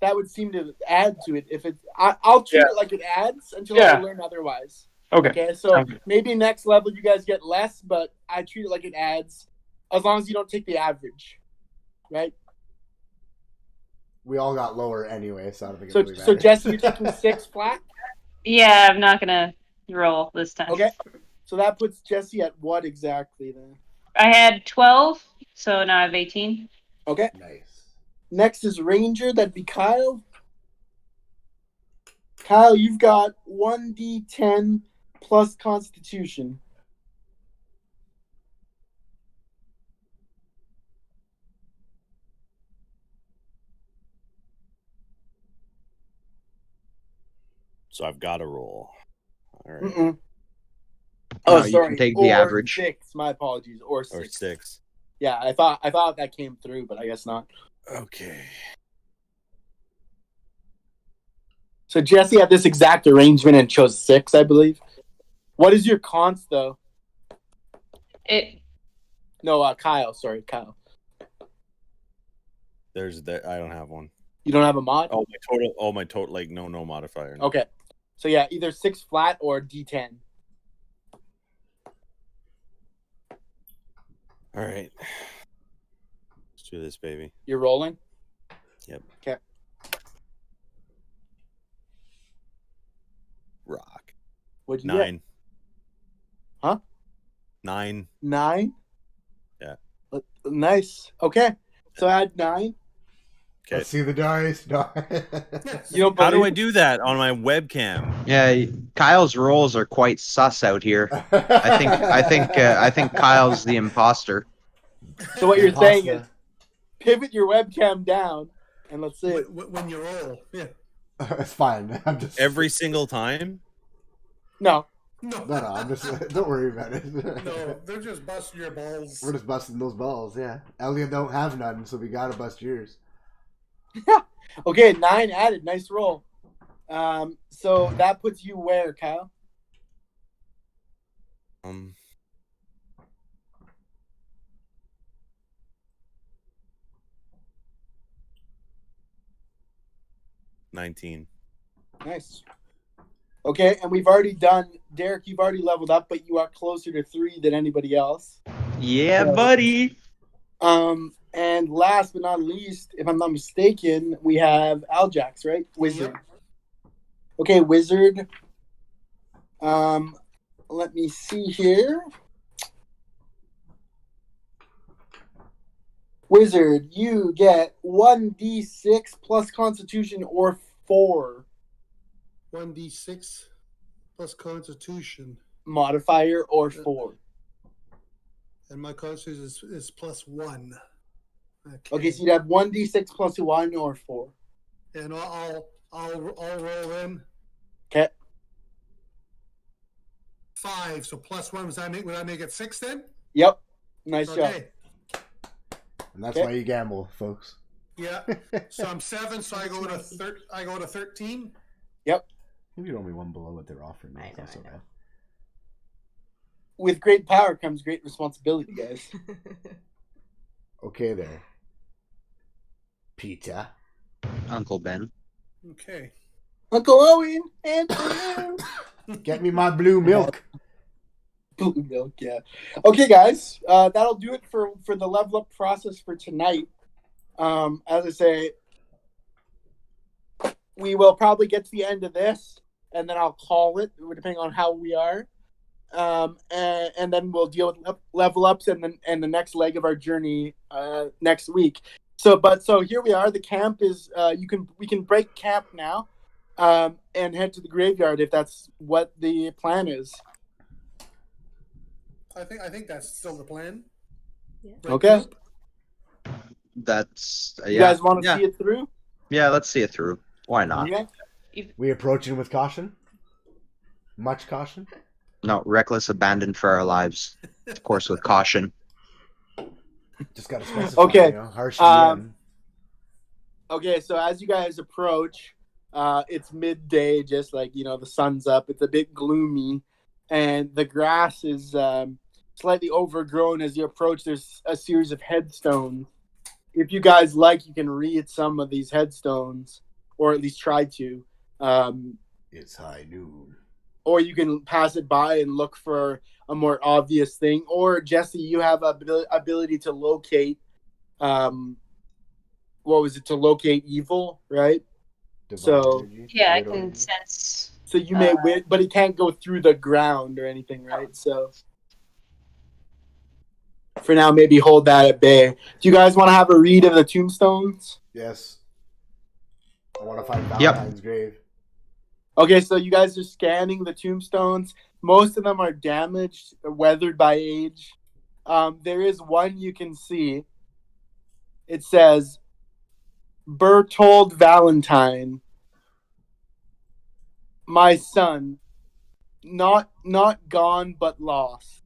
That would seem to add to it. If it's, I'll treat it like it adds until I learn otherwise.
Okay.
So maybe next level you guys get less, but I treat it like it adds, as long as you don't take the average, right?
We all got lower anyway, so I don't think
So,
it really
so
matters.
Jesse, you're taking 6 flat.
Yeah, I'm not gonna roll this time.
Okay. So that puts Jesse at what exactly then?
I had 12, so now I have 18.
Okay.
Nice.
Next is Ranger. That'd be Kyle. Kyle, you've got 1d10 plus Constitution.
So I've got to roll. All right.
Mm-mm.
No,
Oh,
you
sorry.
can take the
Or
average.
6. My apologies. Or 6.
Or 6.
Yeah, I thought that came through, but I guess not.
Okay.
So Jesse had this exact arrangement and chose 6, I believe. What is your cons though? No, Kyle. Sorry, Kyle.
I don't have one.
You don't have a mod?
Oh, my total. Like no modifier. No.
Okay. So yeah, either 6 flat or D10.
All right. Let's do this, baby.
You're rolling?
Yep.
Okay.
Rock.
What'd you
9.
get? Huh?
9.
9?
Yeah.
Nice. Okay. So add 9.
Okay.
Let's see the dice. No.
You don't
How do I
believe-
do that on my webcam?
Yeah, Kyle's rolls are quite sus out here. I think Kyle's the imposter.
So what you're saying is
Pasta.
pivot your webcam down and let's see it.
When you roll, yeah.
It's fine. I'm just
Every single time?
No.
No,
No, I'm just. Don't worry about it.
no, they're just busting your balls.
We're just busting those balls. Yeah, Elliot don't have none, so we gotta bust yours.
Okay, 9 added. Nice roll. So that puts you where, Kyle?
19.
Nice. Okay, and we've already done. Derek, you've already leveled up, but you are closer to 3 than anybody else.
Yeah,
So,
buddy.
And last but not least, if I'm not mistaken, we have Aljax, right? Wizard.
Yep.
Okay, Wizard. Let me see here. Wizard, you get 1d6 plus Constitution or 4
1d6 plus Constitution.
modifier or 4.
And my Constitution is +1.
Okay, so you'd have 1d6 plus 1 or 4.
And I'll roll in.
Okay.
5. So +1. Would I make it 6 then?
Yep. Nice job.
Okay.
And that's
Okay.
why you gamble, folks.
Yeah. So I'm 7. So I go to 13.
Yep.
Maybe you're only one below what they're offering.
I know,
That's
I
not
know.
bad.
With great power comes great responsibility, guys.
Okay, there. Peter.
Uncle Ben.
Okay.
Uncle Owen and Blue
Get me my blue milk.
milk, yeah. Okay, guys, that'll do it for the level up process for tonight. As I say, we will probably get to the end of this, and then I'll call it, depending on how we are. And then we'll deal with level ups and the next leg of our journey next week. So here we are. The camp is we can break camp now, and head to the graveyard if that's what the plan is.
I think that's still the plan.
Yeah.
Okay.
That's
You guys want to see it through?
Yeah, let's see it through. Why not?
Okay.
We approaching with caution? Much caution?
No, reckless abandon for our lives. Of course, with caution.
Just got to specify,
Okay.
you know, harsh again.
Okay, so as you guys approach, it's midday, just like, the sun's up. It's a bit gloomy, and the grass is slightly overgrown as you approach. There's a series of headstones. If you guys like, you can read some of these headstones, or at least try to.
It's high noon.
Or you can pass it by and look for a more obvious thing. Or, Jesse, you have ability to locate, to locate evil, right?
Divine
So-
energy,
Yeah, I
great
can
energy.
sense.
So you may win, but it can't go through the ground or anything, right? So for now, maybe hold that at bay. Do you guys want to have a read of the tombstones?
Yes. I want to find
Yep.
Valentine's grave.
Okay, so you guys are scanning the tombstones. Most of them are damaged, or weathered by age. There is one you can see. It says, Bertold Valentine, my son, not gone but lost.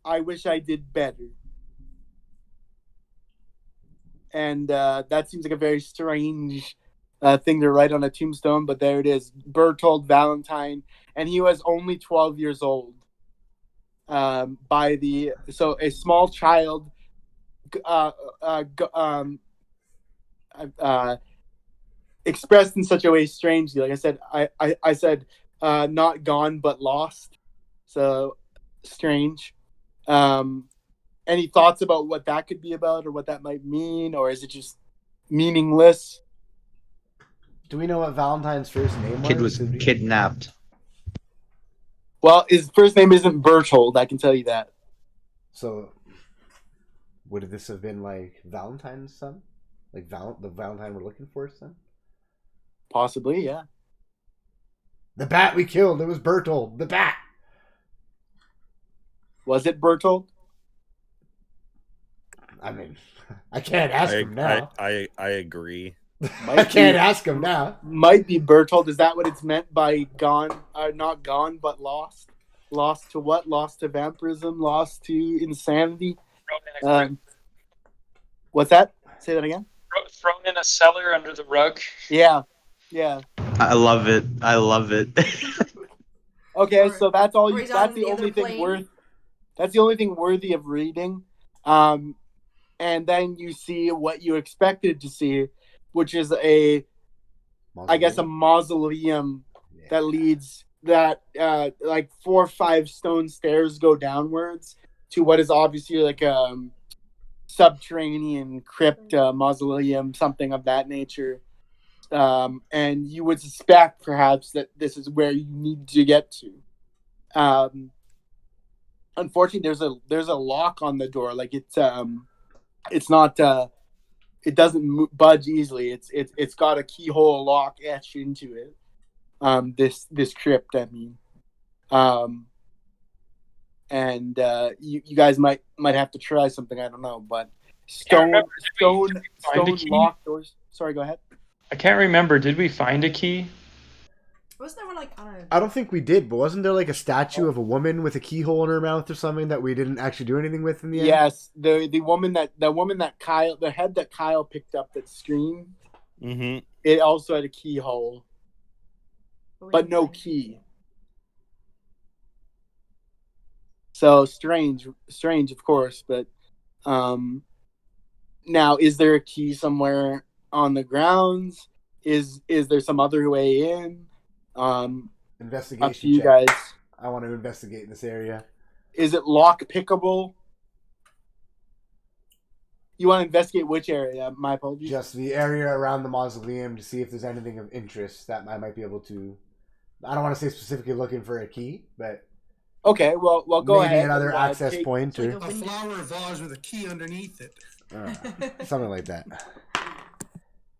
I wish I did better. And that seems like a very strange thing to write on a tombstone, but there it is, Bertold Valentine, and he was only 12 years old. So a small child, expressed in such a way strangely. Like I said, I said not gone but lost. So strange. Any thoughts about what that could be about, or what that might mean, or is it just meaningless?
Do we know what Valentine's first name was?
Kid was
Did we-
kidnapped.
Well, his first name isn't Bertold, I can tell you that.
So, would this have been like Valentine's son? Like the Valentine we're looking for, son?
Possibly, yeah.
The bat we killed. It was Bertold. The bat.
Was it Bertold?
I mean, I can't ask him now.
I agree.
I can't ask him now.
Might be Bertold. Is that what it's meant by gone? Not gone, but lost. Lost to what? Lost to vampirism. Lost to insanity. What's that? Say that again.
Thrown in a cellar under the rug.
Yeah.
I love it. I love it.
Okay, so that's all.
or he's
That's
on
the
the
only
other
thing
plane.
worth. That's the only thing worthy of reading. And then you see what you expected to see, which is a I guess, a mausoleum that leads like 4 or 5 stone stairs go downwards to what is obviously like a subterranean crypt, mausoleum, something of that nature. And you would suspect perhaps that this is where you need to get to. Unfortunately, there's a lock on the door. Like it's not it doesn't budge easily. It's got a keyhole lock etched into it. This crypt, I mean, and you guys might have to try something. I don't know, but stone locked doors. Sorry, go ahead.
I can't remember. Did we find a key?
Was there one like on a...
I don't think we did, but wasn't there like a statue of a woman with a keyhole in her mouth or something that we didn't actually do anything with in the end?
Yes, the woman that Kyle, the head that Kyle picked up that screamed.
Mm-hmm.
It also had a keyhole, but no key. So strange, of course. But now, is there a key somewhere on the grounds? Is there some other way in?
Investigation.
Up to you
check.
guys.
I want to investigate this area.
Is it lock pickable? You want to investigate which area? My apologies.
Just the area around the mausoleum to see if there's anything of interest that I might be able to. I don't want to say specifically looking for a key, but
okay. Well, go
maybe
ahead.
Another access point or
a flower vase with a key underneath it.
Something like that.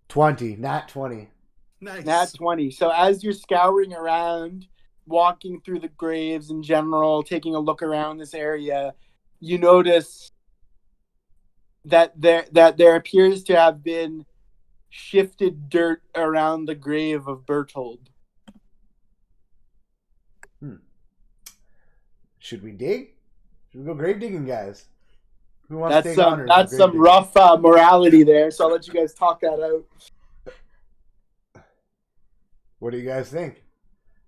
20, nat 20.
Nice.
Nat 20. So as you're scouring around, walking through the graves in general, taking a look around this area, you notice that there appears to have been shifted dirt around the grave of Berthold.
Should we dig? Should we go grave digging, guys? Who wants to take honors?
That's some rough morality there, so I'll let you guys talk that out.
What do you guys think?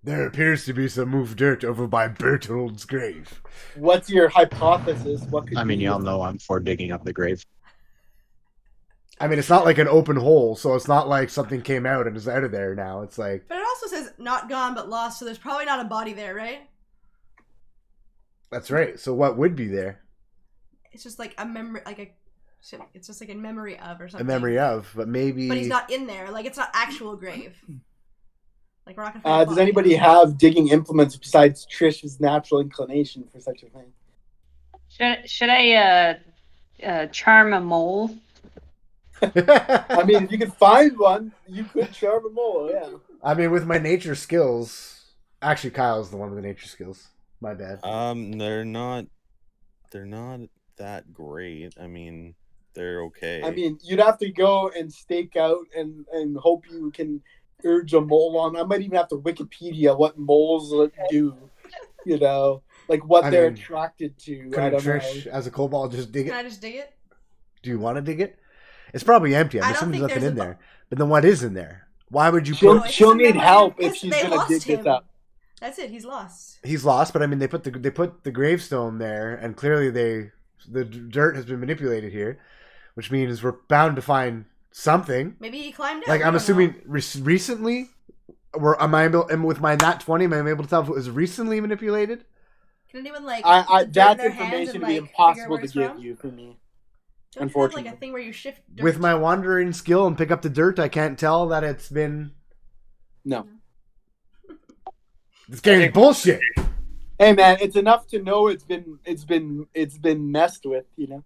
There appears to be some moved dirt over by Berthold's grave.
What's your hypothesis? What could
y'all know I'm for digging up the grave.
I mean, it's not like an open hole, so it's not like something came out and is out of there now. It's like...
But it also says not gone but lost, so there's probably not a body there, right?
That's right. So what would be there?
It's just like a memory, it's just like a memory of or something.
A memory of, but maybe...
But he's not in there. Like, it's not actual grave. Like, we're not gonna find a
does
body.
anybody have digging implements besides Trish's natural inclination for such a thing?
Should I charm a mole?
I mean, if you could find one, you could charm a mole, yeah.
I mean, with my nature skills... Actually, Kyle's the one with the nature skills. My bad.
They're not that great. I mean, they're okay.
I mean, you'd have to go and stake out and hope you can urge a mole on. I might even have to Wikipedia what moles do, you know, like what they're attracted to. I don't
Trish,
know.
As a kobold, just dig it?
Can I just dig it?
Do you want to dig it? It's probably empty. I'm assuming there's nothing in there. But then what is in there? Why would you
She'll need help if she's going to dig this up.
That's it. He's lost.
He's lost, but I mean, they put the gravestone there, and clearly the dirt has been manipulated here, which means we're bound to find something.
Maybe he climbed out.
Like I'm assuming recently, with my nat 20, am I able to tell if it was recently manipulated?
Can anyone like?
That information would be impossible to give you for me.
Don't you have like a thing where you shift dirt?
With my wandering skill and pick up the dirt, I can't tell that it's been.
No.
This game's bullshit.
Hey man, it's enough to know it's been messed with, you know.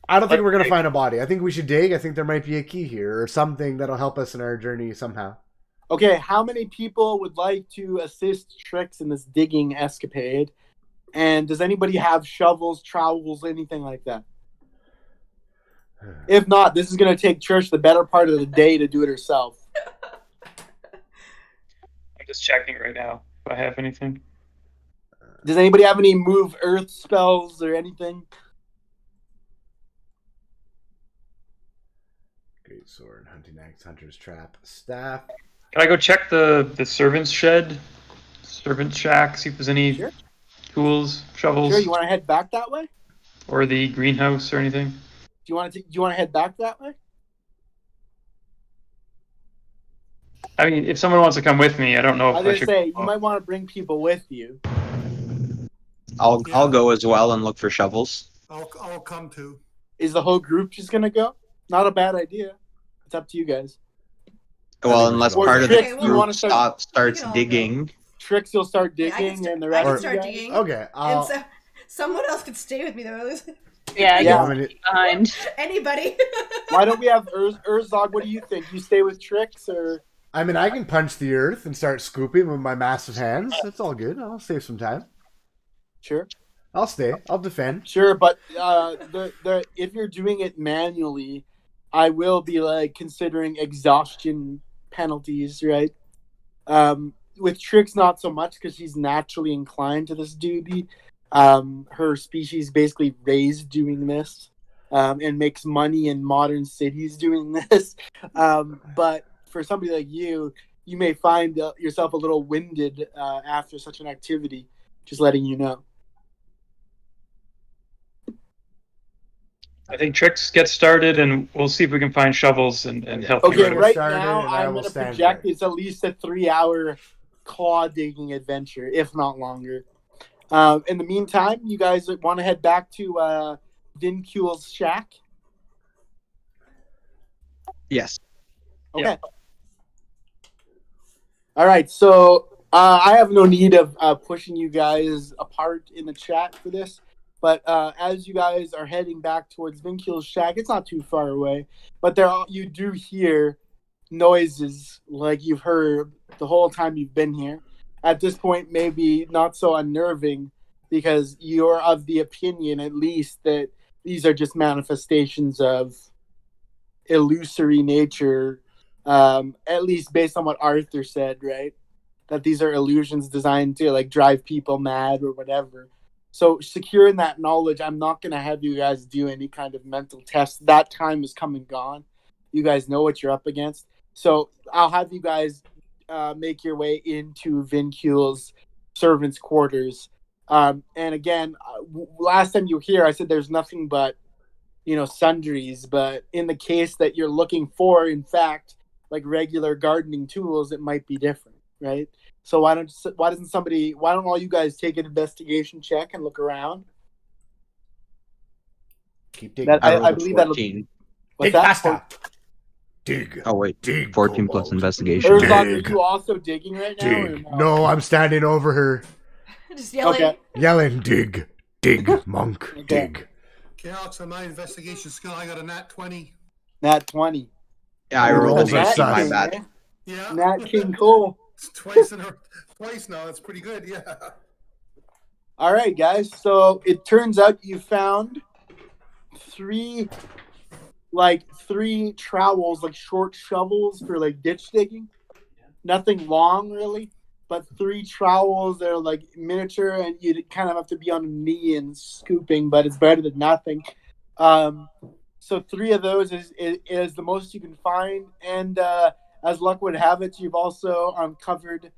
I don't think we're gonna find a body. I think we should dig. I think there might be a key here or something that'll help us in our journey somehow.
Okay, how many people would like to assist Trix in this digging escapade? And does anybody have shovels, trowels, anything like that? If not, this is gonna take Trish the better part of the day to do it herself.
I'm just checking right now. Do I have anything?
Does anybody have any move earth spells or anything?
Great sword, hunting axe, hunter's trap, staff.
Can I go check the servant's shed, servant's shack, see if there's any tools, shovels?
Sure. You want to head back that way?
Or the greenhouse or anything?
Do you want to head back that way?
I mean, if someone wants to come with me, I don't know
I
if
was
I
gonna
should.
say you might want to bring people with you.
I'll go as well and look for shovels.
I'll come too.
Is the whole group just gonna go? Not a bad idea. It's up to you guys.
Well, unless
Or
part of
Trix,
the
you
group
wanna start-
starts
we can all
digging.
Trix, you'll start
Yeah, I can
digging,
start-
and the
I
rest
can
of
start
you guys.
digging.
Okay.
And so, someone else could stay with me though.
Yeah, I
Yeah.
can
I mean,
stay behind.
Anybody.
Why don't we have Urzog? What do you think? You stay with Trix, or
I mean, I can punch the earth and start scooping with my massive hands. That's all good. I'll save some time.
sure?
I'll stay. I'll defend.
Sure, but if you're doing it manually, I will be like considering exhaustion penalties, right? With Trix, not so much because she's naturally inclined to this duty. Her species basically raised doing this, and makes money in modern cities doing this. But for somebody like you, you may find yourself a little winded after such an activity. Just letting you know.
I think Trix gets started, and we'll see if we can find shovels and help you
Okay,
out.
right
started
now
and I
I'm
will
going to
stand
project
there.
it's at least a 3-hour claw digging adventure, if not longer. In the meantime, you guys want to head back to Vincul's shack?
Yes.
Okay.
Yeah.
All right, so I have no need of pushing you guys apart in the chat for this. But as you guys are heading back towards Vincul's shack, it's not too far away. But you do hear noises like you've heard the whole time you've been here. At this point, maybe not so unnerving because you're of the opinion, at least, that these are just manifestations of illusory nature, at least based on what Arthur said, right? That these are illusions designed to like drive people mad or whatever. So securing that knowledge, I'm not going to have you guys do any kind of mental test. That time is come and gone. You guys know what you're up against. So I'll have you guys make your way into Vincul's servants' quarters. And again, last time you were here, I said there's nothing but, sundries. But in the case that you're looking for, in fact, like regular gardening tools, it might be different, right? So why don't all you guys take an investigation check and look around?
Keep digging.
I believe that'll.
14.
What's
Dig
that?
faster. Dig.
Oh wait,
Dig.
14 plus
Cobalt.
investigation.
Urzog, are
Dig.
you also digging right now? Or
Dig.
no?
No, I'm standing over her,
Just yelling.
Okay.
yelling, dig. Dig, monk.
Okay.
Dig.
Okay, Alex, on my investigation skill, I got a nat 20.
Nat 20.
Yeah, I rolled
Rolls
an
are
18,
sus.
my bad.
eh?
Yeah.
Nat King Cole.
It's twice now. That's pretty good. Yeah.
All right, guys. So it turns out you found three trowels, like short shovels for like ditch digging. Nothing long, really, but 3 trowels that are like miniature, and you kind of have to be on a knee and scooping, but it's better than nothing. So 3 of those is the most you can find, and as luck would have it, you've also uncovered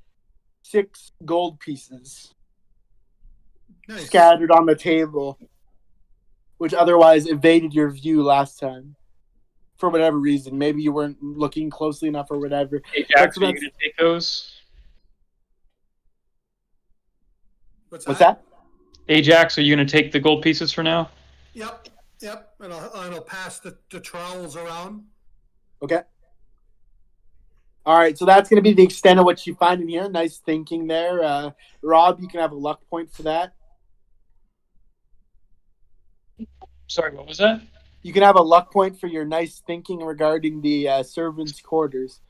6 gold pieces
Nice.
scattered on the table, which otherwise evaded your view last time for whatever reason. Maybe you weren't looking closely enough or whatever.
Hey, Jax, are you
That's-
going to take those?
What's that?
Ajax, are you going to take the gold pieces for now?
Yep. And I'll pass the trowels around.
Okay. All right, so that's going to be the extent of what you find in here. Nice thinking there. Rob, you can have a luck point for that.
Sorry, what was that?
You can have a luck point for your nice thinking regarding the servants' quarters.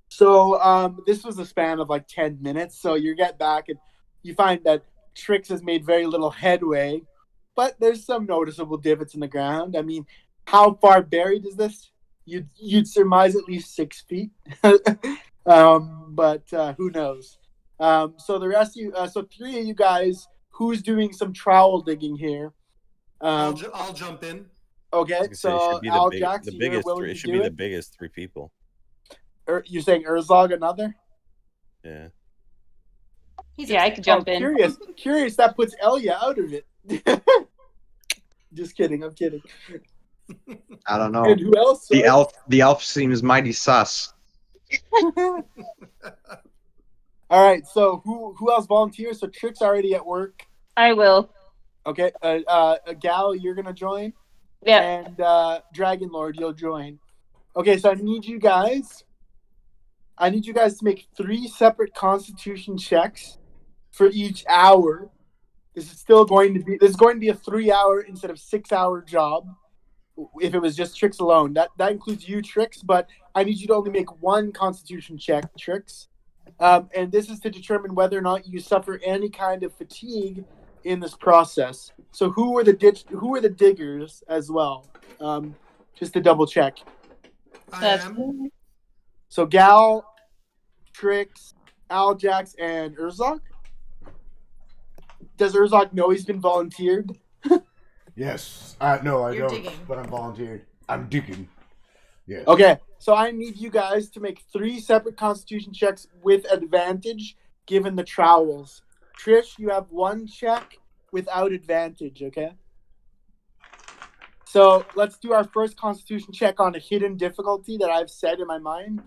So this was a span of like 10 minutes. So you get back and you find that Trix has made very little headway, but there's some noticeable divots in the ground. I mean, how far buried is this? You'd surmise at least 6 feet, but who knows? So the rest of you, so 3 of you guys, who's doing some trowel digging here?
I'll jump in.
Okay, so Al Jackson,
the biggest three. It should be the biggest 3 people.
You're saying Urzog another?
Yeah.
Yeah, I could jump in.
Curious. That puts Elia out of it. Just kidding. I'm kidding.
I don't know.
And who else?
The elf seems mighty sus.
All right, so who else volunteers? So Trick's already at work.
I will.
Okay, Gal, you're gonna join.
Yeah.
And Dragon Lord, you'll join. Okay, so I need you guys to make 3 separate Constitution checks for each hour. This is going to be a 3-hour instead of 6-hour job. If it was just Tricks alone, that includes you, Tricks. But I need you to only make 1 Constitution check, Tricks. And this is to determine whether or not you suffer any kind of fatigue in this process. So who are the diggers as well? Just to double check.
I am.
So Gal, Trix, Aljax, and Urzok. Does Urzok know he's been volunteered?
Yes. No, I
You're
don't.
digging.
But I'm volunteered. I'm digging. Yeah.
Okay, so I need you guys to make 3 separate Constitution checks with advantage given the trowels. Trish, you have 1 check without advantage, okay? So let's do our first Constitution check on a hidden difficulty that I've set in my mind.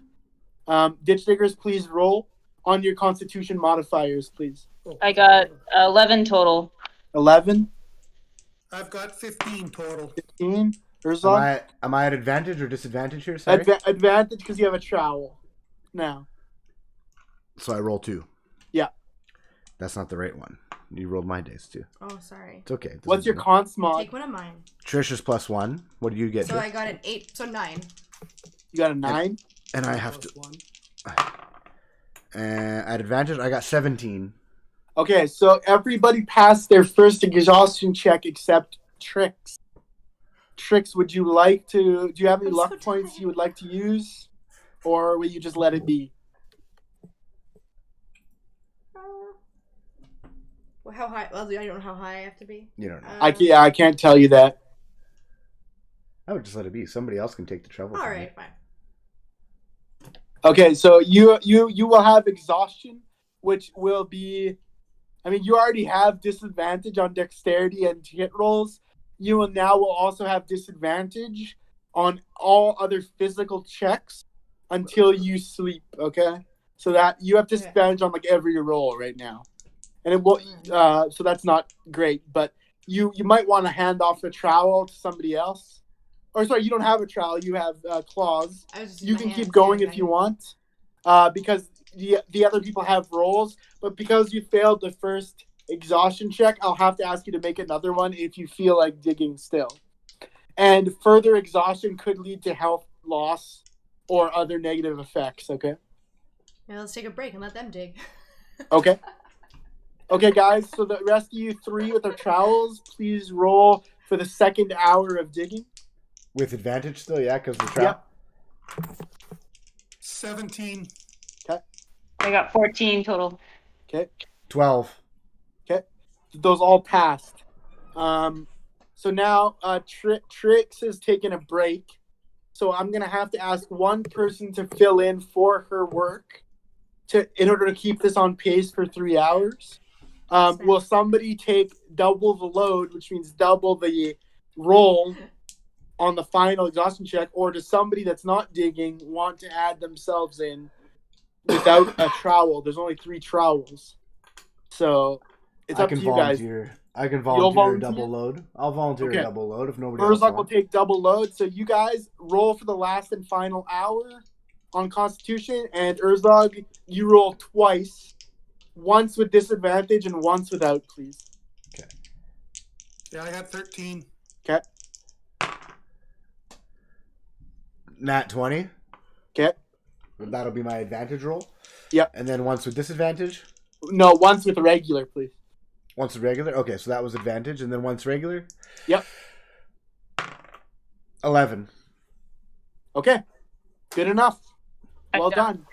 Ditch Diggers, please roll on your Constitution modifiers, please.
I got 11 total.
11,
I've got 15 total.
15. Urzok?
Am I at advantage or disadvantage here? Sorry.
Advantage because you have a trowel now.
So I roll 2.
Yeah.
That's not the right one. You rolled my dice too.
Oh, sorry.
It's okay.
What's your cons mod?
Take one of mine.
Trish is +1. What do you get?
So
Trish?
I got an 8, so 9.
You got a 9?
And I have
Plus
to.
1.
At advantage, I got 17.
Okay, so everybody passed their first exhaustion check except Trix. Trix, would you like to? Do you have any
I'm
luck
so
points
tired.
you would like to use, or will you just let it be?
Well, how high? Well, I don't know how high I have to be.
You don't know.
I can't tell you that.
I would just let it be. Somebody else can take the trouble.
All
from
right,
it.
fine.
Okay, so you will have exhaustion, which will be, I mean, you already have disadvantage on dexterity and hit rolls. You will also have disadvantage on all other physical checks until you sleep. Okay, so that you have disadvantage on like every roll right now, and it will. So that's not great, but you might want to hand off the trowel to somebody else. Or sorry, you don't have a trowel. You have claws. You can keep going if you want, because the other people have rolls. But because you failed the first exhaustion check, I'll have to ask you to make another one if you feel like digging still. And further exhaustion could lead to health loss or other negative effects. Okay.
Yeah, let's take a break and let them dig.
Okay. Okay, guys. So the rest of you 3 with their trowels, please roll for the second hour of digging.
With advantage still, yeah, because the trap.
Yep.
17.
Okay.
I got 14 total.
Okay.
12.
Okay. Those all passed. So now Trix has taken a break. So I'm gonna have to ask one person to fill in for her work in order to keep this on pace for 3 hours. Will somebody take double the load, which means double the roll on the final exhaustion check, or does somebody that's not digging want to add themselves in without a trowel? There's only 3 trowels, so it's up to you guys.
I can
You'll
volunteer a double load. I'll volunteer a double load if nobody else
Urzok will
wants.
take double load. So you guys roll for the last and final hour on Constitution, and Urzog, you roll twice, once with disadvantage and once without, please.
Okay.
Yeah, I got 13.
Okay.
Nat 20.
Okay.
That'll be my advantage roll.
Yep.
And then once with disadvantage.
No, once with regular, please.
Once with regular. Okay, so that was advantage, and then once regular.
Yep.
11.
Okay. Good enough. Well done.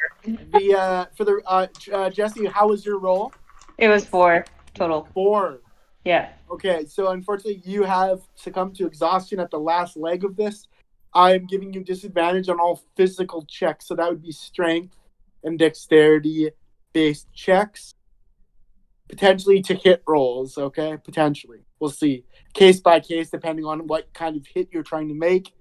Jesse, how was your roll?
It was 4 total.
4.
Yeah.
Okay, so unfortunately you have succumbed to exhaustion at the last leg of this. I'm giving you disadvantage on all physical checks, so that would be strength and dexterity based checks. Potentially to hit rolls, okay? Potentially. We'll see. Case by case, depending on what kind of hit you're trying to make.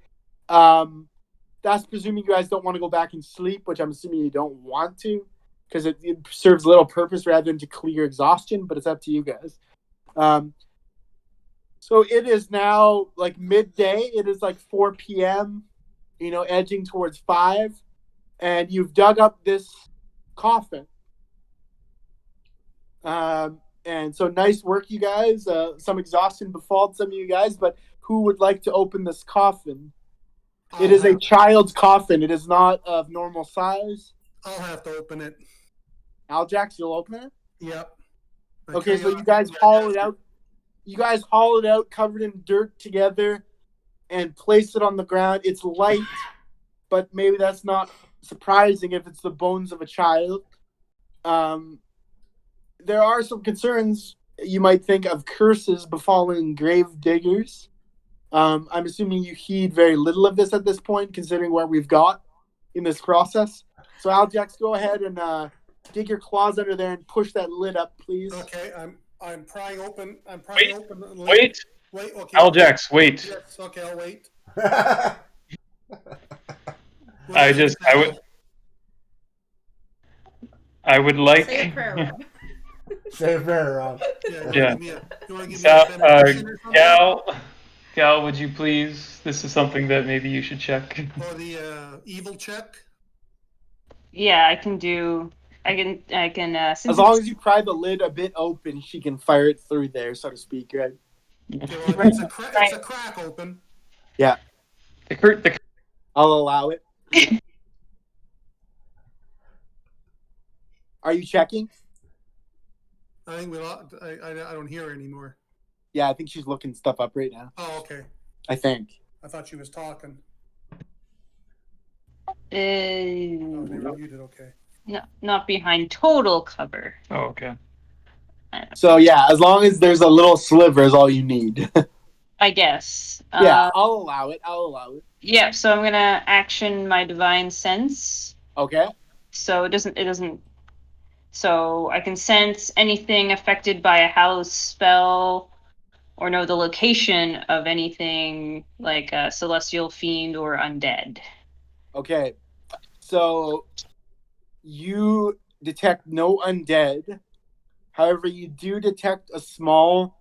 That's presuming you guys don't want to go back and sleep, which I'm assuming you don't want to, because it serves little purpose rather than to clear exhaustion, but it's up to you guys. So it is now like midday. It is like 4 p.m., edging towards 5, and you've dug up this coffin. And so nice work, you guys. Some exhaustion befalled some of you guys, but who would like to open this coffin? It is a child's coffin. It is not of normal size.
I'll have to open it.
Aljax, you'll open it?
Yep.
Okay, so you guys haul it out. You guys haul it out covered in dirt together and place it on the ground. It's light, but maybe that's not surprising if it's the bones of a child. There are some concerns you might think of curses befalling grave diggers. I'm assuming you heed very little of this at this point, considering where we've got in this process. So Aljax, go ahead and dig your claws under there and push that lid up, please.
Okay, I'm prying open. Open the lid.
Wait.
Okay.
Aljax, wait.
Yes, okay, I'll wait.
I would like.
Say a prayer, Rob.
Say a prayer, Rob.
Yeah. Gal, would you please? This is something that maybe you should check.
Or the evil check.
Yeah, I can do. I can.
As long as you pry the lid a bit open, she can fire it through there, so to speak, right?
Okay, well, it's a crack open.
Yeah. I'll allow it. Are you checking?
I think I don't hear her anymore.
Yeah, I think she's looking stuff up right now.
Oh, okay.
I think.
I thought she was talking.
They
reviewed it, okay.
No, not behind total cover.
Oh, okay.
So yeah, as long as there's a little sliver is all you need.
I guess.
Yeah, I'll allow it.
Yeah, so I'm gonna action my divine sense.
Okay.
So it doesn't. So I can sense anything affected by a house spell, or know the location of anything like a celestial fiend or undead.
Okay, so you detect no undead. However, you do detect a small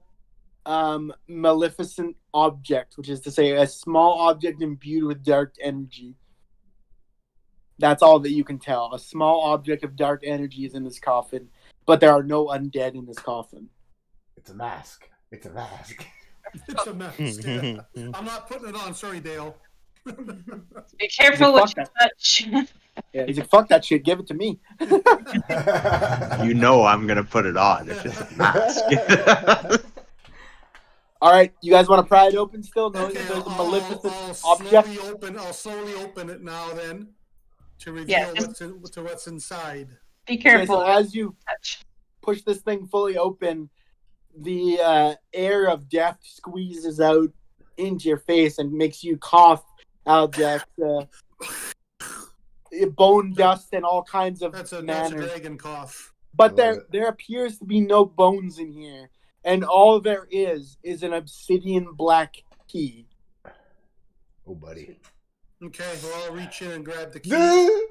maleficent object, which is to say a small object imbued with dark energy. That's all that you can tell. A small object of dark energy is in this coffin, but there are no undead in this coffin.
It's a mask. It's a mask.
It's a mask. Yeah. I'm not putting it on. Sorry, Dale.
Be careful what you touch.
Yeah, he's like, fuck that shit. Give it to me.
You know I'm going to put it on if it's a mask.
All right, you guys want to pry it open still? No,
Okay,
there's a maleficent
I'll
object.
slowly open it now then to reveal what's inside.
Be careful.
Okay, so as you push this thing fully open, the air of death squeezes out into your face and makes you cough out that bone dust and all kinds of
That's a dragon cough.
But there appears to be no bones in here, and all there is an obsidian black key.
Oh, buddy.
Okay, well, I'll reach in and grab the key.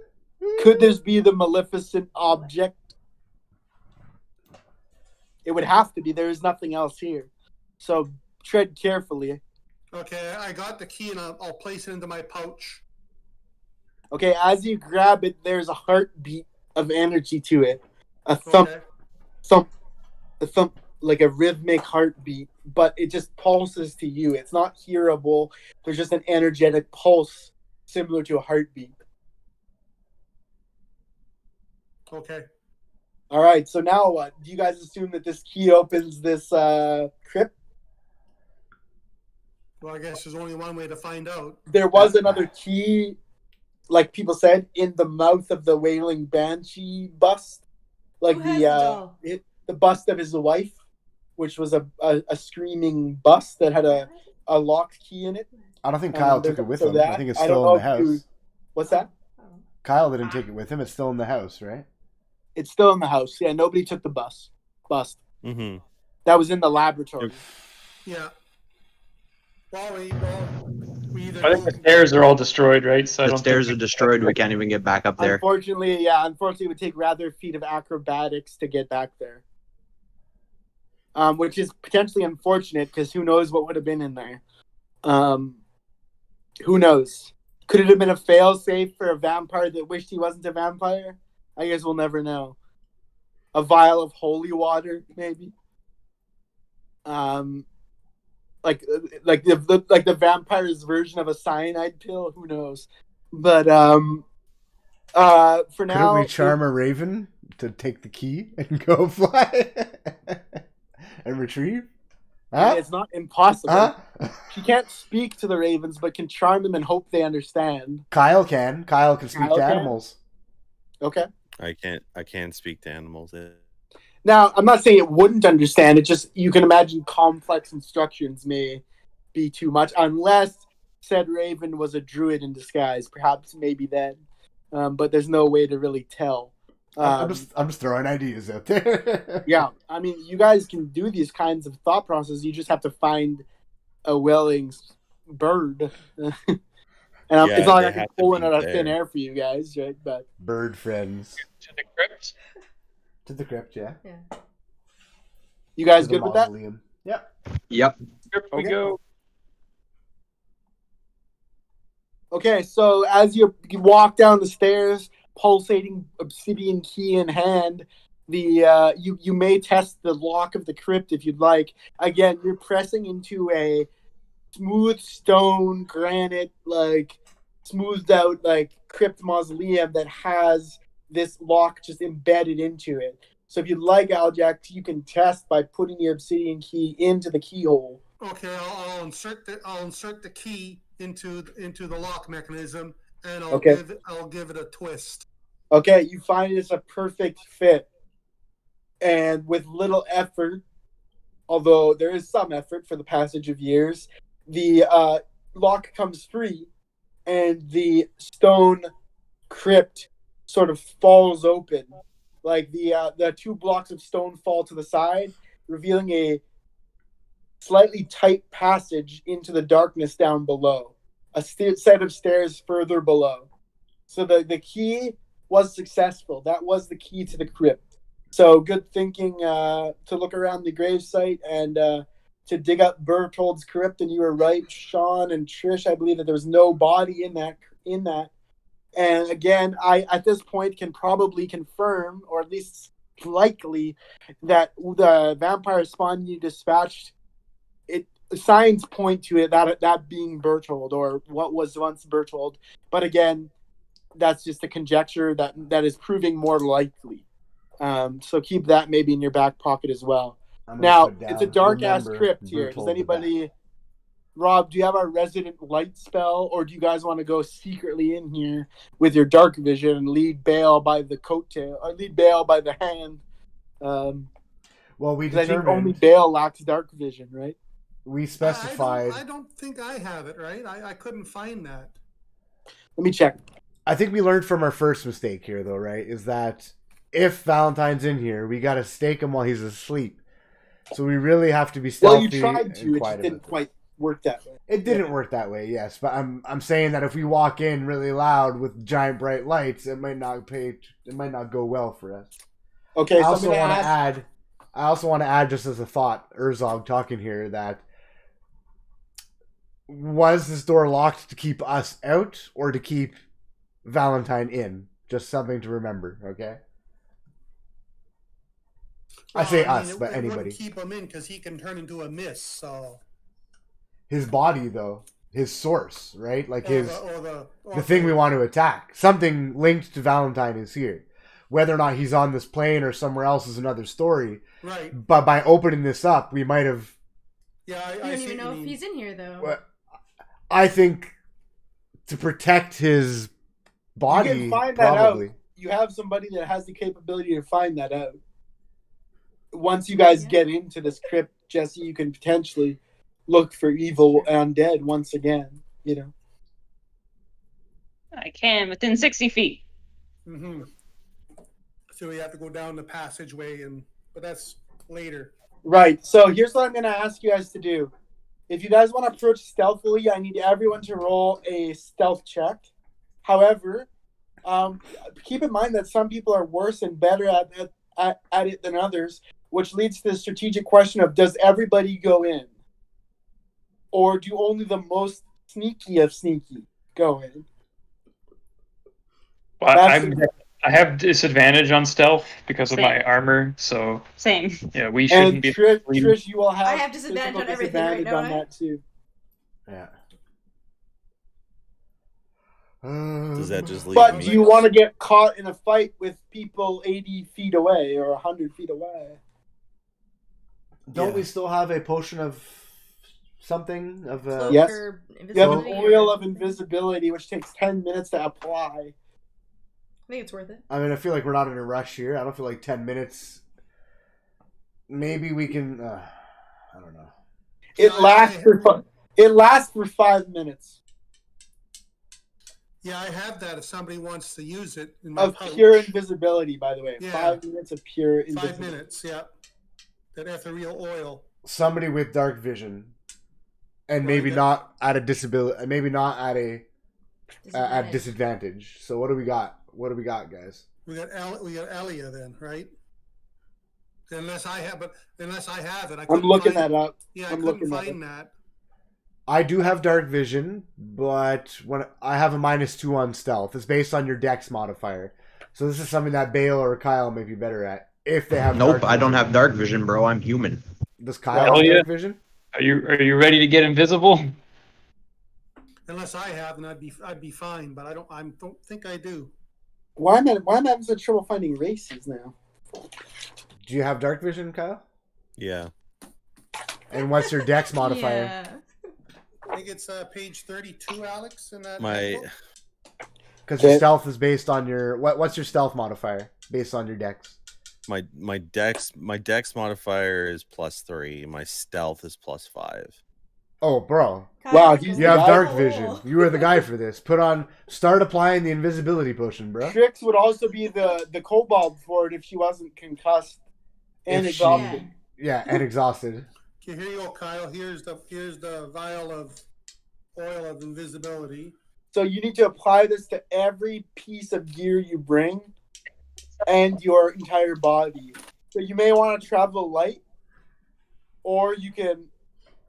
Could this be the maleficent object? It would have to be. There is nothing else here. So tread carefully. Okay,
I got the key and I'll place it into my pouch.
Okay, as you grab it, there's a heartbeat of energy to it. A thump, thump, a thump, like a rhythmic heartbeat, but it just pulses to you. It's not hearable. There's just an energetic pulse similar to a heartbeat.
Okay.
All right, so now what? Do you guys assume that this key opens this crypt?
Well, I guess there's only one way to find out.
There was another key, like people said, in the mouth of the Wailing Banshee bust. Like the bust of his wife, which was a screaming bust that had a locked key in it.
I don't think Kyle took it with him. I think it's still in the house.
What's that?
Kyle didn't take it with him. It's still in the house, right?
It's still in the house. Yeah, nobody took the bust.
Mm-hmm.
That was in the laboratory.
Yeah. Well, we either
I think the stairs are all destroyed, right? So I
The
don't
stairs
think
are destroyed. We can't even get back up there.
Unfortunately, it would take rather feat of acrobatics to get back there. Which is potentially unfortunate because who knows what would have been in there. Who knows? Could it have been a fail-safe for a vampire that wished he wasn't a vampire? I guess we'll never know. A vial of holy water, maybe. Like the vampire's version of a cyanide pill. Who knows? But for now,
couldn't we charm a raven to take the key and go fly and retrieve? Huh?
It's not impossible.
Huh?
She can't speak to the ravens, but can charm them and hope they understand.
Kyle can. Kyle can speak to animals.
Okay.
I can't speak to animals.
Now, I'm not saying it wouldn't understand. It just, you can imagine complex instructions may be too much, unless said raven was a druid in disguise. Perhaps maybe then. But there's no way to really tell.
I'm just throwing ideas out there.
Yeah, I mean, you guys can do these kinds of thought processes. You just have to find a willing bird. And it's not like I can pull one out of thin air for you guys, right? But
bird friends.
To the crypt?
To the crypt, yeah.
You guys good with that?
Yep.
Crypt we go.
Okay, so as you walk down the stairs, pulsating obsidian key in hand, you may test the lock of the crypt if you'd like. Again, you're pressing into a smooth stone, granite, like smoothed out like crypt mausoleum that has this lock just embedded into it. So if you'd like, Aljax, you can test by putting the obsidian key into the keyhole.
Okay, I'll insert the key into the lock mechanism, and I'll give it a twist.
Okay, you find it's a perfect fit, and with little effort, although there is some effort for the passage of years, the lock comes free, and the stone crypt sort of falls open. Like the two blocks of stone fall to the side, revealing a slightly tight passage into the darkness down below. A set of stairs further below. So the key was successful. That was the key to the crypt. So good thinking to look around the gravesite and to dig up Bertold's crypt. And you were right, Sean and Trish. I believe that there was no body in that. And again, I at this point can probably confirm, or at least likely, that the vampire spawn you dispatched, signs point to it that being Bertold, or what was once Bertold. But again, that's just a conjecture that is proving more likely. So keep that maybe in your back pocket as well. Now, it's a dark-ass crypt here. Does anybody... Rob, do you have a resident light spell, or do you guys want to go secretly in here with your dark vision and lead Bale by the coattail, or lead Bale by the hand?
Well, we
determined... I think only Bale lacks dark vision, right?
We specified...
I don't think I have it, right? I couldn't find that.
Let me check.
I think we learned from our first mistake here, though, right? Is that if Valentine's in here, we got to stake him while he's asleep. So we really have to be stealthy.
Well, you tried to. It just didn't quite work that way.
It didn't work that way, yes. But I'm saying that if we walk in really loud with giant bright lights, it might not go well for us.
Okay,
I also want to add, just as a thought, Urzog talking here, that was this door locked to keep us out or to keep Valentine in? Just something to remember, okay? I say us, but anybody.
Keep him in because he can turn into a mist. So
his body, though, his source, right? Like the thing we want to attack, something linked to Valentine is here. Whether or not he's on this plane or somewhere else is another story.
Right.
But by opening this up, we might have.
Yeah, I don't even know if he's in here though.
Well, I think to protect his body,
you can find
probably.
That out. You have somebody that has the capability to find that out. Once you guys get into this crypt, Jesse, you can potentially look for evil undead once again, you know.
I can, within 60 feet.
Mm-hmm. So we have to go down the passageway, but that's later.
Right. So here's what I'm going to ask you guys to do. If you guys want to approach stealthily, I need everyone to roll a stealth check. However, keep in mind that some people are worse and better at it than others, which leads to the strategic question of, does everybody go in? Or do only the most sneaky of sneaky go in?
Well, I have disadvantage on stealth because of
Same.
my armor, so
Same.
yeah, we shouldn't be.
Trish, you will have.
I have disadvantage on everything right now,
on that too.
Yeah.
Does that just leave?
But do you want to get caught in a fight with people 80 feet away or 100 feet away?
Don't we still have a potion of something of?
Yes.
Or
You have an
invisibility
oil
or-
of invisibility, which takes 10 minutes to apply.
I think it's worth it.
I mean, I feel like we're not in a rush here. I don't feel like 10 minutes. Maybe we can. I don't know.
It lasts for 5 minutes
Yeah, I have that if somebody wants to use it. In my
of
pouch.
pure invisibility. By the way,
Yeah.
5 minutes of pure
5
invisibility.
minutes, yeah. That ethereal oil.
Somebody with dark vision, and
Well,
maybe
that-
not at a disability. Maybe not at a at
Disadvantage.
disadvantage. So what do we got? What do we got, guys?
We got Alia then, right? Unless I have it, I
I'm
couldn't
looking
find,
that up.
Yeah,
I'm
I
looking
couldn't
that
find that.
I do have dark vision, but when I have a -2 on stealth, it's based on your dex modifier. So this is something that Bale or Kyle may be better at if they have.
Nope,
dark
I don't
vision.
have dark vision, bro. I'm human.
Does Kyle
Hell
have
yeah.
dark vision?
Are you ready to get invisible?
Unless I have, then I'd be fine. But I don't think I do.
Why am I having such trouble finding races now?
Do you have dark vision, Kyle?
Yeah.
And what's your dex modifier?
Yeah.
I think it's page 32, Alex. In that
My
notebook.
Because your stealth is based on your what's your stealth modifier based on your dex?
my dex modifier is +3. My stealth is +5.
Oh, bro,
Wow, he's
you have
the
dark
guy.
vision. You are the guy for this. Start applying the invisibility potion, bro.
Trix would also be the kobold for it if she wasn't concussed and
If she-
exhausted.
Yeah, and exhausted.
Okay, here you go, Kyle. Here's the vial of oil of invisibility.
So you need to apply this to every piece of gear you bring and your entire body. So you may want to travel light, or you can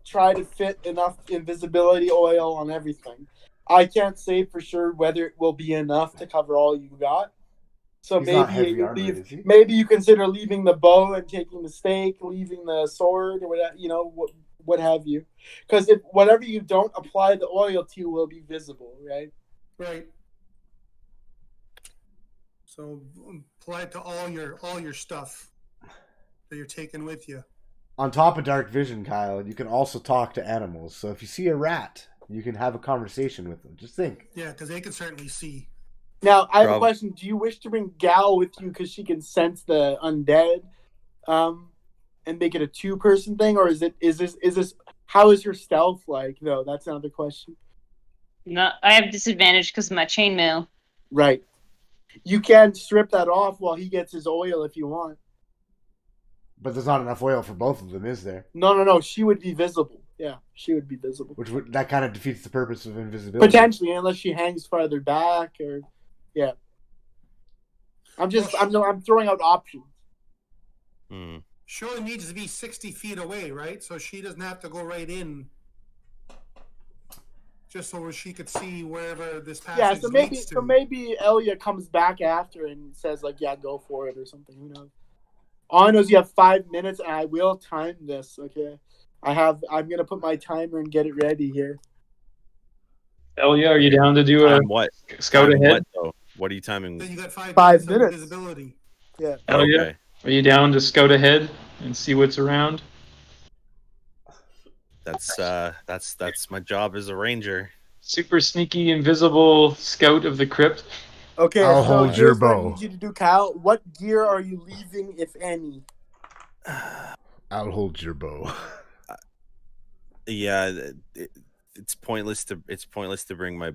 try to fit enough invisibility oil on everything. I can't say for sure whether it will be enough to cover all you got. So
He's not heavy
maybe you
armored, is he?
maybe you consider leaving the bow and taking the stake, leaving the sword, or whatever, what have you. Because if whatever you don't apply the oil to will be visible, right?
Right. So apply it to all your stuff that you're taking with you.
On top of dark vision, Kyle, you can also talk to animals. So if you see a rat, you can have a conversation with them. Just think.
Yeah, because they can certainly see.
Now, I have a
Prob-
question. Do you wish to bring Gal with you because she can sense the undead, and make it a two-person thing, or is this how is her stealth like? Though that's another question.
No, I have disadvantage because of my chainmail.
Right. You can strip that off while he gets his oil if you want.
But there's not enough oil for both of them, is there?
No. She would be visible. Yeah, she would be visible.
That kind of defeats the purpose of invisibility.
Potentially, unless she hangs farther back, or yeah. I'm throwing out options.
Hmm.
Sure needs to be 60 feet away, right? So she doesn't have to go right in. Just so she could see wherever this passage
Yeah, so
leads to.
maybe Elia comes back after and says like, "Yeah, go for it" or something. Who knows? All I know is you have 5 minutes, and I will time this. Okay, I'm gonna put my timer and get it ready here.
Elia, are you down to do a
Time what?
scout
Time
ahead?
What, though? What are you timing?
Then you got 5
5
minutes of
minutes.
invisibility.
Yeah.
Elia,
Okay.
are you down to scout ahead and see what's around?
That's my job as a ranger.
Super sneaky, invisible scout of the crypt.
Okay,
I'll
so
hold
here's
your
what I
bow.
need you to do, Kyle. What gear are you leaving, if any?
I'll hold your bow.
Yeah, it's pointless to bring my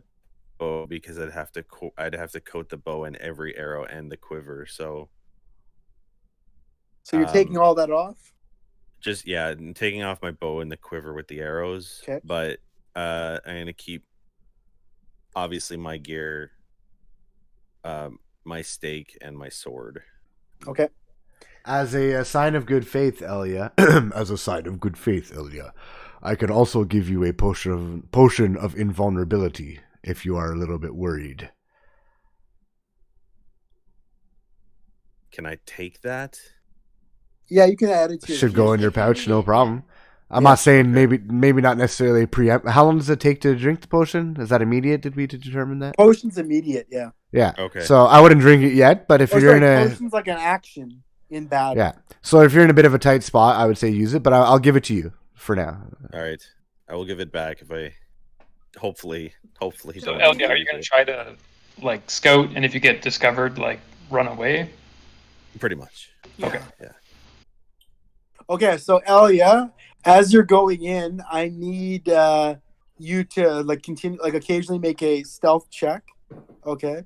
bow because I'd have to coat the bow in every arrow and the quiver. So
So you're taking all that off?
Just taking off my bow and the quiver with the arrows.
Okay.
But I'm gonna keep obviously my gear, my stake, and my sword.
Okay.
As a sign of good faith, Elia, as a sign of good faith, Elia, I can also give you a potion of invulnerability if you are a little bit worried.
Can I take that?
Yeah, you can add it to
Should go in your pouch, no problem. I'm
Yeah.
not saying maybe not necessarily preempt. How long does it take to drink the potion? Is that immediate? Did we determine that?
Potion's immediate, yeah.
Yeah.
Okay.
So I wouldn't drink it yet, but if you're in a
potion's like an action in battle.
yeah, so if you're in a bit of a tight spot, I would say use it, but I'll give it to you for now.
All right. I will give it back if I hopefully.
So Elia, are you going to try to like scout, and if you get discovered, like run away?
Pretty much.
Okay.
Yeah.
Okay, so Elia, as you're going in, I need you to like continue, like occasionally make a stealth check. Okay.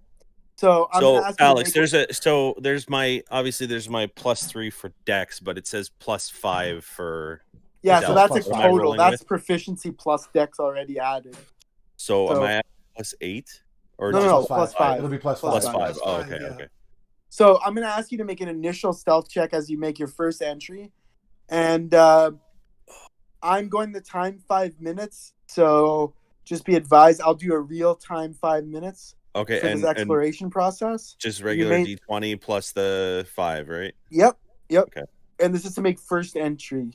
So I'm gonna ask you
Alex,
to make
there's my +3 for Dex, but it says +5 for
yeah. So that's a
What am I
total.
rolling
That's
with?
proficiency plus Dex already added.
So
So-
am I at +8 or
No,
just
plus five.
It'll be plus
plus
five.
five? Oh,
Plus
okay,
five,
okay.
So I'm gonna ask you to make an initial stealth check as you make your first entry, and I'm going to time 5 minutes. So just be advised, I'll do a real time 5 minutes
Okay,
for this
and
exploration process.
just regular
may-
D20 plus the 5, right?
Yep.
Okay.
And this is to make first entry.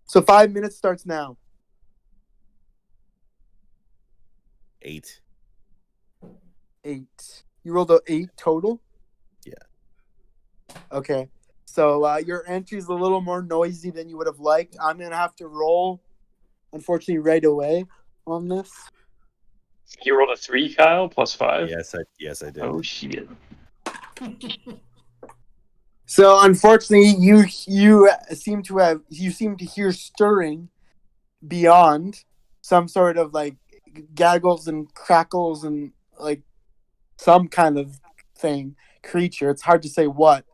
So 5 minutes starts now.
8.
8. You rolled a 8 total?
Yeah.
Okay. So your entry's a little more noisy than you would have liked. I'm going to have to roll, unfortunately, right away on this.
You rolled a 3, Kyle, +5.
Yes, I did.
Oh shit.
So unfortunately, you seem to hear stirring beyond, some sort of like gaggles and crackles and like some kind of creature. It's hard to say what,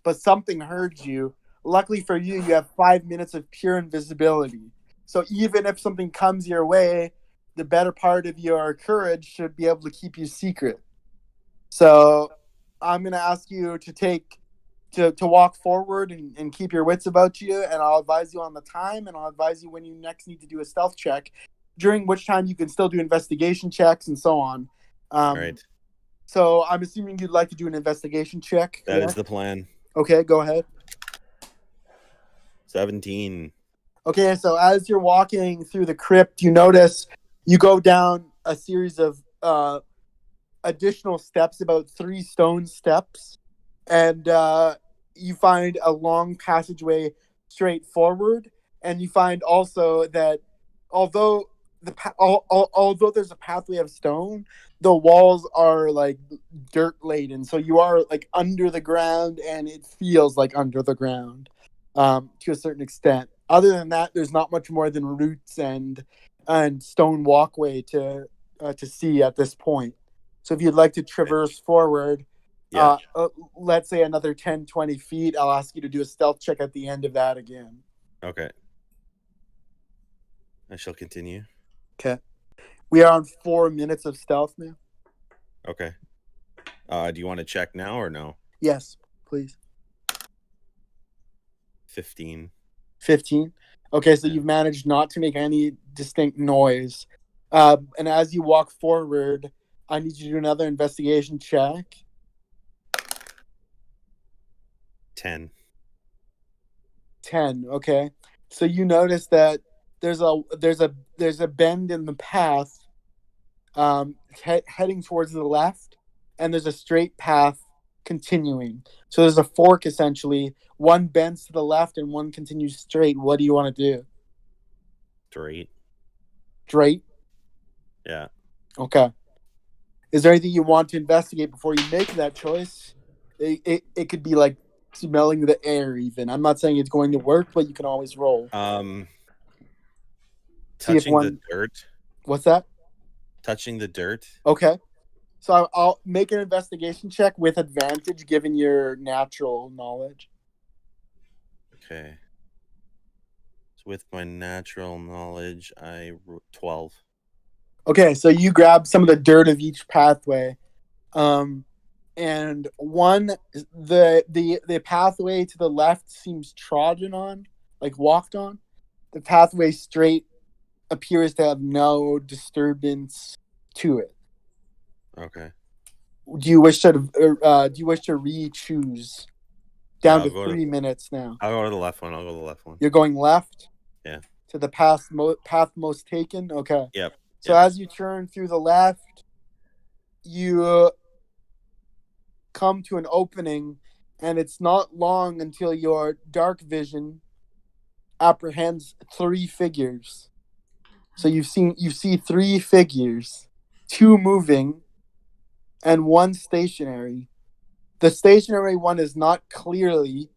but something heard you. Luckily for you, you have 5 minutes of pure invisibility. So even if something comes your way, the better part of your courage should be able to keep you secret. So I'm going to ask you to walk forward and keep your wits about you, and I'll advise you on the time, and I'll advise you when you next need to do a stealth check, during which time you can still do investigation checks and so on.
All right.
So I'm assuming you'd like to do an investigation check.
That is the plan.
Okay, go ahead.
17.
Okay, so as you're walking through the crypt, you notice you go down a series of additional steps, about 3 stone steps, and you find a long passageway straight forward, and you find also that although there's a pathway of stone, the walls are like dirt laden, so you are like under the ground, and it feels like under the ground to a certain extent. Other than that, there's not much more than roots and stone walkway to see at this point. So if you'd like to traverse forward, let's say another 10-20 feet, I'll ask you to do a stealth check at the end of that again.
Okay. I shall continue.
Okay. We are on 4 minutes of stealth now.
Okay. Do you want to check now or no?
Yes, please.
15.
15. Okay, so you've managed not to make any distinct noise. And as you walk forward, I need you to do another investigation check.
10.
10. Okay. So you notice that there's a bend in the path heading towards the left, and there's a straight path continuing. So there's a fork essentially. One bends to the left and one continues straight. What do you want to do?
Straight.
Straight?
Yeah.
Okay. Is there anything you want to investigate before you make that choice? It could be like smelling the air even. I'm not saying it's going to work, but you can always roll.
Touching the dirt.
What's that?
Touching the dirt.
Okay. So I'll make an investigation check with advantage given your natural knowledge.
Okay. with my natural knowledge, 12.
Okay, so you grab some of the dirt of each pathway, and the pathway to the left seems trodden on, like walked on. The pathway straight appears to have no disturbance to it.
Okay.
Do you wish to re-choose? Down to 3 minutes now.
I'll go to the left one.
You're going left?
Yeah.
To the path most taken? Okay.
Yep.
So as you turn through the left, you come to an opening, and it's not long until your dark vision apprehends 3 figures. So you see 3 figures, 2 moving and 1 stationary. The stationary one is not clearly,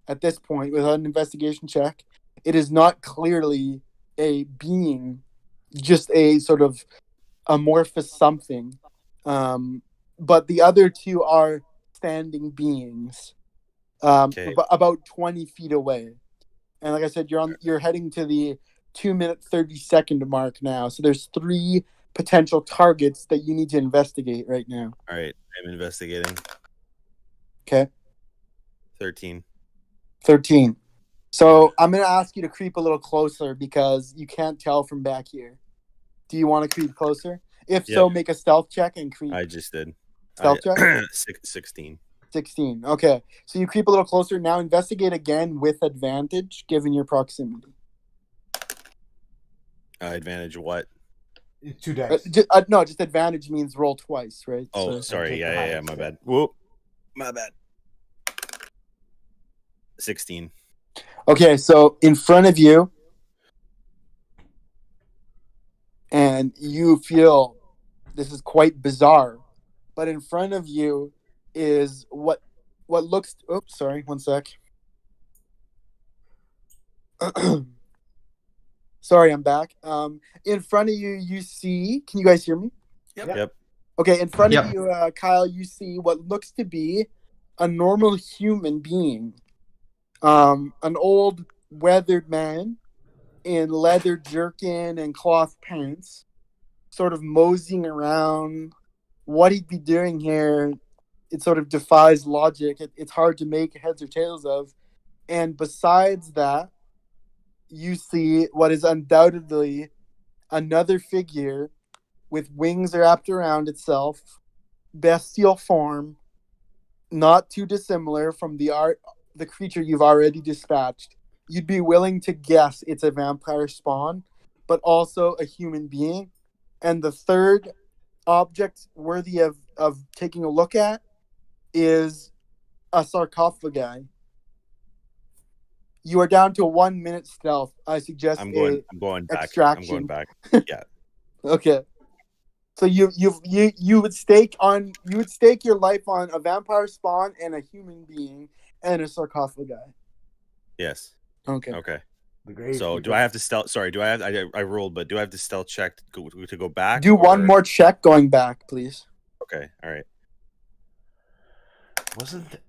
at this point, without an investigation check, it is not clearly a being, just a sort of amorphous something. But the other 2 are standing beings, about 20 feet away. And like I said, you're heading to the 2-minute 30-second mark now. So there's 3 potential targets that you need to investigate right now.
All right, I'm investigating.
Okay.
13.
So I'm going to ask you to creep a little closer because you can't tell from back here. Do you want to creep closer? If so, make a stealth check and creep.
I just did.
Stealth check?
16.
16. Okay. So you creep a little closer. Now investigate again with advantage, given your proximity.
Advantage what?
2 dice.
No, just advantage means roll twice, right?
Oh, sorry. Yeah. My bad. Whoop. My bad. 16.
Okay, so in front of you, and you feel this is quite bizarre, but in front of you is what looks. Oops, sorry, 1 sec. Sorry, I'm back. In front of you, you see. Can you guys hear me?
Yep.
Okay, in front of you, Kyle, you see what looks to be a normal human being. An old weathered man in leather jerkin and cloth pants, sort of moseying around. What he'd be doing here, it sort of defies logic. It's hard to make heads or tails of. And besides that, you see what is undoubtedly another figure with wings wrapped around itself, bestial form, not too dissimilar from the creature you've already dispatched. You'd be willing to guess it's a vampire spawn, but also a human being. And the third object worthy of taking a look at is a sarcophagi. You are down to 1 minute stealth. I suggest
I'm going back.
Extraction.
I'm going back. Yeah.
Okay. So you would stake your life on a vampire spawn and a human being and a sarcophagi.
Yes.
Okay.
So do I have to stealth? Sorry, do I have? I rolled, but do I have to stealth check to go back?
Do one more check going back, please.
Okay. All right.
Wasn't.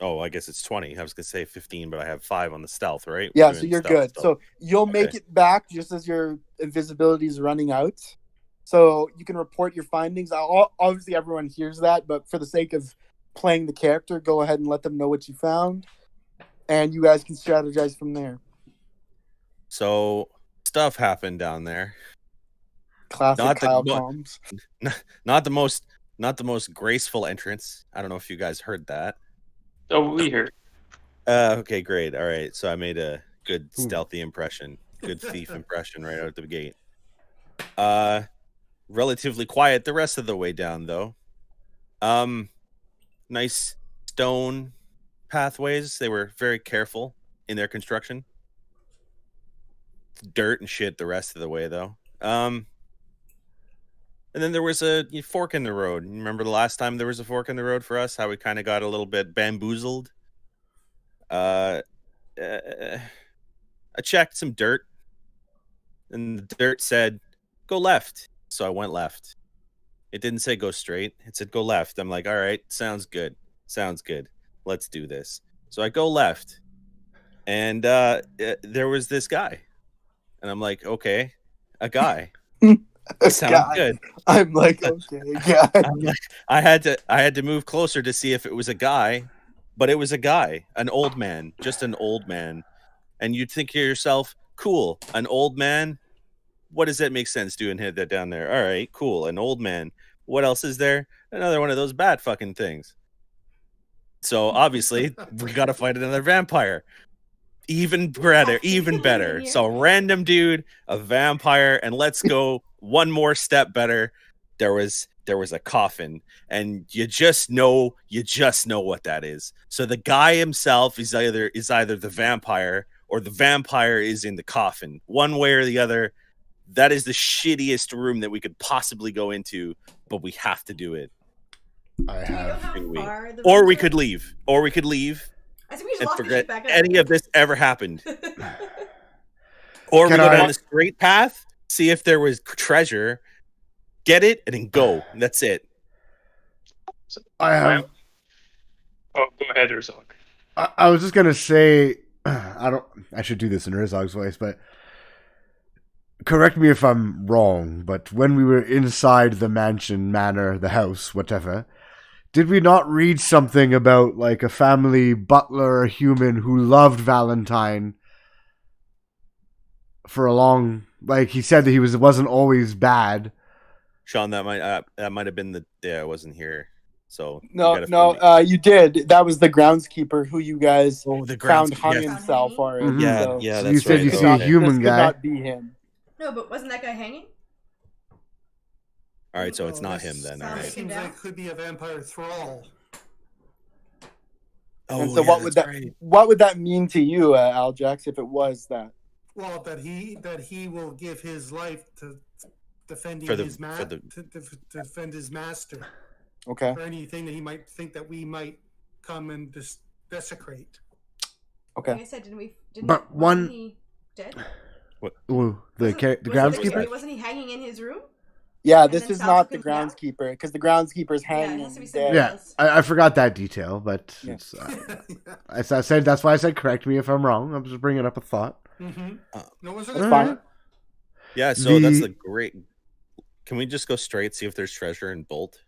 Oh, I guess it's 20. I was gonna say 15, but I have 5 on the stealth, right?
Yeah, so you're good. So you'll make it back just as your invisibility is running out. So you can report your findings. Obviously, everyone hears that, but for the sake of playing the character, go ahead and let them know what you found, and you guys can strategize from there.
So stuff happened down there.
Classic Kyle Combs.
Not the most graceful entrance. I don't know if you guys heard that.
Oh, we heard.
Okay, great. All right, so I made a good stealthy impression, good thief impression right out the gate. Relatively quiet the rest of the way down, though. Nice stone pathways. They were very careful in their construction. Dirt and shit the rest of the way, though. And then there was a fork in the road. Remember the last time there was a fork in the road for us? How we kind of got a little bit bamboozled? I checked some dirt, and the dirt said, go left. So I went left. It didn't say go straight. It said go left. I'm like, all right, sounds good. Sounds good. Let's do this. So I go left, and there was this guy, and I'm like, okay, a guy. Sounds good.
I'm like, okay, God.
I'm like, I had to move closer to see if it was a guy, but it was a guy, an old man, just an old man. And you'd think to yourself, cool, an old man. What does that make sense doing that down there? All right, cool, an old man. What else is there? Another one of those bat fucking things. So obviously we got to fight another vampire. Even better. So random dude, a vampire, and let's go one more step better. There was a coffin, and you just know what that is. So the guy himself is either the vampire or the vampire is in the coffin. One way or the other. That is the shittiest room that we could possibly go into, but we have to do it. Or we could leave.
I think we just lost the shit back up.
Any of this ever happened. Or we go down the straight path, see if there was treasure, get it, and then go. And that's it.
I have.
Oh, go ahead, Herzog.
I was just gonna say, I should do this in Herzog's voice, but correct me if I'm wrong. But when we were inside the manor, the house, whatever, did we not read something about like a family butler, a human who loved Valentine for a long? Like he said that he wasn't always bad.
Sean, that might have been the day I wasn't here. So
you did. That was the groundskeeper who you guys found hung himself already.
Mm-hmm.
Yeah,
so
that's
you said
right.
you see a human guy.
Could not be him.
No, but wasn't that guy hanging?
All right, so it's not him then. All
It
right.
seems like it could be a vampire thrall.
Oh,
and so what would that mean to you, Aljax, if it was that?
Well, that he will give his life to defending
To
defend his master.
Okay.
Or anything that he might think that we might come and desecrate.
Okay.
Like I said,
wasn't
he dead?
What? Ooh, the groundskeeper?
Wasn't he hanging in his room?
Yeah, this is not the groundskeeper because the groundskeeper's hanging.
Yeah, I forgot that detail, but it's, I said that's why I said correct me if I'm wrong. I'm just bringing up a thought.
No,
it's fine.
Yeah, so that's a great. Can we just go straight see if there's treasure in Bolt?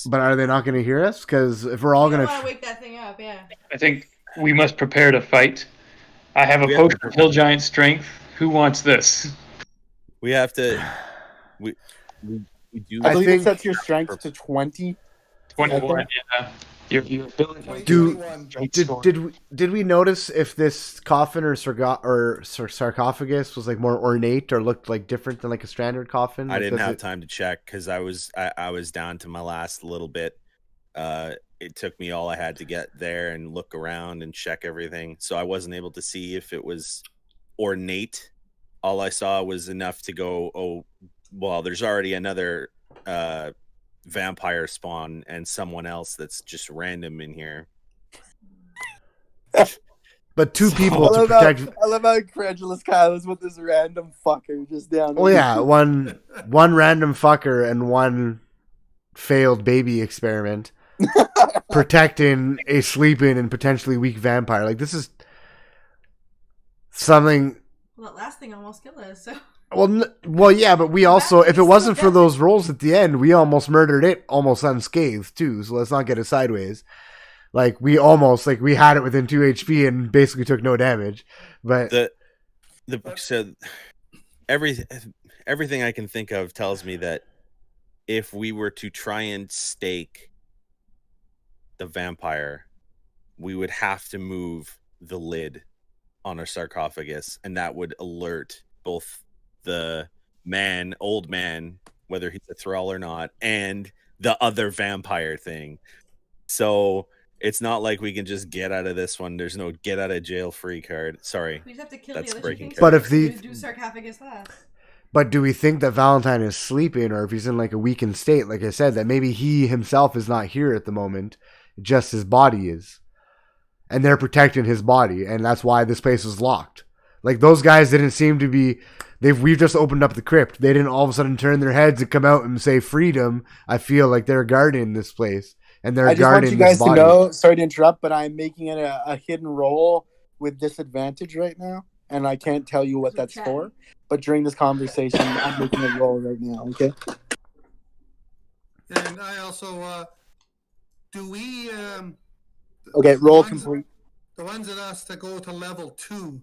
But are they not going to hear us? Because if we're all going
to wake that thing up, yeah.
I think we must prepare to fight. I have a potion of Hill Giant strength. Who wants this?
We have to. We do.
I believe it sets your strength to 20.
21. Yeah. Your ability.
Did we notice if this coffin or sarcophagus was like more ornate or looked like different than like a standard coffin?
I didn't have time to check because I was down to my last little bit. It took me all I had to get there and look around and check everything, so I wasn't able to see if it was ornate. All I saw was enough to go, oh, well, there's already another vampire spawn and someone else that's just random in here.
But two people to protect.
I love how incredulous Kyle is with this random fucker just down there.
Oh yeah, one random fucker and one failed baby experiment protecting a sleeping and potentially weak vampire. Like this is something.
Well, that last thing almost killed us. So.
Well, yeah, but we also, if it wasn't for those rolls at the end, we almost murdered it almost unscathed too. So let's not get it sideways. Like we had it within 2 HP and basically took no damage. But
everything I can think of tells me that if we were to try and stake the vampire, we would have to move the lid on our sarcophagus, and that would alert both the old man, whether he's a thrall or not, and the other vampire thing. So it's not like we can just get out of this one. There's no get out of jail free card. Sorry,
we just have to kill
that's
the other
breaking.
But if
do sarcophagus last.
But do we think that Valentine is sleeping, or if he's in like a weakened state, like I said, that maybe he himself is not here at the moment, just his body is, and they're protecting his body, and that's why this place is locked. Like those guys didn't seem to be. We've just opened up the crypt. They didn't all of a sudden turn their heads and come out and say freedom. I feel like they're guarding this place, and they're
I just want
guarding
you guys
this
to
body.
know. Sorry to interrupt, but I'm making it a hidden roll with disadvantage right now, and I can't tell you what that's for. But during this conversation, I'm making a roll right now. Okay.
And I also, do we,
Okay. Roll
the ones-
complete.
The ones that us to go to level 2,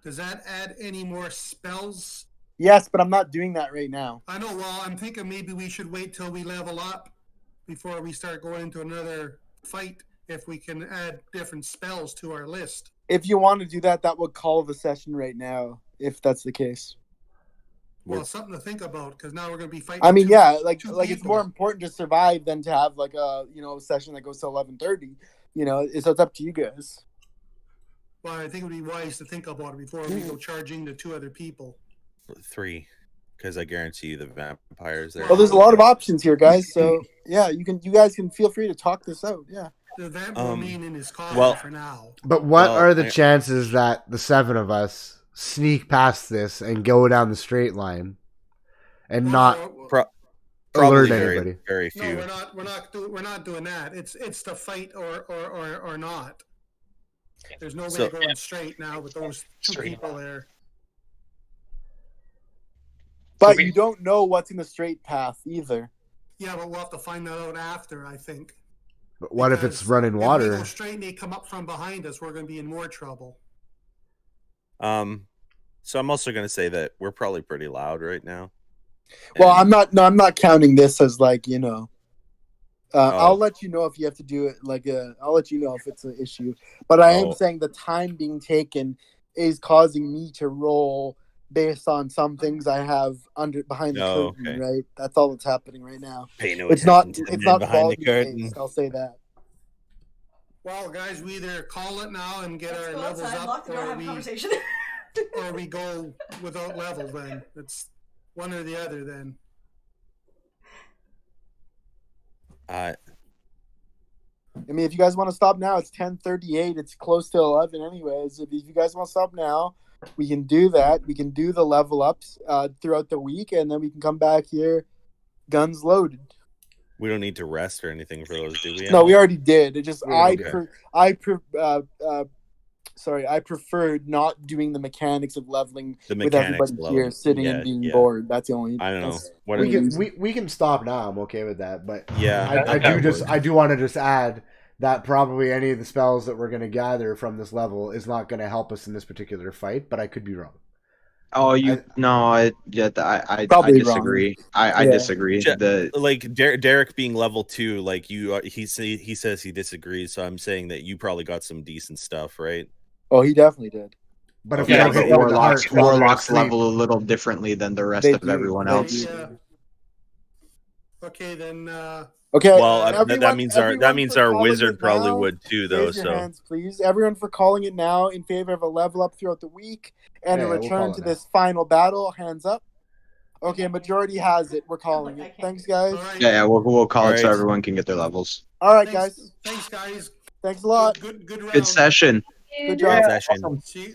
does that add any more spells?
Yes, but I'm not doing that right now.
I know, well, I'm thinking maybe we should wait till we level up before we start going into another fight if we can add different spells to our list.
If you want to do that, that would call the session right now. If that's the case.
Well, something to think about because now we're going to be fighting.
I mean,
two-
yeah, like
two
it's
people.
more important to survive than to have like a session that goes to 11:30. So it's up to you guys.
Well, I think it would be wise to think about it before we go charging the 2 other people.
3, because I guarantee you the vampires there.
Well, there's a lot of options here, guys. So yeah, you guys can feel free to talk this out. Yeah.
The vamp will remain in his car
well-
for now.
But what
Well,
are the
I-
chances that the 7 of us sneak past this and go down the straight line and not
Probably
alert
very,
anybody?
very
No,
few.
we're not doing that. It's the fight or not. There's no way
So-
going straight now with those 2
Straight.
people there.
But
we-
you don't know what's in the straight path either.
Yeah, but we'll have to find that out after, I think.
But what if it's
Because
running
If we
water?
go straight and they come up from behind us, we're going to be in more trouble.
So I'm also going to say that we're probably pretty loud right now.
Well,
And-
I'm not counting this as like I'll
Oh.
let you know if you have to do it. I'll let you know if it's an issue. But I am
Oh.
saying the time being taken is causing me to roll based on some things I have behind the
Oh,
curtain.
okay.
Right, that's all that's happening right now.
Pay no
It's not
attention to the
it's
man
not
behind the
volume
curtain.
based. I'll say that.
Well, guys, we either call it now and get
Let's
our
go
levels
outside, lock
up,
the door,
or
have a
we
conversation.
or we go without levels. Then it's one or the other. Then
Uh,
I mean, if you guys want to stop now, it's 10:38. It's close to 11, anyways. If you guys want to stop now, we can do that. We can do the level ups throughout the week, and then we can come back here, guns loaded.
we don't need to rest or anything for those, do we?
No, we already did. It just
Okay.
I preferred not doing the mechanics of leveling
The
with
mechanics
everybody
of
here
leveling.
sitting
Yeah,
and being
yeah.
bored. That's the only.
I don't know.
that's-
What
We
it-
can we can stop now. I'm okay with that. But
Yeah,
I
that
do
works.
want to just add that probably any of the spells that we're going to gather from this level is not going to help us in this particular fight. But I could be wrong.
Oh, I
Probably
disagree. I
Yeah.
disagree.
Ja-
The
like Derek being level 2, like he says he disagrees. So I'm saying that you probably got some decent stuff, right?
Oh, he definitely did.
But if
Okay,
we
yeah,
don't
but
hit you with the
warlocks
heart while they're
warlocks
asleep-
level a little differently than the rest
They
of
do.
everyone
They
else.
do.
okay, then.
Okay.
Well, that
everyone-
means
everyone for
our
calling
wizard
it
probably
now,
would too, though.
Raise your
So
hands, please. Everyone for calling it now in favor of a level up throughout the week and
Yeah,
a
we'll
return
call it
to
now.
this final battle. Hands up. Okay, majority has it. We're calling
I
it.
can't
Thanks,
do
guys.
All right.
Yeah, we'll call it so
Alright.
everyone can get their levels.
All right,
Thanks,
guys.
Thanks, guys.
Thanks a lot.
Good round.
Good session.
Good job.
session.
See.